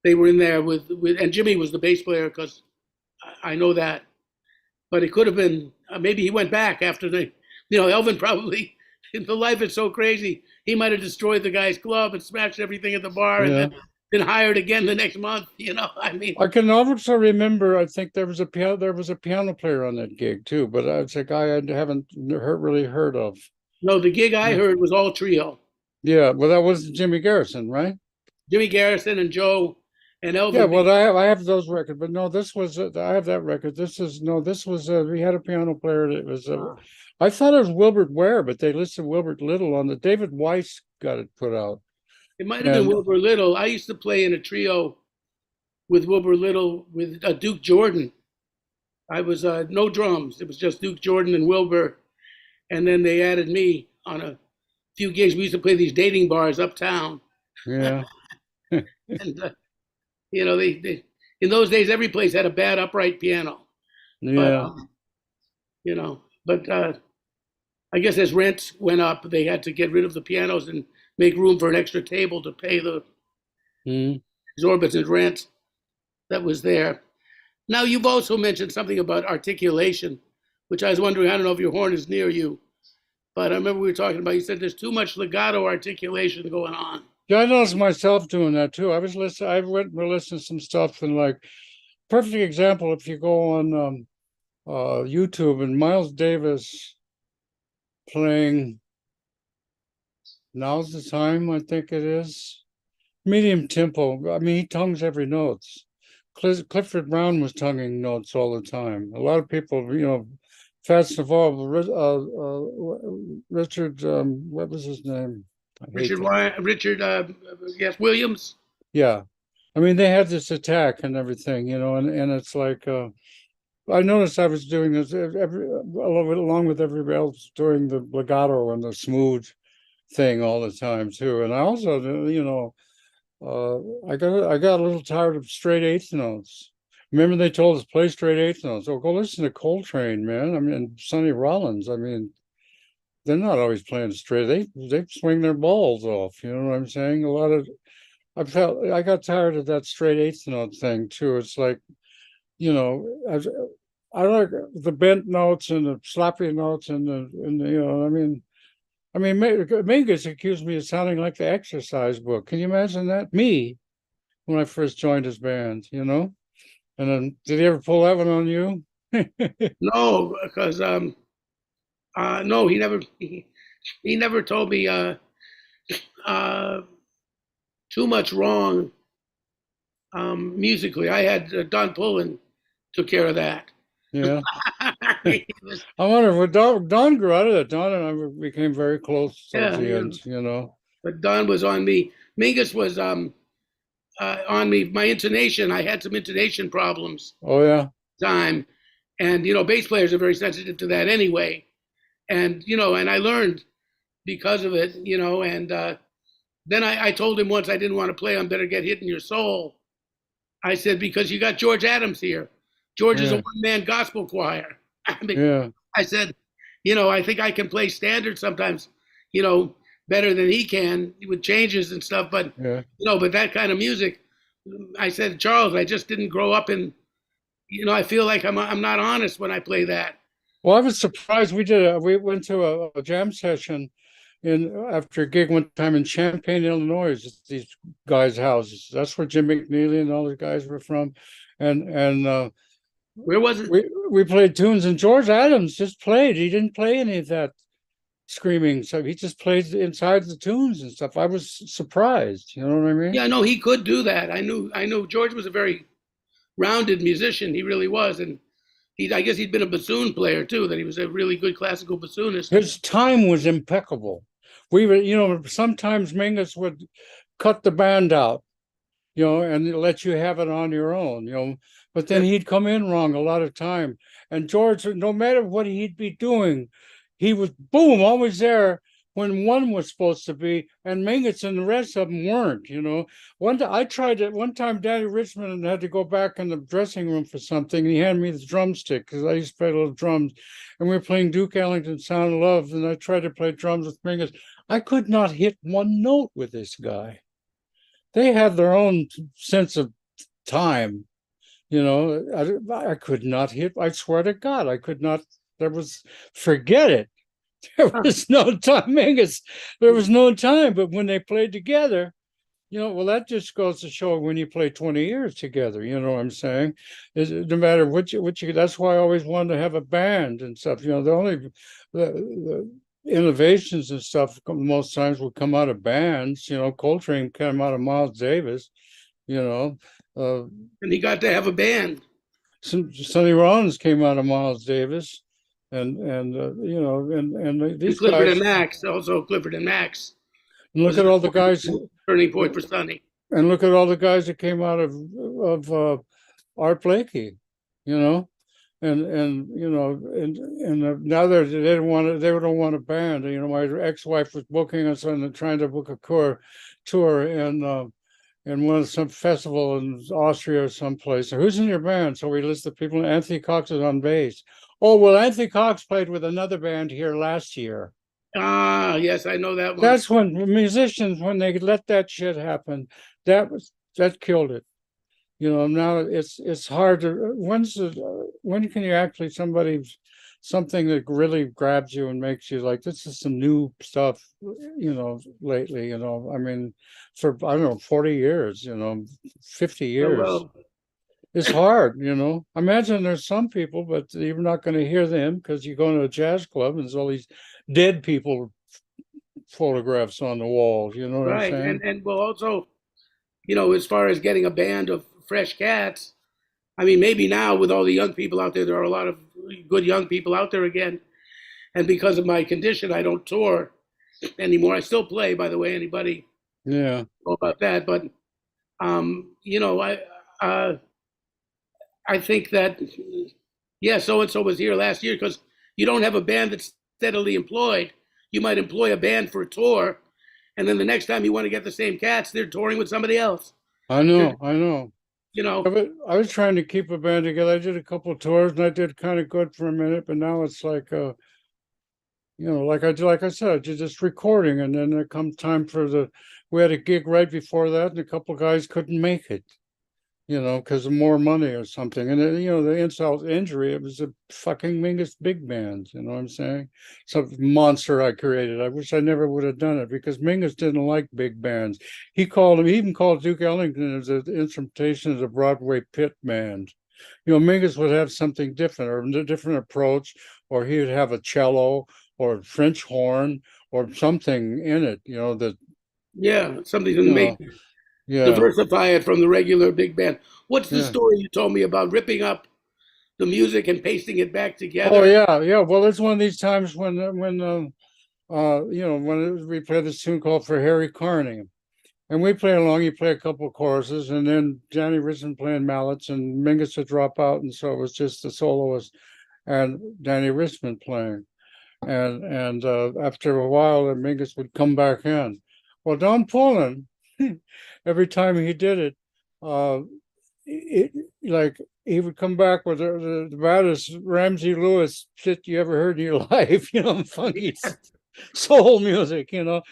Speaker 2: They were in there with and Jimmy was the bass player, because I know that. But it could have been, maybe he went back after Elvin probably, the life is so crazy, he might have destroyed the guy's club and smashed everything at the bar, and then been hired again the next month. I mean,
Speaker 1: I can also remember, I think there was a piano player on that gig too, but it's a guy I haven't really heard of.
Speaker 2: No, the gig I heard was all trio.
Speaker 1: Yeah, well, that was Jimmy Garrison, right?
Speaker 2: Jimmy Garrison and Joe And
Speaker 1: Yeah,
Speaker 2: Elvin,
Speaker 1: well, I have those records, but no, this was I have that record. This is no, this was we had a piano player that was I thought it was Wilbert Ware, but they listed Wilbert Little on the David Weiss got it put out.
Speaker 2: it might have been
Speaker 1: And
Speaker 2: Wilbur Little. I used to play in a trio with Wilbur Little with Duke Jordan. I was no drums. It was just Duke Jordan and Wilbur, and then they added me on a few gigs. We used to play these dating bars uptown,
Speaker 1: yeah,
Speaker 2: and they in those days every place had a bad upright piano, but
Speaker 1: yeah.
Speaker 2: but I guess as rents went up, they had to get rid of the pianos and make room for an extra table to pay the
Speaker 1: Mm.
Speaker 2: exorbitant rent that was there. Now, you've also mentioned something about articulation, which I was wondering, I don't know if your horn is near you, but I remember we were talking about, you said there's too much legato articulation going on.
Speaker 1: Yeah, I noticed myself doing that too. I went and listened to some stuff and like perfect example if you go on YouTube and Miles Davis playing Now's the Time, I think it is. Medium tempo. I mean, he tongues every notes. Clifford Brown was tonguing notes all the time. A lot of people, Fats Navarro, Richard, what was his name? I hate
Speaker 2: Richard,
Speaker 1: that.
Speaker 2: Richard, yes, Williams.
Speaker 1: Yeah. I mean, they had this attack and everything, and it's like, I noticed I was doing this along with everybody else doing the legato and the smooth thing all the time too. And I also, I got a little tired of straight eighth notes. Remember they told us play straight eighth notes. Oh, go listen to Coltrane, man. I mean, Sonny Rollins. I mean, they're not always playing straight. They swing their balls off. You know what I'm saying? A lot of I got tired of that straight eighth note thing too. It's like, you know, I like the bent notes and the sloppy notes and I mean, Mingus accused me of sounding like the exercise book. Can you imagine that? Me when I first joined his band, And then did he ever pull that one on you?
Speaker 2: No, because no, he never told me uh, too much wrong musically. I had Don Pullen took care of that.
Speaker 1: Yeah. I wonder if Don grew out of that. Don and I became very close towards
Speaker 2: Yeah,
Speaker 1: the
Speaker 2: yeah.
Speaker 1: end.
Speaker 2: But Don was on me. Mingus was on me. My intonation, I had some intonation problems
Speaker 1: Oh yeah.
Speaker 2: time, and bass players are very sensitive to that anyway. And and I learned because of it. And then I told him once I didn't want to play on Better Get Hit in Your Soul. I said, because you got George Adams here. George is a
Speaker 1: Yeah.
Speaker 2: one-man gospel choir. I mean,
Speaker 1: Yeah.
Speaker 2: I said, I think I can play standard sometimes, better than he can with changes and stuff. But,
Speaker 1: Yeah.
Speaker 2: but that kind of music, I said, Charles, I just didn't grow up in, I feel like I'm not honest when I play that.
Speaker 1: Well, I was surprised we went to a jam session after a gig one time in Champaign, Illinois, these guys' houses. That's where Jim McNeely and all the guys were from. And
Speaker 2: Where was it?
Speaker 1: we played tunes and George Adams just played. He didn't play any of that screaming. So he just played inside the tunes and stuff. I was surprised. You know what I mean?
Speaker 2: Yeah, no, he could do that. I knew George was a very rounded musician. He really was. And I guess he'd been a bassoon player too, that he was a really good classical bassoonist.
Speaker 1: His time was impeccable. We were, sometimes Mingus would cut the band out, and let you have it on your own. But then he'd come in wrong a lot of time. And George, no matter what he'd be doing, he was boom, always there when one was supposed to be, and Mingus and the rest of them weren't. I tried it one time. Danny Richmond had to go back in the dressing room for something, and he handed me the drumstick because I used to play little drums, and we were playing Duke Ellington Sound of Love, and I tried to play drums with Mingus. I could not hit one note with this guy. They had their own sense of time. I could not hit. I swear to God, I could not. Forget it. There was no time, Mingus. There was no time. But when they played together, well, that just goes to show when you play 20 years together, you know what I'm saying? No matter what that's why I always wanted to have a band and stuff. The innovations and stuff most times would come out of bands. Coltrane came out of Miles Davis, Uh,
Speaker 2: And he got to have a band.
Speaker 1: Sonny Rollins came out of Miles Davis, and you know, and
Speaker 2: And
Speaker 1: these
Speaker 2: Clifford and
Speaker 1: guys.
Speaker 2: Max, also Clifford and Max
Speaker 1: And look
Speaker 2: was an
Speaker 1: at all the guys,
Speaker 2: important turning point for Sonny.
Speaker 1: and look at all the guys that came out of Art Blakey, you know, and you know, and now they don't want a band. You know, my ex-wife was booking us and trying to book a tour in some festival in Austria or someplace. Who's in your band? So we list the people. Anthony Cox is on bass. Oh well, Anthony Cox played with another band here last year.
Speaker 2: Ah, yes, I know that one.
Speaker 1: That's when musicians, when they let that shit happen, that killed it. You know, now it's hard to when can you actually something that really grabs you and makes you like this is some new stuff, you know, lately, you know. I mean, for I don't know, 40 years, you know, 50 years.
Speaker 2: Well,
Speaker 1: It's hard, you know. I imagine there's some people, but you're not going to hear them because you go to a jazz club and there's all these dead people photographs on the walls. You know what I'm
Speaker 2: right,
Speaker 1: saying?
Speaker 2: and well, also, as far as getting a band of fresh cats, I mean, maybe now with all the young people out there are a lot of good young people out there again. And because of my condition, I don't tour anymore. I still play, by the way. Anybody
Speaker 1: Yeah,
Speaker 2: know about that? But um, you know, I uh, I think that yeah, so and so was here last year because you don't have a band that's steadily employed. You might employ a band for a tour, and then the next time you want to get the same cats, they're touring with somebody else.
Speaker 1: I
Speaker 2: They're,
Speaker 1: know, I know.
Speaker 2: you know,
Speaker 1: But I was trying to keep a band together. I did a couple of tours and I did kind of good for a minute, but now it's like you know, like I said, just recording, and then there comes time for we had a gig right before that, and a couple of guys couldn't make it, you know, because of more money or something. And then, you know, the insult injury, it was a fucking Mingus big band, you know what I'm saying? Some monster I created. I wish I never would have done it because Mingus didn't like big bands. He even called Duke Ellington as an instrumentation as a Broadway pit band. You know, Mingus would have something different or a different approach, or he would have a cello or French horn or something in it, you know, that,
Speaker 2: yeah, something to
Speaker 1: you
Speaker 2: make
Speaker 1: know, yeah,
Speaker 2: diversify it from the regular big band. What's the
Speaker 1: yeah.
Speaker 2: story you told me about ripping up the music and pasting it back
Speaker 1: Oh
Speaker 2: together?
Speaker 1: yeah, yeah. Well, it's one of these times you know, we play this tune called For Harry Carney, and we play along. You play a couple of choruses, and then Johnny Richmond playing mallets, and Mingus would drop out, and so it was just the soloist and Danny Richmond playing. And after a while, the Mingus would come back in. Well, Don Pullen, every time he did it, uh, it like he would come back with the baddest Ramsey Lewis shit you ever heard in your life, you know, funky soul music, you know,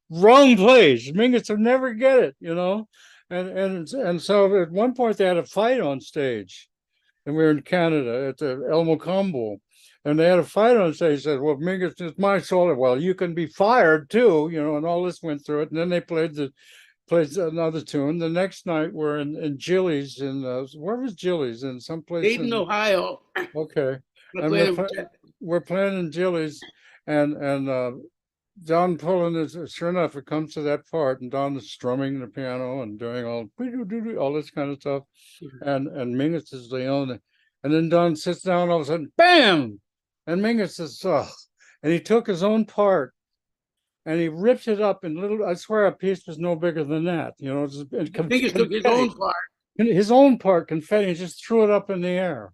Speaker 1: wrong place. Mingus would never get it, you know, and so at one point they had a fight on stage, and we were in Canada at the El Mocambo. And they had a fight on stage. Said, "Well, Mingus is my solo. Well, you can be fired too, you know." And all this went through it. And then they played another tune. The next night we're in Gillies where was Gillies in some place
Speaker 2: Dayton,
Speaker 1: in
Speaker 2: Ohio.
Speaker 1: okay,
Speaker 2: I
Speaker 1: and
Speaker 2: played it.
Speaker 1: we're playing in Gillies, and Don Pullen is sure enough. It comes to that part, and Don is strumming the piano and doing all this kind of stuff, and Mingus is the only, and then Don sits down all of a sudden, bam, and Mingus says, oh, and he took his own part and he ripped it up in little. I swear, a piece was no bigger than that. You know,
Speaker 2: Mingus took his
Speaker 1: confetti,
Speaker 2: own part.
Speaker 1: his own part, confetti, and just threw it up in the air.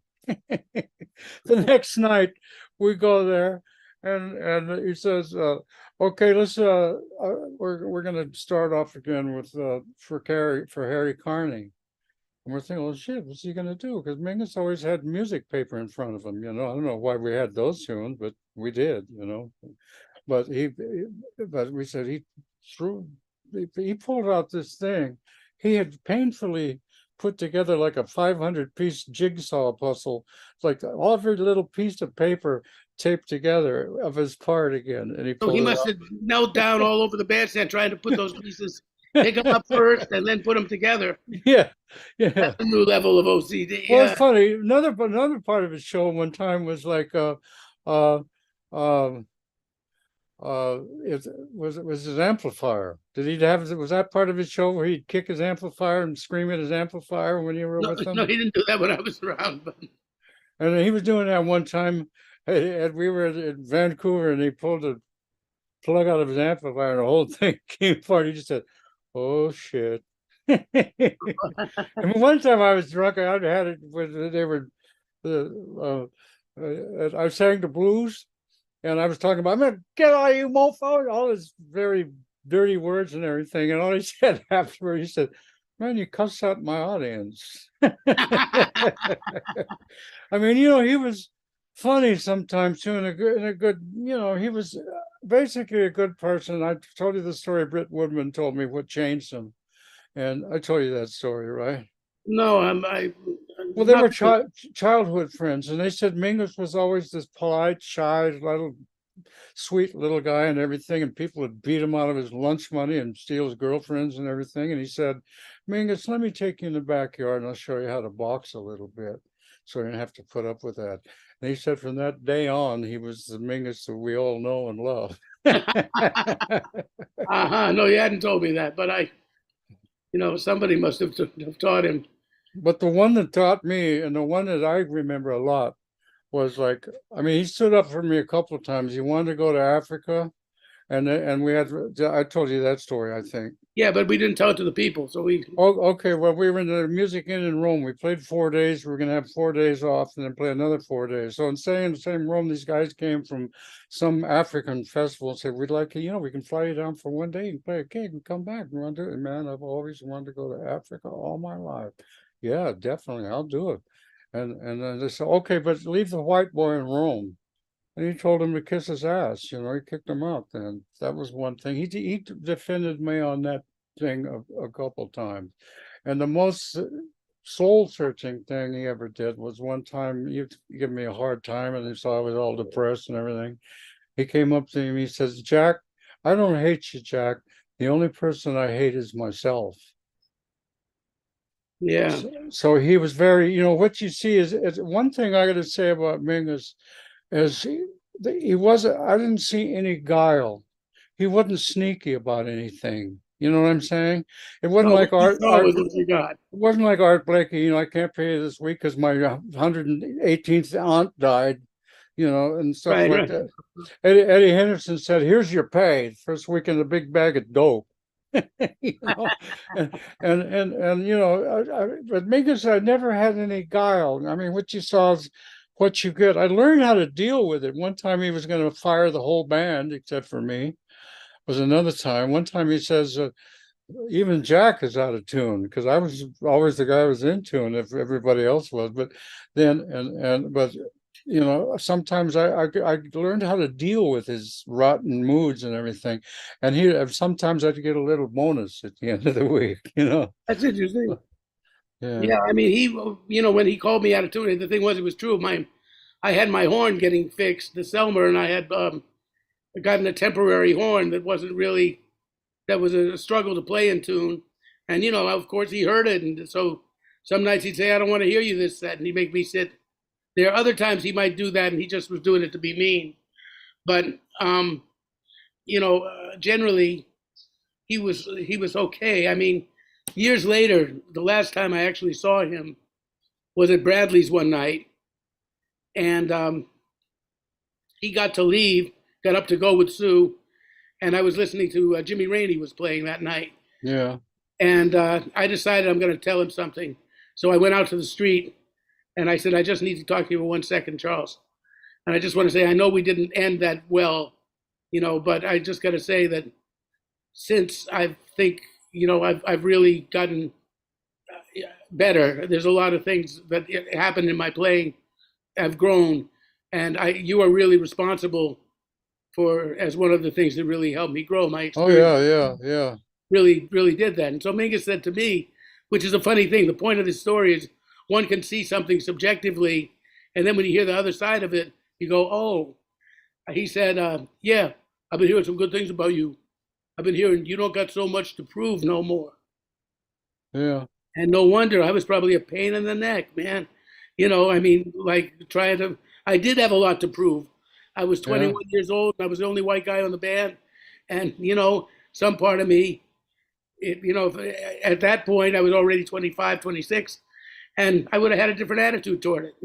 Speaker 1: The next night, we go there, and he says, "Okay, we're going to start off again with for Harry Carney." And we're thinking, well, shit, what's he going to do? Because Mingus always had music paper in front of him. You know, I don't know why we had those tunes, but we did. You know, but but we said threw, he pulled out this thing. He had painfully put together like a 500-piece jigsaw puzzle, like every little piece of paper taped together of his part again, and he
Speaker 2: So he
Speaker 1: pulled it
Speaker 2: must have knelt down all over the bandstand trying to put those pieces, pick them up
Speaker 1: out.
Speaker 2: first, and then put them together.
Speaker 1: Yeah, yeah.
Speaker 2: That's a new level of OCD.
Speaker 1: Well, it's
Speaker 2: Yeah.
Speaker 1: funny. Another part of his show one time was like uh it was his amplifier. Did he have, was that part of his show where he'd kick his amplifier and scream at his amplifier when you were
Speaker 2: No,
Speaker 1: with
Speaker 2: no,
Speaker 1: him?
Speaker 2: he didn't do that when I was around. But
Speaker 1: And he was doing that one time, and we were in Vancouver, and he pulled the plug out of his amplifier, and the whole thing came apart. He just said, "Oh shit." And one time I was drunk. I had it with they were I sang the blues, and I was talking about, "I'm gonna get all you mofo," all his very dirty words and everything. And all he said afterward, he said, "Man, you cussed out my audience." I mean, he was funny sometimes too, in a good, he was basically a good person. I told you the story Britt Woodman told me what changed him, and I told you that story, right?
Speaker 2: no,
Speaker 1: Well, they
Speaker 2: not
Speaker 1: were childhood friends, and they said Mingus was always this polite, shy, little sweet little guy and everything, and people would beat him out of his lunch money and steal his girlfriends and everything. And he said, "Mingus, let me take you in the backyard and I'll show you how to box a little bit, so you don't have to put up with that." And he said from that day on, he was the Mingus that we all know and love.
Speaker 2: uh-huh. No, you hadn't told me that, but somebody must have taught him.
Speaker 1: But the one that taught me, and the one that I remember a lot, was like, I mean, he stood up for me a couple of times. He wanted to go to Africa, and we had, I told you that story, I think.
Speaker 2: Yeah, but we didn't tell it to the people, so we.
Speaker 1: Oh, okay. Well, we were in the Music Inn in Rome. We played 4 days. We were going to have 4 days off and then play another 4 days. So in the same room, these guys came from some African festival and said, "We'd like you, we can fly you down for one day. You can play a gig and come back and run to it." And man, I've always wanted to go to Africa all my life. Yeah, definitely. I'll do it. And then they said, "Okay, but leave the white boy in Rome." And he told him to kiss his ass. He kicked him out. Then that was one thing. He defended me on that thing a couple times. And the most soul searching thing he ever did was one time he gave me a hard time, and he saw I was all depressed and everything. He came up to me. He says, "Jack, I don't hate you, Jack. The only person I hate is myself."
Speaker 2: Yeah.
Speaker 1: So he was very, what you see is one thing I got to say about Ming is he wasn't, I didn't see any guile. He wasn't sneaky about anything. You know what I'm saying? It wasn't
Speaker 2: No, what
Speaker 1: like
Speaker 2: you saw
Speaker 1: Art.
Speaker 2: was what you got.
Speaker 1: It wasn't like Art Blakey. I can't pay you this week because my 118th aunt died. And stuff
Speaker 2: Right,
Speaker 1: like
Speaker 2: right.
Speaker 1: that. Eddie Henderson said, "Here's your pay, first week in a big bag of dope." you know, but Mingus, I never had any guile. I mean, what you saw is what you get. I learned how to deal with it. One time he was going to fire the whole band except for me. Was another time. One time he says, "Even Jack is out of tune," because I was always the guy who was in tune if everybody else was. But then but sometimes I learned how to deal with his rotten moods and everything, and sometimes I'd get a little bonus at the end of the week.
Speaker 2: That's interesting.
Speaker 1: Yeah,
Speaker 2: Yeah, I mean, when he called me out of tune, the thing was, it was true. I had my horn getting fixed, the Selmer, and I had gotten a temporary horn that was a struggle to play in tune. And, of course, he heard it. And so some nights he'd say, "I don't want to hear you this set." And he'd make me sit. There are other times he might do that, and he just was doing it to be mean. But, generally, he was okay. I mean, years later, the last time I actually saw him was at Bradley's one night. And he got to leave, got up to go with Sue. And I was listening to Jimmy Rainey was playing that night.
Speaker 1: yeah.
Speaker 2: And I decided I'm going to tell him something. So I went out to the street and I said, "I just need to talk to you for 1 second, Charles. And I just want to say, I know we didn't end that well, but I just got to say that since I think, I've really gotten better. There's a lot of things that happened in my playing. I've grown, and you are really responsible as one of the things that really helped me grow. My
Speaker 1: Oh
Speaker 2: experience
Speaker 1: yeah.
Speaker 2: really, really did that. And so Mingus said to me, which is a funny thing, the point of this story is one can see something subjectively, and then when you hear the other side of it, you go, "Oh." He said, "Yeah, I've been hearing some good things about you. I've been hearing you don't got so much to prove no more."
Speaker 1: Yeah.
Speaker 2: And no wonder I was probably a pain in the neck, man. I mean, like I did have a lot to prove, I was
Speaker 1: Yeah.
Speaker 2: 21 years old. I was the only white guy on the band, and some part of me, at that point, I was already 25, 26, and I would have had a different attitude toward it.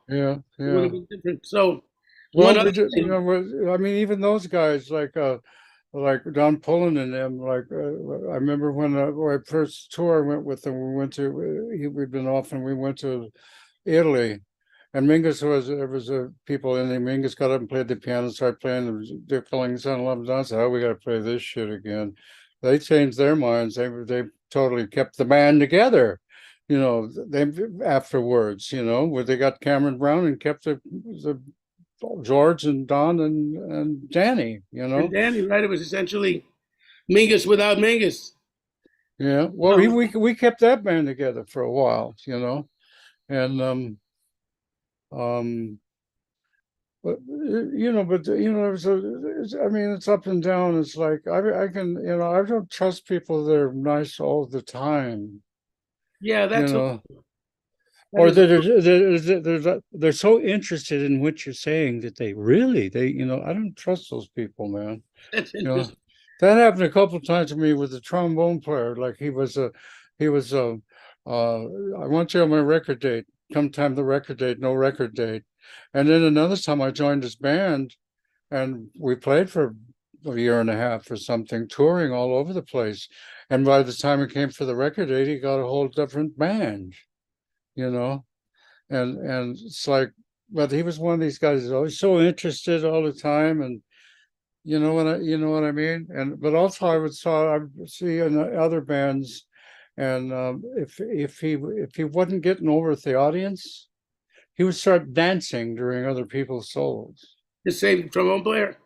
Speaker 1: Yeah.
Speaker 2: It would have
Speaker 1: Yeah.
Speaker 2: been different. So, one
Speaker 1: Well,
Speaker 2: other
Speaker 1: we did,
Speaker 2: thing,
Speaker 1: I mean, even those guys like Don Pullen and them, I remember when our first tour I went with them, we went to, we'd been off and we went to Italy. And Mingus there was people in there. Mingus got up and played the piano, started playing the Dick Ellington Son Love Dance. Oh, we got to play this shit again. They changed their minds. They totally kept the band together. They afterwards, where they got Cameron Brown and kept the George and Don and Danny.
Speaker 2: and Danny, right? It was essentially Mingus without Mingus.
Speaker 1: Yeah. Well,
Speaker 2: No,
Speaker 1: we kept that band together for a while, and um I mean, it's up and down. It's like I can, I don't trust people that are nice all the time,
Speaker 2: yeah,
Speaker 1: you
Speaker 2: that's
Speaker 1: know,
Speaker 2: that
Speaker 1: or
Speaker 2: is
Speaker 1: they're so interested in what you're saying that I don't trust those people, man.
Speaker 2: that's
Speaker 1: You know,
Speaker 2: interesting.
Speaker 1: that happened a couple of times to me with the trombone player. Like he was I want you on my record date. Come time the record date, no record date. And then another time I joined his band and we played for a year and a half or something, touring all over the place. And by the time it came for the record date, he got a whole different band, you know. And it's like, but he was one of these guys who's always so interested all the time, and you know what I mean. And but also I would see in the other bands, and if he wasn't getting over with the audience, he would start dancing during other people's solos.
Speaker 2: The same trombone player.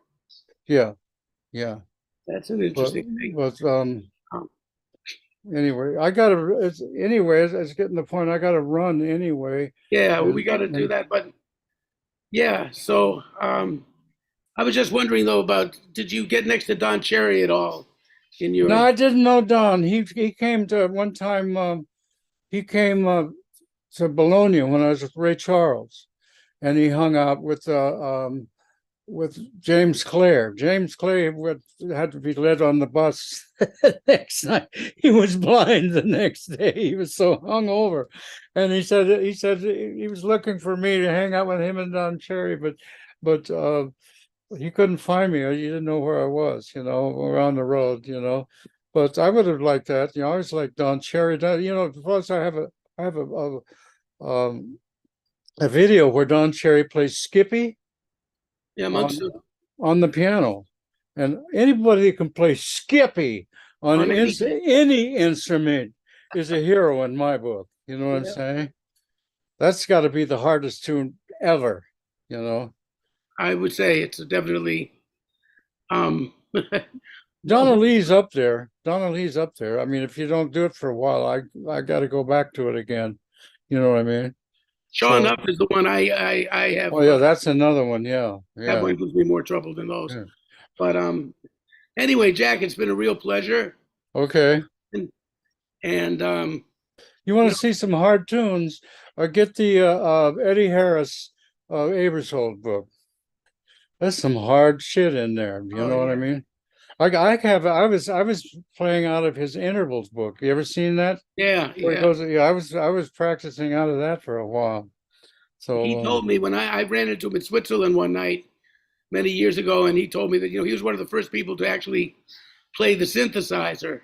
Speaker 1: Yeah, yeah.
Speaker 2: That's an
Speaker 1: But
Speaker 2: interesting thing.
Speaker 1: but
Speaker 2: Um,
Speaker 1: anyway, I gotta. It's getting the point. I gotta run anyway,
Speaker 2: yeah, well, we
Speaker 1: and
Speaker 2: got to do
Speaker 1: and
Speaker 2: that. But yeah, so I was just wondering though about did you get next to Don Cherry at all in
Speaker 1: no,
Speaker 2: your?
Speaker 1: I didn't know Don. He came to one time. He came to Bologna when I was with Ray Charles, and he hung out with James Clare. James Clare had to be led on the bus the next night. He was blind the next day. He was so hungover, and he said he was looking for me to hang out with him and Don Cherry, but he couldn't find me. He didn't know where I was, around the road, But I would have liked that. I always liked Don Cherry. Plus I have a video where Don Cherry plays Skippy
Speaker 2: Yeah,
Speaker 1: on
Speaker 2: amongst
Speaker 1: on the piano, and anybody that can play Skippy on
Speaker 2: on anything.
Speaker 1: any instrument is a hero in my book. You know what I'm
Speaker 2: Yeah,
Speaker 1: saying? That's got to be the hardest tune ever. You know,
Speaker 2: I would say it's definitely um
Speaker 1: Donna Lee's up there. Donna Lee's up there. I mean, if you don't do it for a while, I got to go back to it again. You know what I mean?
Speaker 2: Sean
Speaker 1: So,
Speaker 2: Up is the one I have
Speaker 1: oh yeah, that's another one. Yeah,
Speaker 2: that
Speaker 1: yeah,
Speaker 2: one gives me more trouble than those.
Speaker 1: yeah.
Speaker 2: But anyway, Jack, it's been a real pleasure.
Speaker 1: Okay.
Speaker 2: And, and
Speaker 1: You want
Speaker 2: you
Speaker 1: to
Speaker 2: know,
Speaker 1: see some hard tunes? Get the Eddie Harris Abershold book. There's some hard shit in there. You
Speaker 2: oh
Speaker 1: know what I
Speaker 2: yeah,
Speaker 1: mean? I was playing out of his intervals book. You ever seen that?
Speaker 2: yeah,
Speaker 1: Where he
Speaker 2: yeah.
Speaker 1: goes, yeah, I was practicing out of that for a while.
Speaker 2: He
Speaker 1: So
Speaker 2: told me when I ran into him in Switzerland one night many years ago, and he told me that he was one of the first people to actually play the synthesizer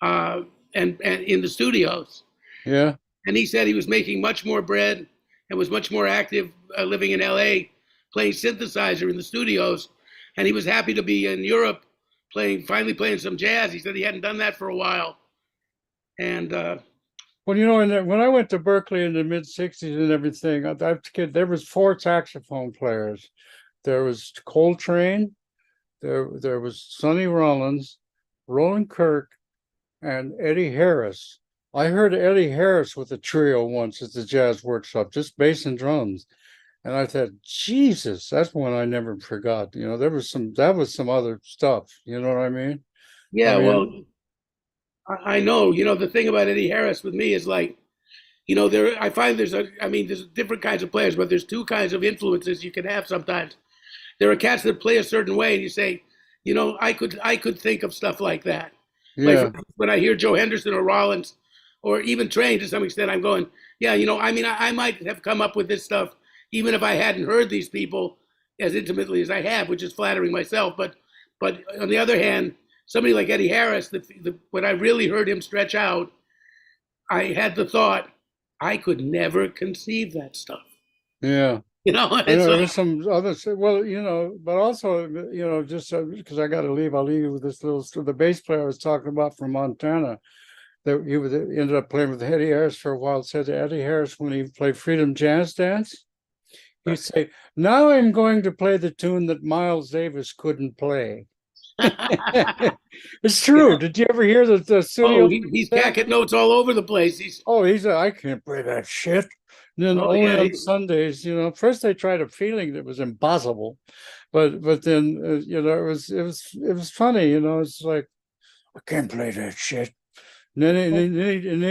Speaker 2: uh, and in the studios.
Speaker 1: yeah.
Speaker 2: And he said he was making much more bread and was much more active living in LA, playing synthesizer in the studios. And he was happy to be in Europe finally playing some jazz. He said he hadn't done that for a while. And
Speaker 1: Well, when I went to Berkeley in the mid '60s and everything, there was four saxophone players. There was Coltrane, there was Sonny Rollins, Roland Kirk, and Eddie Harris. I heard Eddie Harris with a trio once at the jazz workshop, just bass and drums. And I thought, Jesus, that's one I never forgot. That was some other stuff. You know what I mean? I
Speaker 2: yeah, well,
Speaker 1: mean,
Speaker 2: I know. The thing about Eddie Harris with me is like you know, I find there's different kinds of players, but there's two kinds of influences you can have sometimes. There are cats that play a certain way, and you say, you know, I could think of stuff like that. Like
Speaker 1: Yeah.
Speaker 2: when I hear Joe Henderson or Rollins, or even Train to some extent, I'm going, yeah, you know, I mean, I might have come up with this stuff even if I hadn't heard these people as intimately as I have, which is flattering myself. But on the other hand, somebody like Eddie Harris, when I really heard him stretch out, I had the thought, I could never conceive that stuff.
Speaker 1: Yeah.
Speaker 2: You know,
Speaker 1: I
Speaker 2: it's
Speaker 1: know
Speaker 2: like,
Speaker 1: there's some other, well, but also, just because I got to leave, I'll leave you with this the bass player I was talking about from Montana, that ended up playing with Eddie Harris for a while. Said to Eddie Harris when he played Freedom Jazz Dance, he'd say, "Now I'm going to play the tune that Miles Davis couldn't play." It's true.
Speaker 2: yeah.
Speaker 1: Did you ever hear the
Speaker 2: Oh,
Speaker 1: studio?
Speaker 2: he's cacket notes all over the place.
Speaker 1: Oh, I can't play that shit. And then
Speaker 2: Oh
Speaker 1: only
Speaker 2: yeah,
Speaker 1: on Sundays, first they tried a feeling that was impossible, but then it was funny, it's like I can't play that shit. And then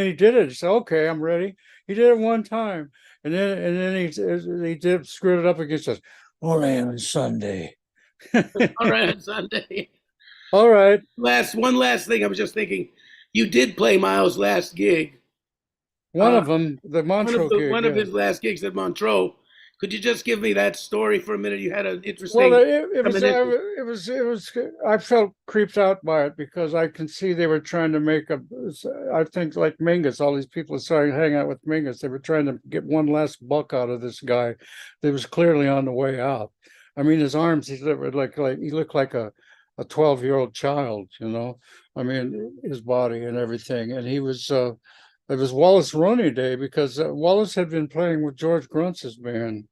Speaker 1: he did it. He said, "Okay, I'm ready." He did it one time, and then he did screwed it up against us. Only on Sunday.
Speaker 2: all right on Sunday.
Speaker 1: All right,
Speaker 2: One last thing, I was just thinking, you did play Miles' last gig.
Speaker 1: one
Speaker 2: Uh,
Speaker 1: of them, the Montreux gig,
Speaker 2: one of
Speaker 1: yeah.
Speaker 2: his last gigs at Montreux. Could you just give me that story for a minute? You had an
Speaker 1: Well,
Speaker 2: interesting
Speaker 1: it was,
Speaker 2: reminiscence.
Speaker 1: I felt creeped out by it because I can see they were trying to make I think like Mingus, all these people started hanging out with Mingus. They were trying to get one last buck out of this guy that was clearly on the way out. I mean, his arms, he looked like he looked like a 12-year-old child, I mean, his body and everything. And it was Wallace Roney Day because Wallace had been playing with George Gruntz's band.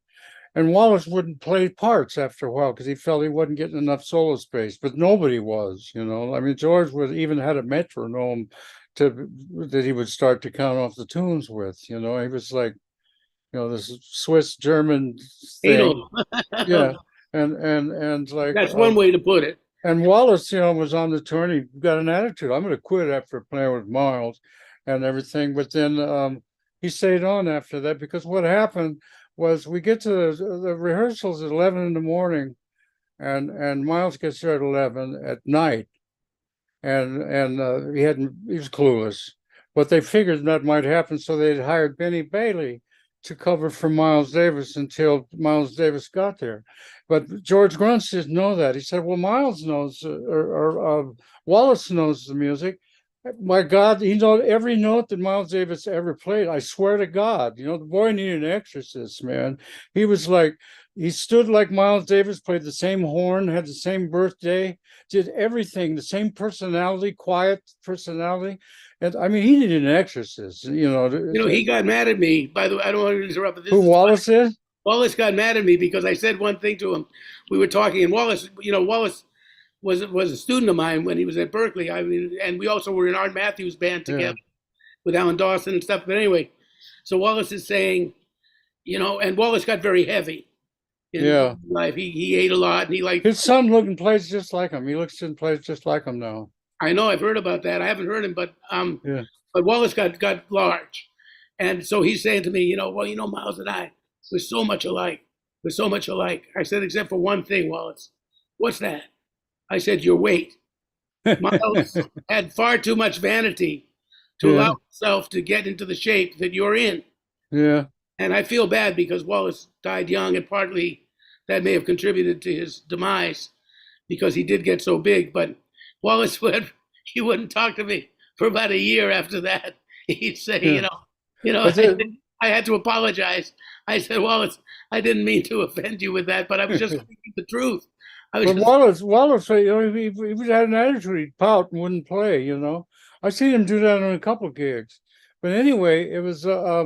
Speaker 1: And Wallace wouldn't play parts after a while because he felt he wasn't getting enough solo space, but nobody was. I mean, George would even had a metronome that he would start to count off the tunes with. He was like, this Swiss German thing.
Speaker 2: Anal.
Speaker 1: Yeah. And like
Speaker 2: That's one way to put it.
Speaker 1: and Wallace, was on the tour and he got an attitude. I'm gonna quit after playing with Miles and everything. But then he stayed on after that because what happened was we get to the rehearsals at 11 in the morning and Miles gets there at 11 at night and he was clueless. But they figured that might happen, so they'd hired Benny Bailey to cover for Miles Davis until Miles Davis got there. But George Gruntz didn't know that. He said, "Well, Miles knows, or Wallace knows the music. My God, he knows every note that Miles Davis ever played. I swear to God, the boy needed an exorcist, man. He was like, he stood like Miles Davis, played the same horn, had the same birthday, did everything, the same personality, quiet personality. And I mean, he needed an exorcist,
Speaker 2: You know, he got mad at me. By the way, I don't want to interrupt, but this
Speaker 1: who
Speaker 2: is funny.
Speaker 1: Wallace is?
Speaker 2: Wallace got mad at me because I said one thing to him. We were talking, and Wallace was a student of mine when he was at Berkeley. I mean, and we also were in Art Matthews band
Speaker 1: Yeah,
Speaker 2: together with Alan Dawson and stuff. But anyway, so Wallace is saying, and Wallace got very heavy in
Speaker 1: yeah.
Speaker 2: life. He ate a lot, and he like.
Speaker 1: His son looks and plays just like him. He looks and plays just like him now.
Speaker 2: I know I've heard about that. I haven't heard him,
Speaker 1: Yeah,
Speaker 2: but Wallace got large, and so he's saying to me, well, Miles and I, we're so much alike. We're so much alike. I said, except for one thing, Wallace. What's that? I said, your weight. Miles had far too much vanity to
Speaker 1: yeah,
Speaker 2: allow himself to get into the shape that you're in.
Speaker 1: yeah.
Speaker 2: And I feel bad because Wallace died young, and partly that may have contributed to his demise because he did get so big. But Wallace he wouldn't talk to me for about a year after that. He'd say,
Speaker 1: Yeah. But
Speaker 2: I had to apologize. I said, Wallace, I didn't mean to offend you with that, but I was just speaking the truth. I was
Speaker 1: But
Speaker 2: just,
Speaker 1: Wallace, he had an attitude. He'd pout and wouldn't play. I seen him do that on a couple of gigs. But anyway, it was, uh,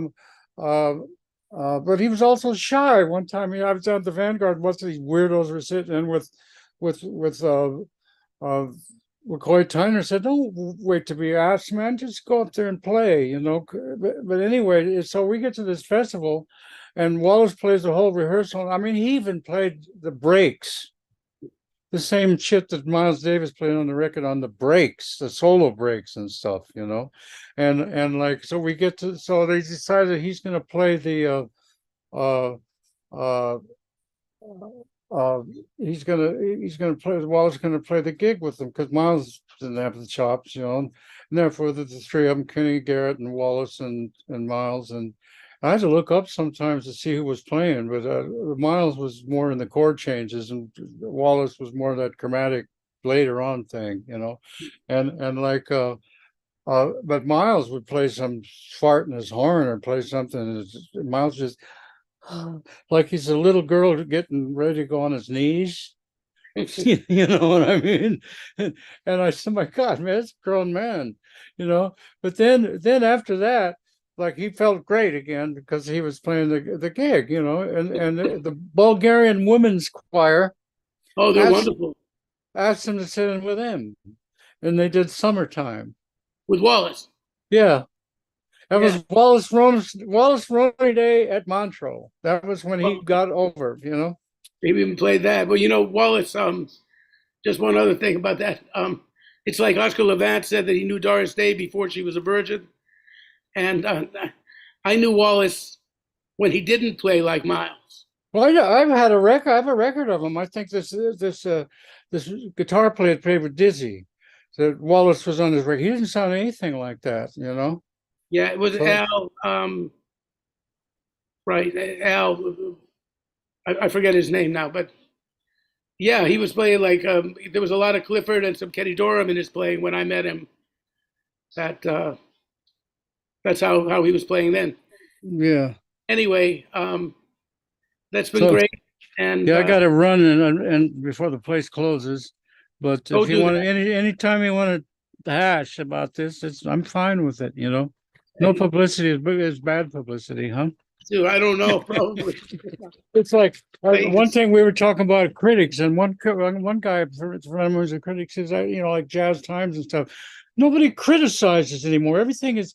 Speaker 1: but he was also shy. One time, I was down at the Vanguard. Most of these weirdos were sitting in with uh, McCoy Tyner said, "Don't wait to be asked, man. Just go up there and play." But anyway, so we get to this festival, and Wallace plays the whole rehearsal. I mean, he even played the breaks. the same shit that Miles Davis played on the record on the breaks, the solo breaks and stuff, and like so we get to so they decided he's going to play the uh uh uh he's gonna play Wallace gonna play the gig with them because Miles didn't have the chops, and therefore the three of them, Kenny Garrett and Wallace and Miles, and I had to look up sometimes to see who was playing, but Miles was more in the chord changes and Wallace was more that chromatic later on thing, and like but Miles would play some fart in his horn or play something, and Miles just like he's a little girl getting ready to go on his knees. You know what I mean? And I said, my God, man, it's a grown man, But then after that, like he felt great again because he was playing the gig, and the Bulgarian women's choir
Speaker 2: Oh, they're
Speaker 1: asked
Speaker 2: wonderful.
Speaker 1: asked him to sit in with him, and they did Summertime.
Speaker 2: With Wallace.
Speaker 1: Yeah. That
Speaker 2: Yeah.
Speaker 1: was Wallace Roney Day at Montreux. That was when he
Speaker 2: Well,
Speaker 1: got over.
Speaker 2: they even played that. Well, Wallace, just one other thing about that. It's like Oscar Levant said that he knew Doris Day before she was a virgin. And I knew Wallace when he didn't play like Miles.
Speaker 1: Well, I've had a record. I have a record of him. I think this guitar player played with Dizzy. That Wallace was on his record. He didn't sound anything like that.
Speaker 2: Yeah, it was
Speaker 1: So
Speaker 2: Al, right? Al, I forget his name now, but yeah, he was playing like there was a lot of Clifford and some Kenny Dorham in his playing when I met him. That that's how he was playing then.
Speaker 1: yeah.
Speaker 2: Anyway, that's been
Speaker 1: So
Speaker 2: great, and
Speaker 1: yeah, I got to run and before the place closes. But
Speaker 2: go
Speaker 1: if you
Speaker 2: do
Speaker 1: want
Speaker 2: that
Speaker 1: anytime you want to hash about this, I'm fine with it. No publicity is bad publicity, huh?
Speaker 2: too. I don't know, probably.
Speaker 1: It's like one
Speaker 2: Famous.
Speaker 1: thing we were talking about critics, and one guy, a friend of mine was a critic, says that like Jazz Times and stuff. Nobody criticizes anymore. Everything is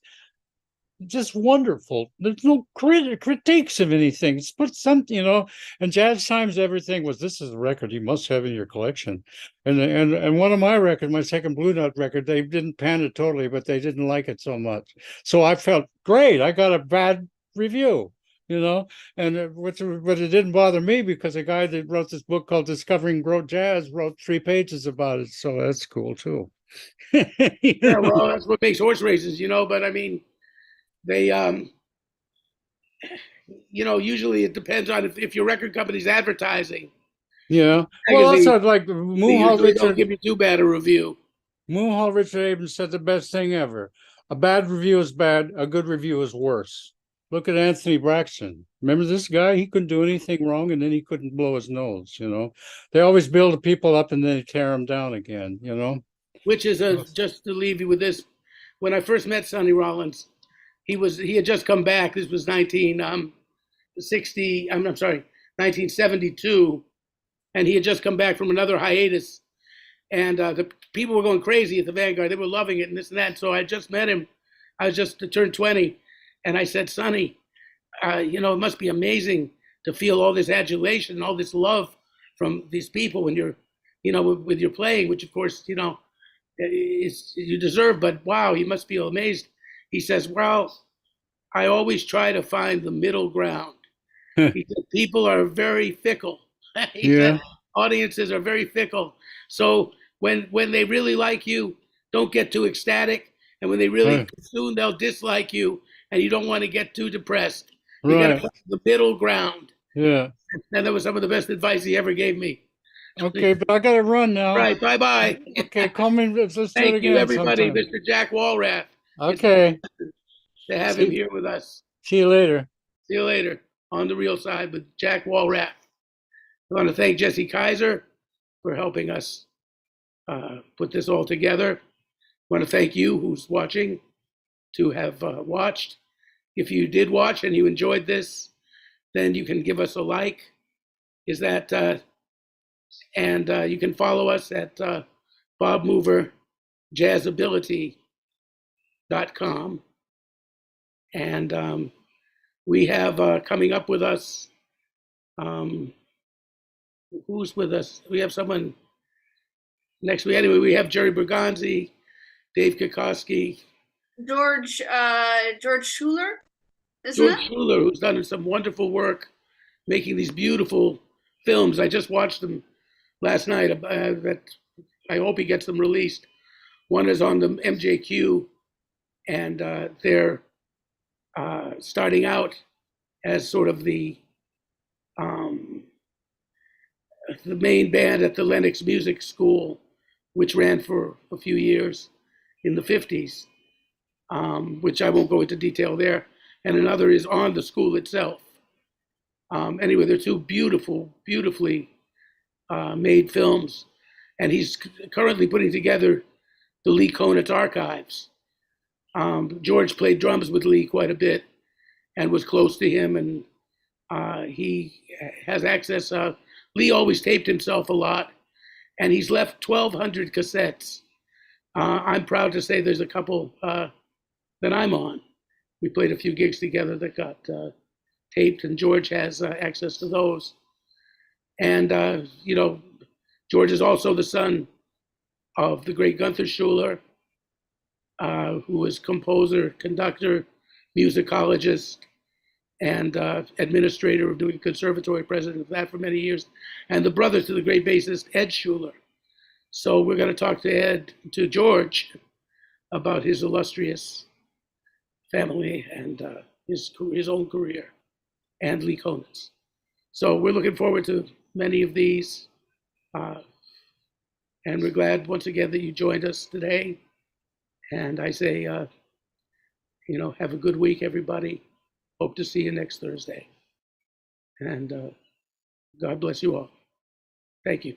Speaker 1: just wonderful. There's no critiques of anything. It's put something. And Jazz Times, everything was this is a record you must have in your collection. And one of my records, my second Blue Note record, they didn't pan it totally, but they didn't like it so much. So I felt great. I got a bad review. And but it didn't bother me because a guy that wrote this book called Discovering Great Jazz wrote 3 pages about it. So that's cool too. you
Speaker 2: Yeah,
Speaker 1: know?
Speaker 2: well, that's what makes horse races, But I mean, they, usually it depends on if your record company's advertising
Speaker 1: Yeah. Well, that's
Speaker 2: magazine.
Speaker 1: what, like
Speaker 2: They
Speaker 1: Moohall
Speaker 2: usually don't
Speaker 1: Richard.
Speaker 2: give you too bad a review.
Speaker 1: Moohall Richard Abrams said the best thing ever. A bad review is bad. A good review is worse. Look at Anthony Braxton. Remember this guy? He couldn't do anything wrong, and then he couldn't blow his nose. They always build people up and then they tear them down again.
Speaker 2: Which is just to leave you with this. When I first met Sonny Rollins, he had just come back. This was 1960. I'm sorry, 1972, and he had just come back from another hiatus. And the people were going crazy at the Vanguard. They were loving it and this and that. So I just met him. I was just turned 20, and I said, Sonny, it must be amazing to feel all this adulation and all this love from these people when you're, with your playing, which of course, you deserve. But wow, you must feel amazed. He says, well, I always try to find the middle ground. He said, people are very fickle. He
Speaker 1: Yeah.
Speaker 2: said, audiences are very fickle. So when they really like you, don't get too ecstatic. And when they really soon, they'll dislike you, and you don't want to get too depressed. You got to
Speaker 1: Right.
Speaker 2: find the middle ground.
Speaker 1: Yeah.
Speaker 2: And that was some of the best advice he ever gave me.
Speaker 1: Okay, but I gotta run now.
Speaker 2: Right. Bye bye.
Speaker 1: Okay, call me. Let's do it
Speaker 2: Thank you,
Speaker 1: again
Speaker 2: everybody.
Speaker 1: sometime.
Speaker 2: Mr. Jack Walrath. It's
Speaker 1: Okay.
Speaker 2: to have him
Speaker 1: See,
Speaker 2: here with us.
Speaker 1: see you later.
Speaker 2: See you later on the real side with Jack Walrath. I want to thank Jesse Kaiser for helping us put this all together. I want to thank you who's watching to have watched. If you did watch and you enjoyed this, then you can give us a like. And you can follow us at bobmoverjazzability.com. And we have coming up with us, who's with us? We have someone Next week, anyway, we have Jerry Bergonzi, Dave Kokoski,
Speaker 3: George Schuler, isn't
Speaker 2: George
Speaker 3: it?
Speaker 2: Schuler, who's done some wonderful work making these beautiful films. I just watched them last night. That I hope he gets them released. One is on the MJQ, and they're starting out as sort of um, the main band at the Lenox Music School, which ran for a few years in the 50s, which I won't go into detail there. And another is on the school itself. Anyway, they're two beautifully made films. And he's currently putting together the Lee Konitz archives. George played drums with Lee quite a bit and was close to him, and he has access. Lee always taped himself a lot, and he's left 1,200 cassettes. I'm proud to say there's a couple that I'm on. We played a few gigs together that got taped, and George has access to those. And, George is also the son of the great Gunther Schuller, who was composer, conductor, musicologist, and administrator of the conservatory, president of that for many years, and the brother to the great bassist Ed Schuller. So we're going to talk to George, about his illustrious family and his own career, and Lee Konitz. So we're looking forward to many of these, and we're glad once again that you joined us today. And I say, have a good week, everybody. Hope to see you next Thursday. And God bless you all. Thank you.